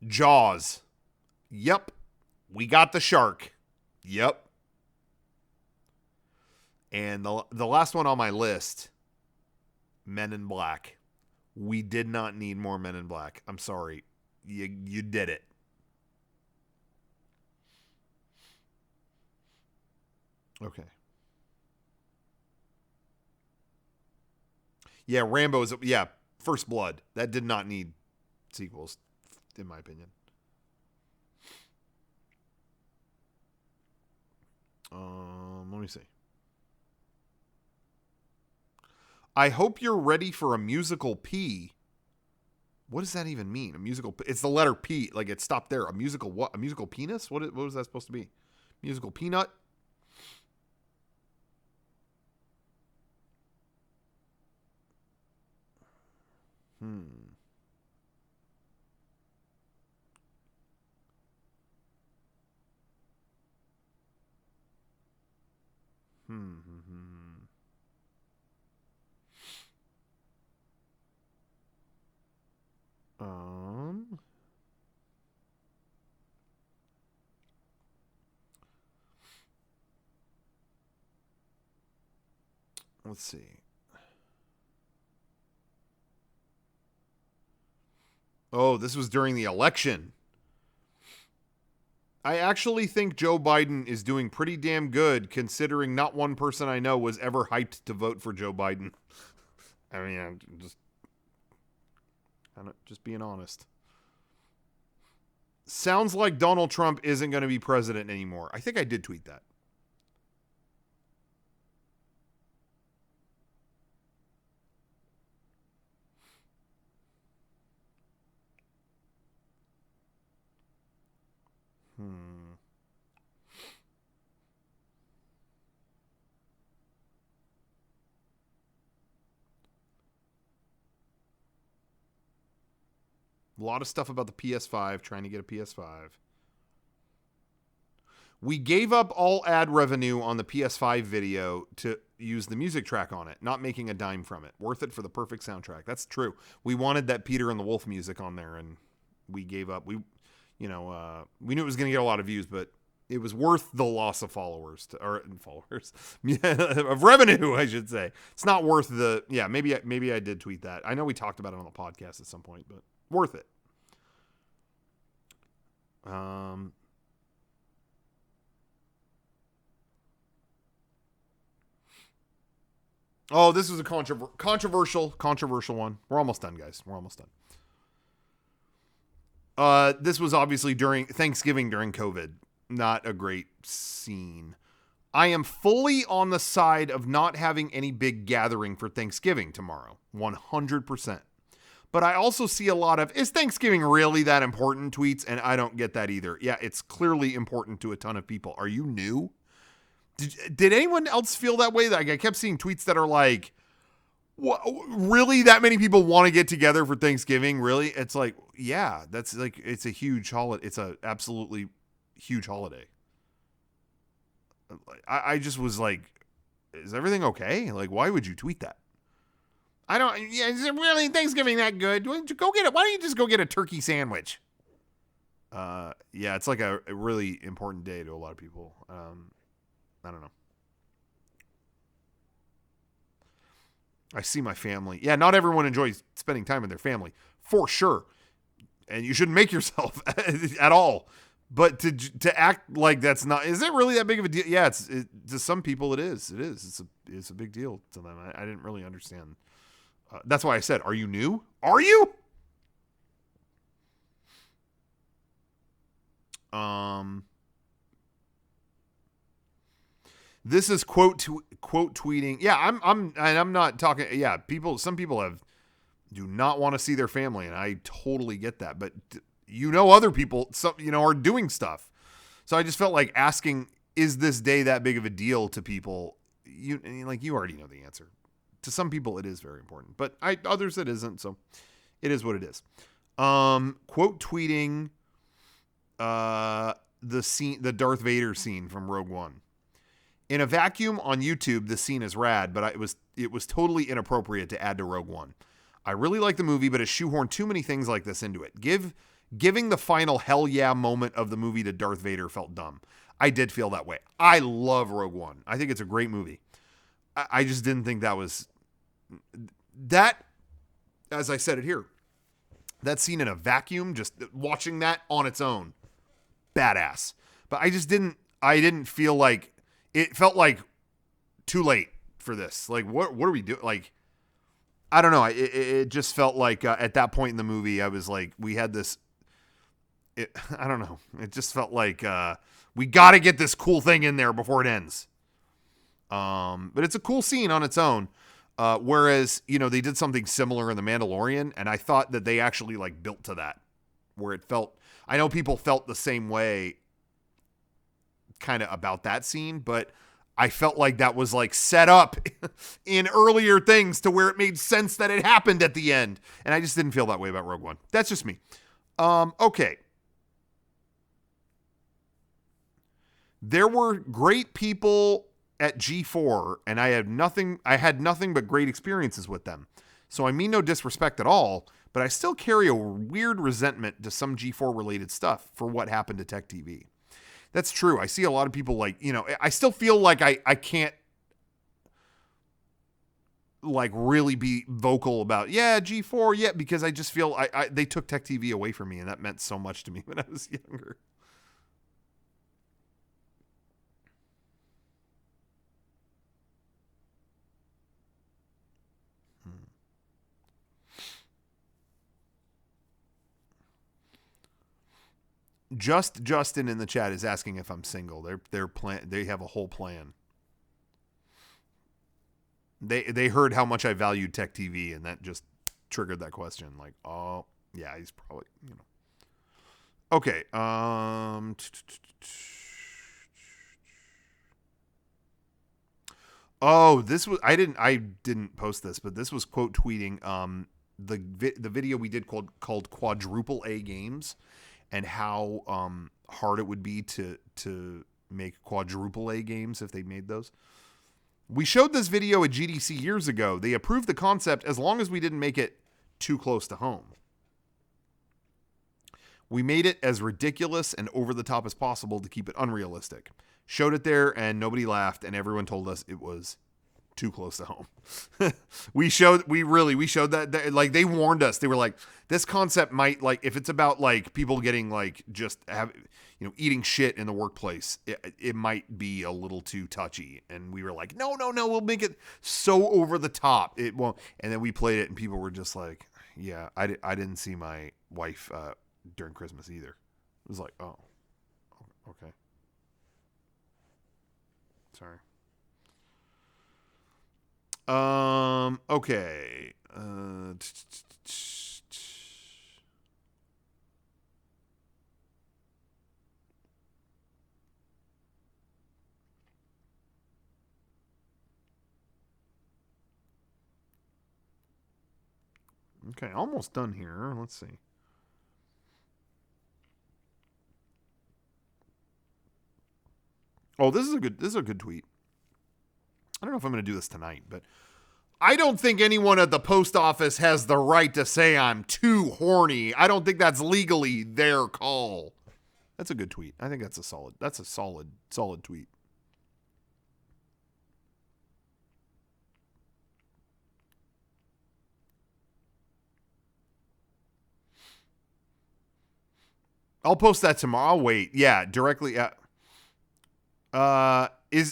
Jaws. Yep. We got the shark. Yep. And the last one on my list, Men in Black. We did not need more Men in Black. I'm sorry. You did it. Okay. Yeah, Rambo's, First Blood. That did not need sequels, in my opinion. Let me see. I hope you're ready for a musical P. What does that even mean? A musical? It's the letter P. Like, it stopped there. A musical what? A musical penis? What was that supposed to be? Musical peanut? Let's see. Oh, this was during the election. I actually think Joe Biden is doing pretty damn good, considering not one person I know was ever hyped to vote for Joe Biden. I mean, I'm just being honest. Sounds like Donald Trump isn't going to be president anymore. I think I did tweet that. A lot of stuff about the PS5, trying to get a PS5. We gave up all ad revenue on the PS5 video to use the music track on it, not making a dime from it. Worth it for the perfect soundtrack. That's true. We wanted that Peter and the Wolf music on there, and we gave up. We knew it was going to get a lot of views, but it was worth the loss of followers of revenue, I should say. It's not worth the, maybe I did tweet that. I know we talked about it on the podcast at some point, but worth it. Oh, this was a controversial one. We're almost done, guys. We're almost done. This was obviously during Thanksgiving during COVID. Not a great scene. I am fully on the side of not having any big gathering for Thanksgiving tomorrow. 100%. But I also see a lot of, is Thanksgiving really that important tweets? And I don't get that either. Yeah, it's clearly important to a ton of people. Are you new? Did anyone else feel that way? Like, I kept seeing tweets that are like, what, really that many people want to get together for Thanksgiving? Really? It's like, yeah, that's like, it's a huge holiday. It's a absolutely huge holiday. I just was like, is everything okay? Like, why would you tweet that? Is it really Thanksgiving that good? Why don't you just go get a turkey sandwich? It's like a really important day to a lot of people. I don't know. I see my family. Yeah, not everyone enjoys spending time with their family, for sure. And you shouldn't make yourself at all. But to act like that's not, is it really that big of a deal? Yeah, to some people it is. It is. It's a big deal to them. I didn't really understand. That's why I said, are you new? Are you? This is quote tweeting. Yeah, I'm not talking. Yeah, some people do not want to see their family, and I totally get that. But other people, are doing stuff. So I just felt like asking, is this day that big of a deal to people? You already know the answer. To some people, it is very important, but others it isn't. So it is what it is. Quote tweeting the Darth Vader scene from Rogue One. In a vacuum on YouTube, the scene is rad, but it was totally inappropriate to add to Rogue One. I really like the movie, but it shoehorned too many things like this into it. Giving the final hell yeah moment of the movie to Darth Vader felt dumb. I did feel that way. I love Rogue One. I think it's a great movie. I just didn't think that was that, as I said it here, that scene in a vacuum, just watching that on its own, badass. But I didn't feel like, it felt like too late for this. Like, what are we doing? Like, I don't know. It just felt like at that point in the movie, I was like, we had this, I don't know. It just felt like we got to get this cool thing in there before it ends. But it's a cool scene on its own. Whereas, they did something similar in The Mandalorian, and I thought that they actually like built to that, where it felt, I know people felt the same way kind of about that scene, but I felt like that was like set up in earlier things to where it made sense that it happened at the end. And I just didn't feel that way about Rogue One. That's just me. Okay. There were great people at G4, and I had nothing but great experiences with them. So I mean no disrespect at all, but I still carry a weird resentment to some G4 related stuff for what happened to Tech TV. That's true. I see a lot of people like, I still feel like I can't like really be vocal about, G4, because I just feel they took Tech TV away from me, and that meant so much to me when I was younger. Justin in the chat is asking if I'm single. They have a whole plan. They heard how much I valued Tech TV, and that just triggered that question. Like, oh yeah, he's probably Okay. Oh, this was I didn't post this, but this was quote tweeting the video we did called Quadruple A Games, and how hard it would be to make quadruple A games if they made those. We showed this video at GDC years ago. They approved the concept as long as we didn't make it too close to home. We made it as ridiculous and over the top as possible to keep it unrealistic. Showed it there and nobody laughed, and everyone told us it was too close to home. we showed that like they warned us. They were like, this concept might, like, if it's about like people getting like just eating shit in the workplace, it might be a little too touchy. And we were like, no, we'll make it so over the top it won't. And then we played it and people were just like, yeah, I didn't see my wife during Christmas either. It was like, oh, okay, sorry. Okay. Okay, almost done here. Let's see. Oh, this is a good tweet. I don't know if I'm going to do this tonight, but I don't think anyone at the post office has the right to say I'm too horny. I don't think that's legally their call. That's a good tweet. I think that's a solid tweet. I'll post that tomorrow. I'll wait. Yeah, directly at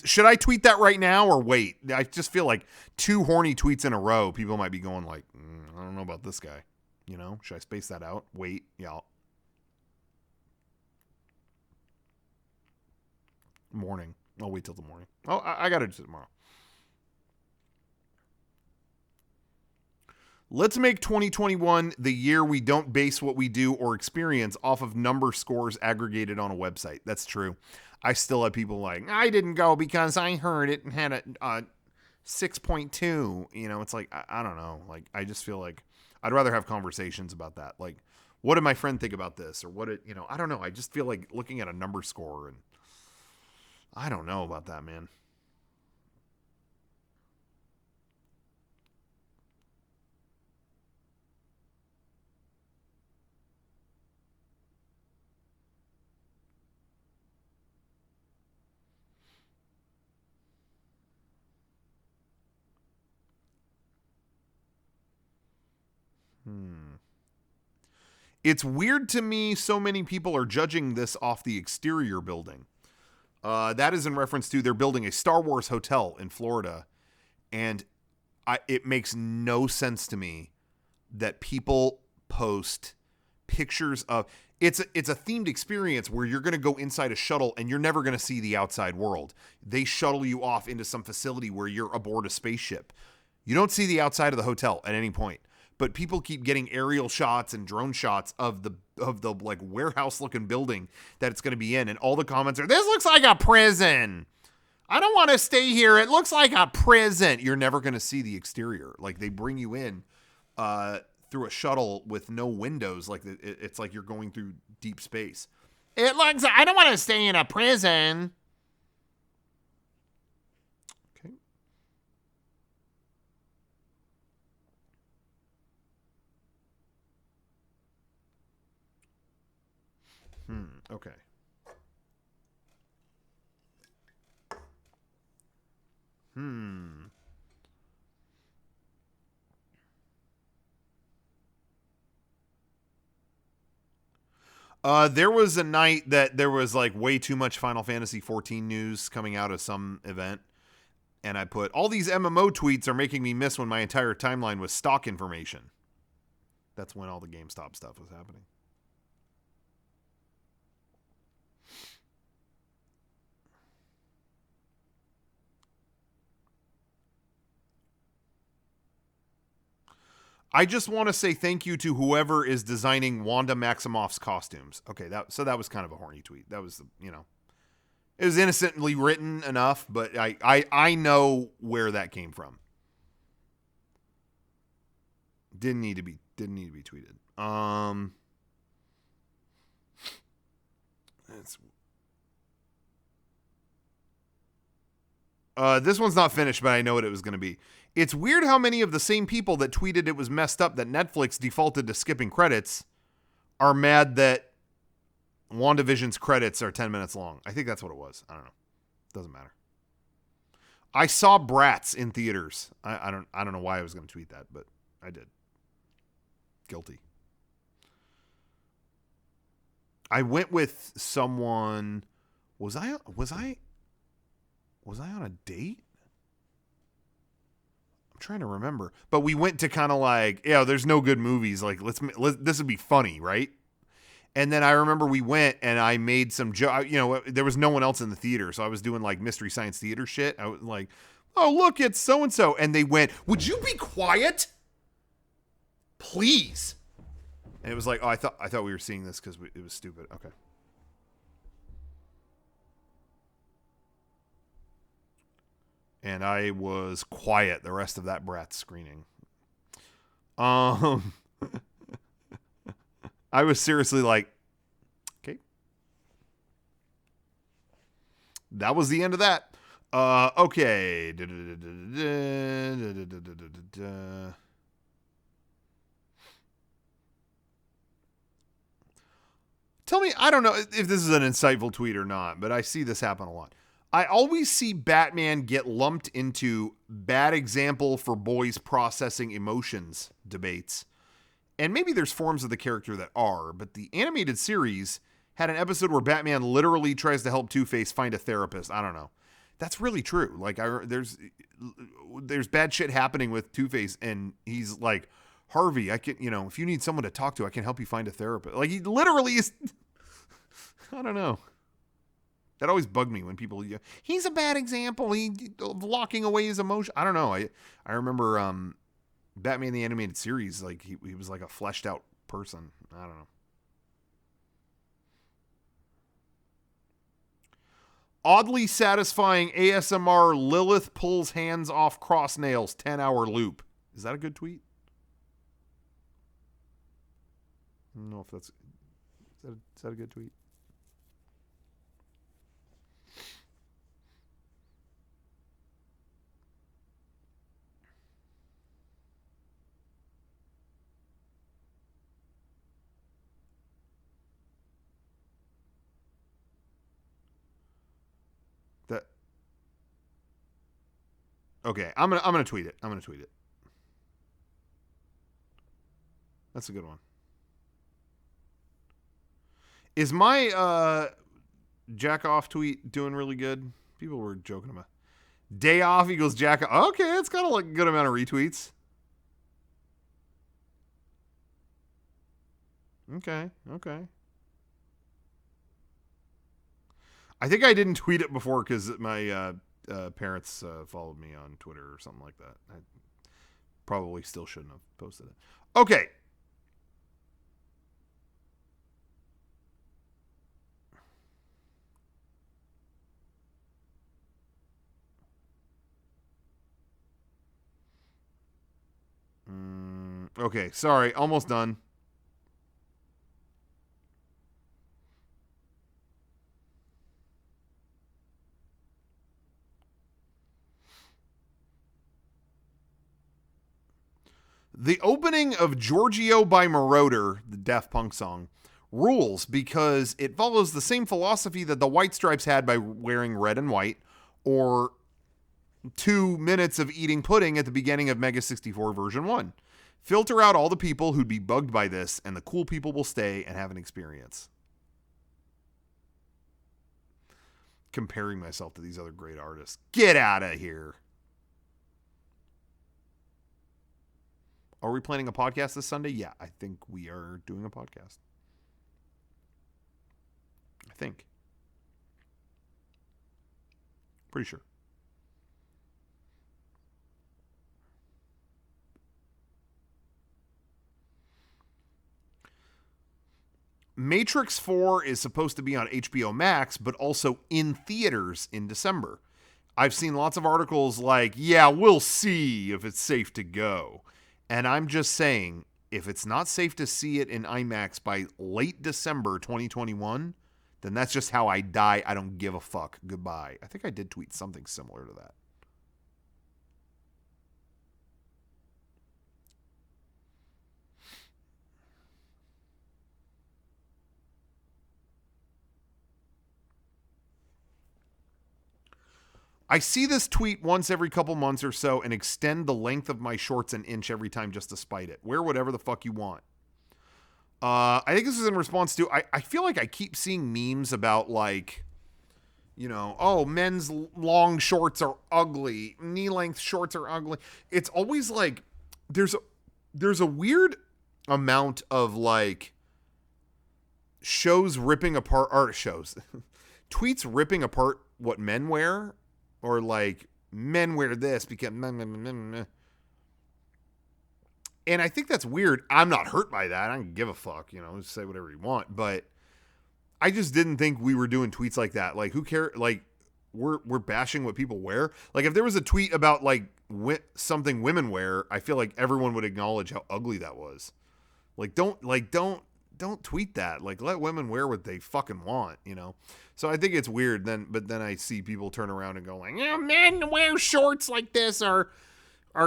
should I tweet that right now or wait? I just feel like 2 horny tweets in a row, people might be going like, I don't know about this guy. Should I space that out? Wait. Yeah. Morning. I'll wait till the morning. Oh, I got to do it tomorrow. Let's make 2021 the year we don't base what we do or experience off of number scores aggregated on a website. That's true. I still have people like, I didn't go because I heard it and had a 6.2. It's like, I don't know. Like, I just feel like I'd rather have conversations about that. Like, what did my friend think about this? Or I don't know. I just feel like looking at a number score, and I don't know about that, man. It's weird to me so many people are judging this off the exterior building. That is in reference to they're building a Star Wars hotel in Florida, and it makes no sense to me that people post pictures of it's a themed experience where you're going to go inside a shuttle and you're never going to see the outside world. They shuttle you off into some facility where you're aboard a spaceship. You don't see the outside of the hotel at any point. But people keep getting aerial shots and drone shots of the like warehouse looking building that it's going to be in, and all the comments are, "This looks like a prison. I don't want to stay here. It looks like a prison." You're never going to see the exterior. Like, they bring you in through a shuttle with no windows. Like, it's like you're going through deep space. It looks. I don't want to stay in a prison. Okay. There was a night that there was like way too much Final Fantasy 14 news coming out of some event. And I put, all these MMO tweets are making me miss when my entire timeline was stock information. That's when all the GameStop stuff was happening. I just want to say thank you to whoever is designing Wanda Maximoff's costumes. Okay, that was kind of a horny tweet. That was, it was innocently written enough, but I know where that came from. Didn't need to be tweeted. This one's not finished, but I know what it was going to be. It's weird how many of the same people that tweeted it was messed up that Netflix defaulted to skipping credits are mad that WandaVision's credits are 10 minutes long. I think that's what it was. I don't know. Doesn't matter. I saw Bratz in theaters. I don't know why I was going to tweet that, but I did. Guilty. I went with someone. Was I on a date? I'm trying to remember. But we went to kind of like, there's no good movies. Like, let's this would be funny, right? And then I remember we went and I made some there was no one else in the theater, so I was doing like Mystery Science Theater shit. I was like, "Oh, look, it's so and so," and they went, "Would you be quiet, please?" And it was like, "Oh, I thought we were seeing this because it was stupid." Okay. And I was quiet the rest of that Bratz screening. I was seriously like, okay. That was the end of that. Okay. Tell me, I don't know if this is an insightful tweet or not, but I see this happen a lot. I always see Batman get lumped into bad example for boys processing emotions debates. And maybe there's forms of the character that are, but the animated series had an episode where Batman literally tries to help Two-Face find a therapist. I don't know. That's really true. Like, there's bad shit happening with Two-Face, and he's like, Harvey, I can, if you need someone to talk to, I can help you find a therapist. Like, he literally is, I don't know. That always bugged me when people, he's a bad example. He locking away his emotion. I don't know. I remember Batman the Animated Series, like he was like a fleshed out person. I don't know. Oddly satisfying ASMR Lilith pulls hands off cross nails 10-hour loop. Is that a good tweet? I don't know if is that a good tweet? Okay, I'm gonna tweet it. That's a good one. Is my jack off tweet doing really good? People were joking about day off equals jack off. Okay, it's got a good amount of retweets. Okay. I think I didn't tweet it before because my parents followed me on Twitter or something like that. I probably still shouldn't have posted it. Okay. Okay, sorry, almost done. The opening of Giorgio by Marauder, the Daft Punk song, rules because it follows the same philosophy that the White Stripes had by wearing red and white, or 2 minutes of eating pudding at the beginning of Mega 64 version 1. Filter out all the people who'd be bugged by this, and the cool people will stay and have an experience. Comparing myself to these other great artists. Get out of here. Are we planning a podcast this Sunday? Yeah, I think we are doing a podcast. I think. Pretty sure. Matrix 4 is supposed to be on HBO Max, but also in theaters in December. I've seen lots of articles like, yeah, we'll see if it's safe to go. And I'm just saying, if it's not safe to see it in IMAX by late December 2021, then that's just how I die. I don't give a fuck. Goodbye. I think I did tweet something similar to that. I see this tweet once every couple months or so and extend the length of my shorts an inch every time just to spite it. Wear whatever the fuck you want. I think this is in response to, I feel like I keep seeing memes about like, you know, oh, men's long shorts are ugly. Knee-length shorts are ugly. It's always like, there's a weird amount of like shows ripping apart, art shows, tweets ripping apart what men wear. Or like, men wear this because... And I think that's weird. I'm not hurt by that. I don't give a fuck. You know, just say whatever you want. But I just didn't think we were doing tweets like that. Like, who cares? Like, we're bashing what people wear. Like, if there was a tweet about, like, something women wear, I feel like everyone would acknowledge how ugly that was. Like, don't tweet that. Like, let women wear what they fucking want, you know? So I think it's weird. But then I see people turn around and go like, yeah, men wear shorts like this are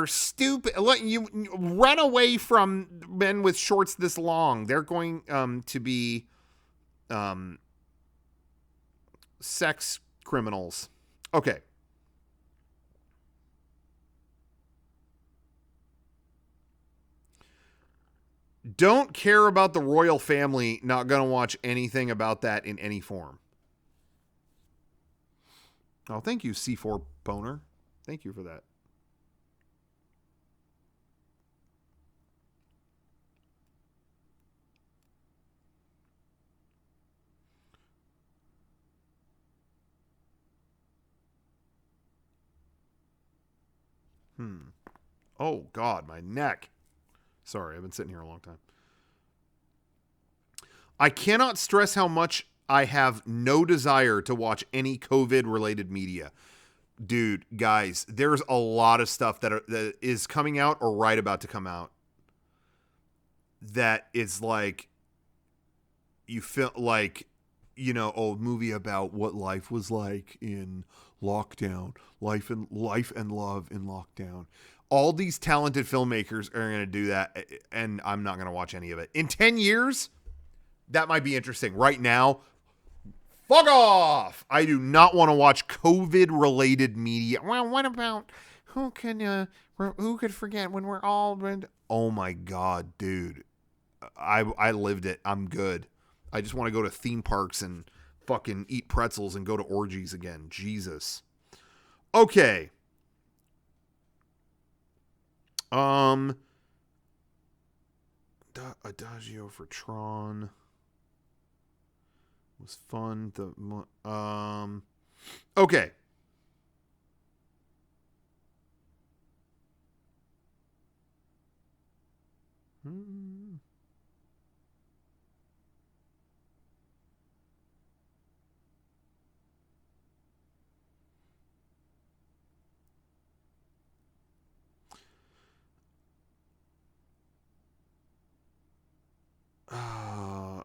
stupid. Let you run away from men with shorts this long. They're going to be sex criminals. Okay. Don't care about the royal family. Not going to watch anything about that in any form. Oh, thank you, C4 Boner. Thank you for that. Oh, God, my neck. Sorry, I've been sitting here a long time. I cannot stress how much I have no desire to watch any COVID-related media. Dude, guys, there's a lot of stuff that is coming out or right about to come out that is like, you feel like, you know, a movie about what life was like in lockdown, life and love in lockdown. All these talented filmmakers are going to do that, and I'm not going to watch any of it. In 10 years, that might be interesting. Right now, fuck off! I do not want to watch COVID-related media. Well, what about who could forget when we're all... Oh my God, dude. I lived it. I'm good. I just want to go to theme parks and fucking eat pretzels and go to orgies again. Jesus. Okay. Adagio for Tron was fun. Okay.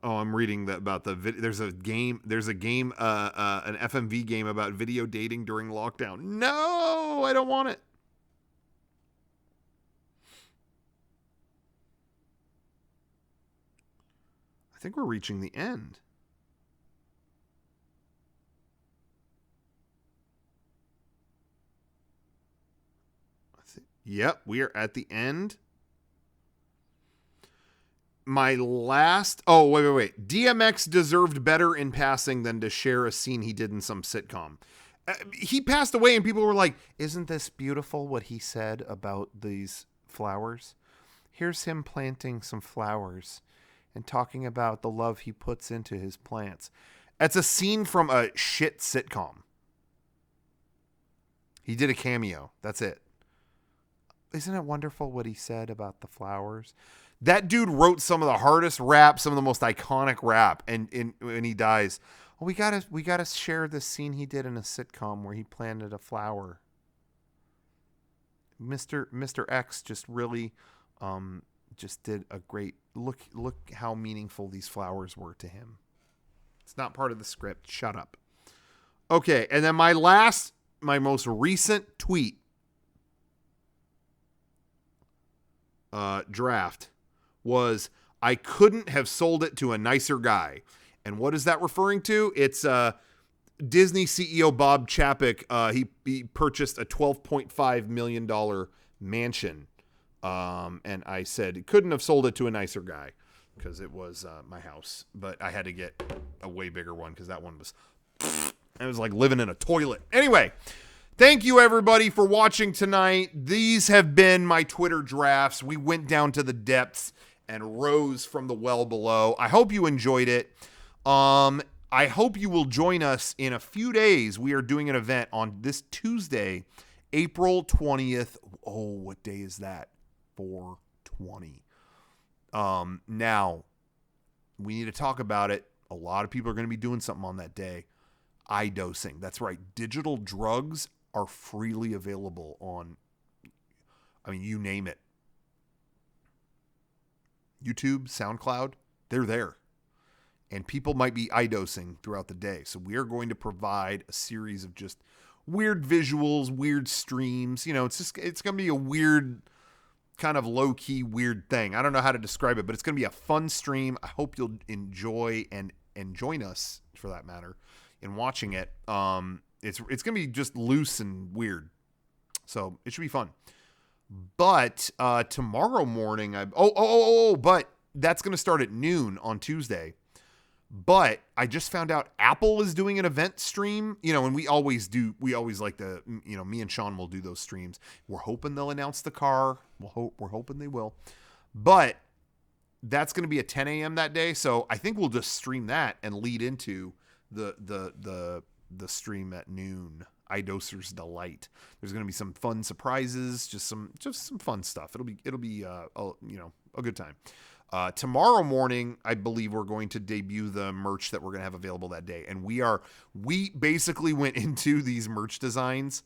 I'm reading that about the video. There's a game, an FMV game about video dating during lockdown. No, I don't want it. I think we're reaching the end. Yep, we are at the end. My last... Oh, wait. DMX deserved better in passing than to share a scene he did in some sitcom. He passed away and people were like, isn't this beautiful what he said about these flowers? Here's him planting some flowers and talking about the love he puts into his plants. That's a scene from a shit sitcom. He did a cameo. That's it. Isn't it wonderful what he said about the flowers? That dude wrote some of the hardest rap, some of the most iconic rap, and when he dies, oh, we gotta share this scene he did in a sitcom where he planted a flower. Mr. X just really just did a great look how meaningful these flowers were to him. It's not part of the script. Shut up. Okay, and then my most recent tweet draft was, I couldn't have sold it to a nicer guy. And what is that referring to? It's Disney CEO Bob Chapek. He purchased a $12.5 million mansion. And I said, couldn't have sold it to a nicer guy because it was my house. But I had to get a way bigger one because that one was... It was like living in a toilet. Anyway, thank you everybody for watching tonight. These have been my Twitter drafts. We went down to the depths and rose from the well below. I hope you enjoyed it. I hope you will join us in a few days. We are doing an event on this Tuesday, April 20th. Oh, what day is that? 4/20. Now, we need to talk about it. A lot of people are going to be doing something on that day. Dosing. That's right. Digital drugs are freely available on, you name it. YouTube, SoundCloud, they're there. And people might be dosing throughout the day. So we are going to provide a series of just weird visuals, weird streams. It's going to be a weird, kind of low-key weird thing. I don't know how to describe it, but it's going to be a fun stream. I hope you'll enjoy and join us, for that matter, in watching it. It's going to be just loose and weird. So it should be fun. But tomorrow morning, but that's going to start at noon on Tuesday. But I just found out Apple is doing an event stream, and we always like to, me and Sean will do those streams. We're hoping they'll announce the car. We're hoping they will. But that's going to be at 10 a.m. that day. So I think we'll just stream that and lead into the stream at noon. iDoser's Delight. There's going to be some fun surprises, just some fun stuff. It'll be a good time. Tomorrow morning, I believe we're going to debut the merch that we're going to have available that day. And we basically went into these merch designs,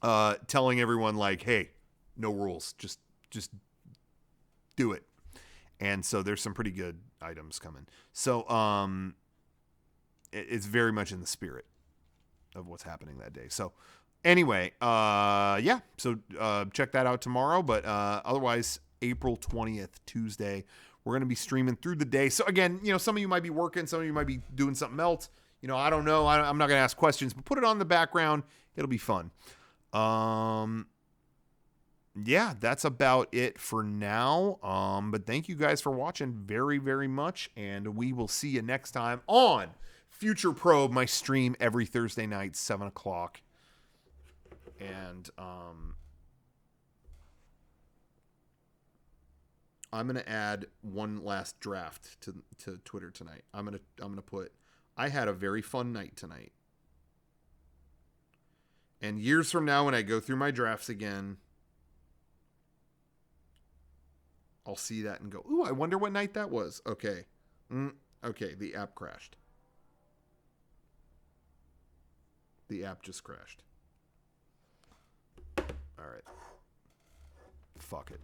telling everyone like, hey, no rules, just do it. And so there's some pretty good items coming. So, it's very much in the spirit of what's happening that day. So anyway, so check that out tomorrow. But otherwise, April 20th, Tuesday, we're going to be streaming through the day. So again, some of you might be working, some of you might be doing something else. I don't know. I'm not going to ask questions, but put it on the background. It'll be fun. Yeah, that's about it for now. But thank you guys for watching very, very much. And we will see you next time on Futureprobe, my stream every Thursday night, 7 o'clock. And I'm gonna add one last draft to Twitter tonight. I'm gonna put, I had a very fun night tonight. And years from now, when I go through my drafts again, I'll see that and go, ooh, I wonder what night that was. Okay. Okay, the app crashed. The app just crashed. All right. Fuck it.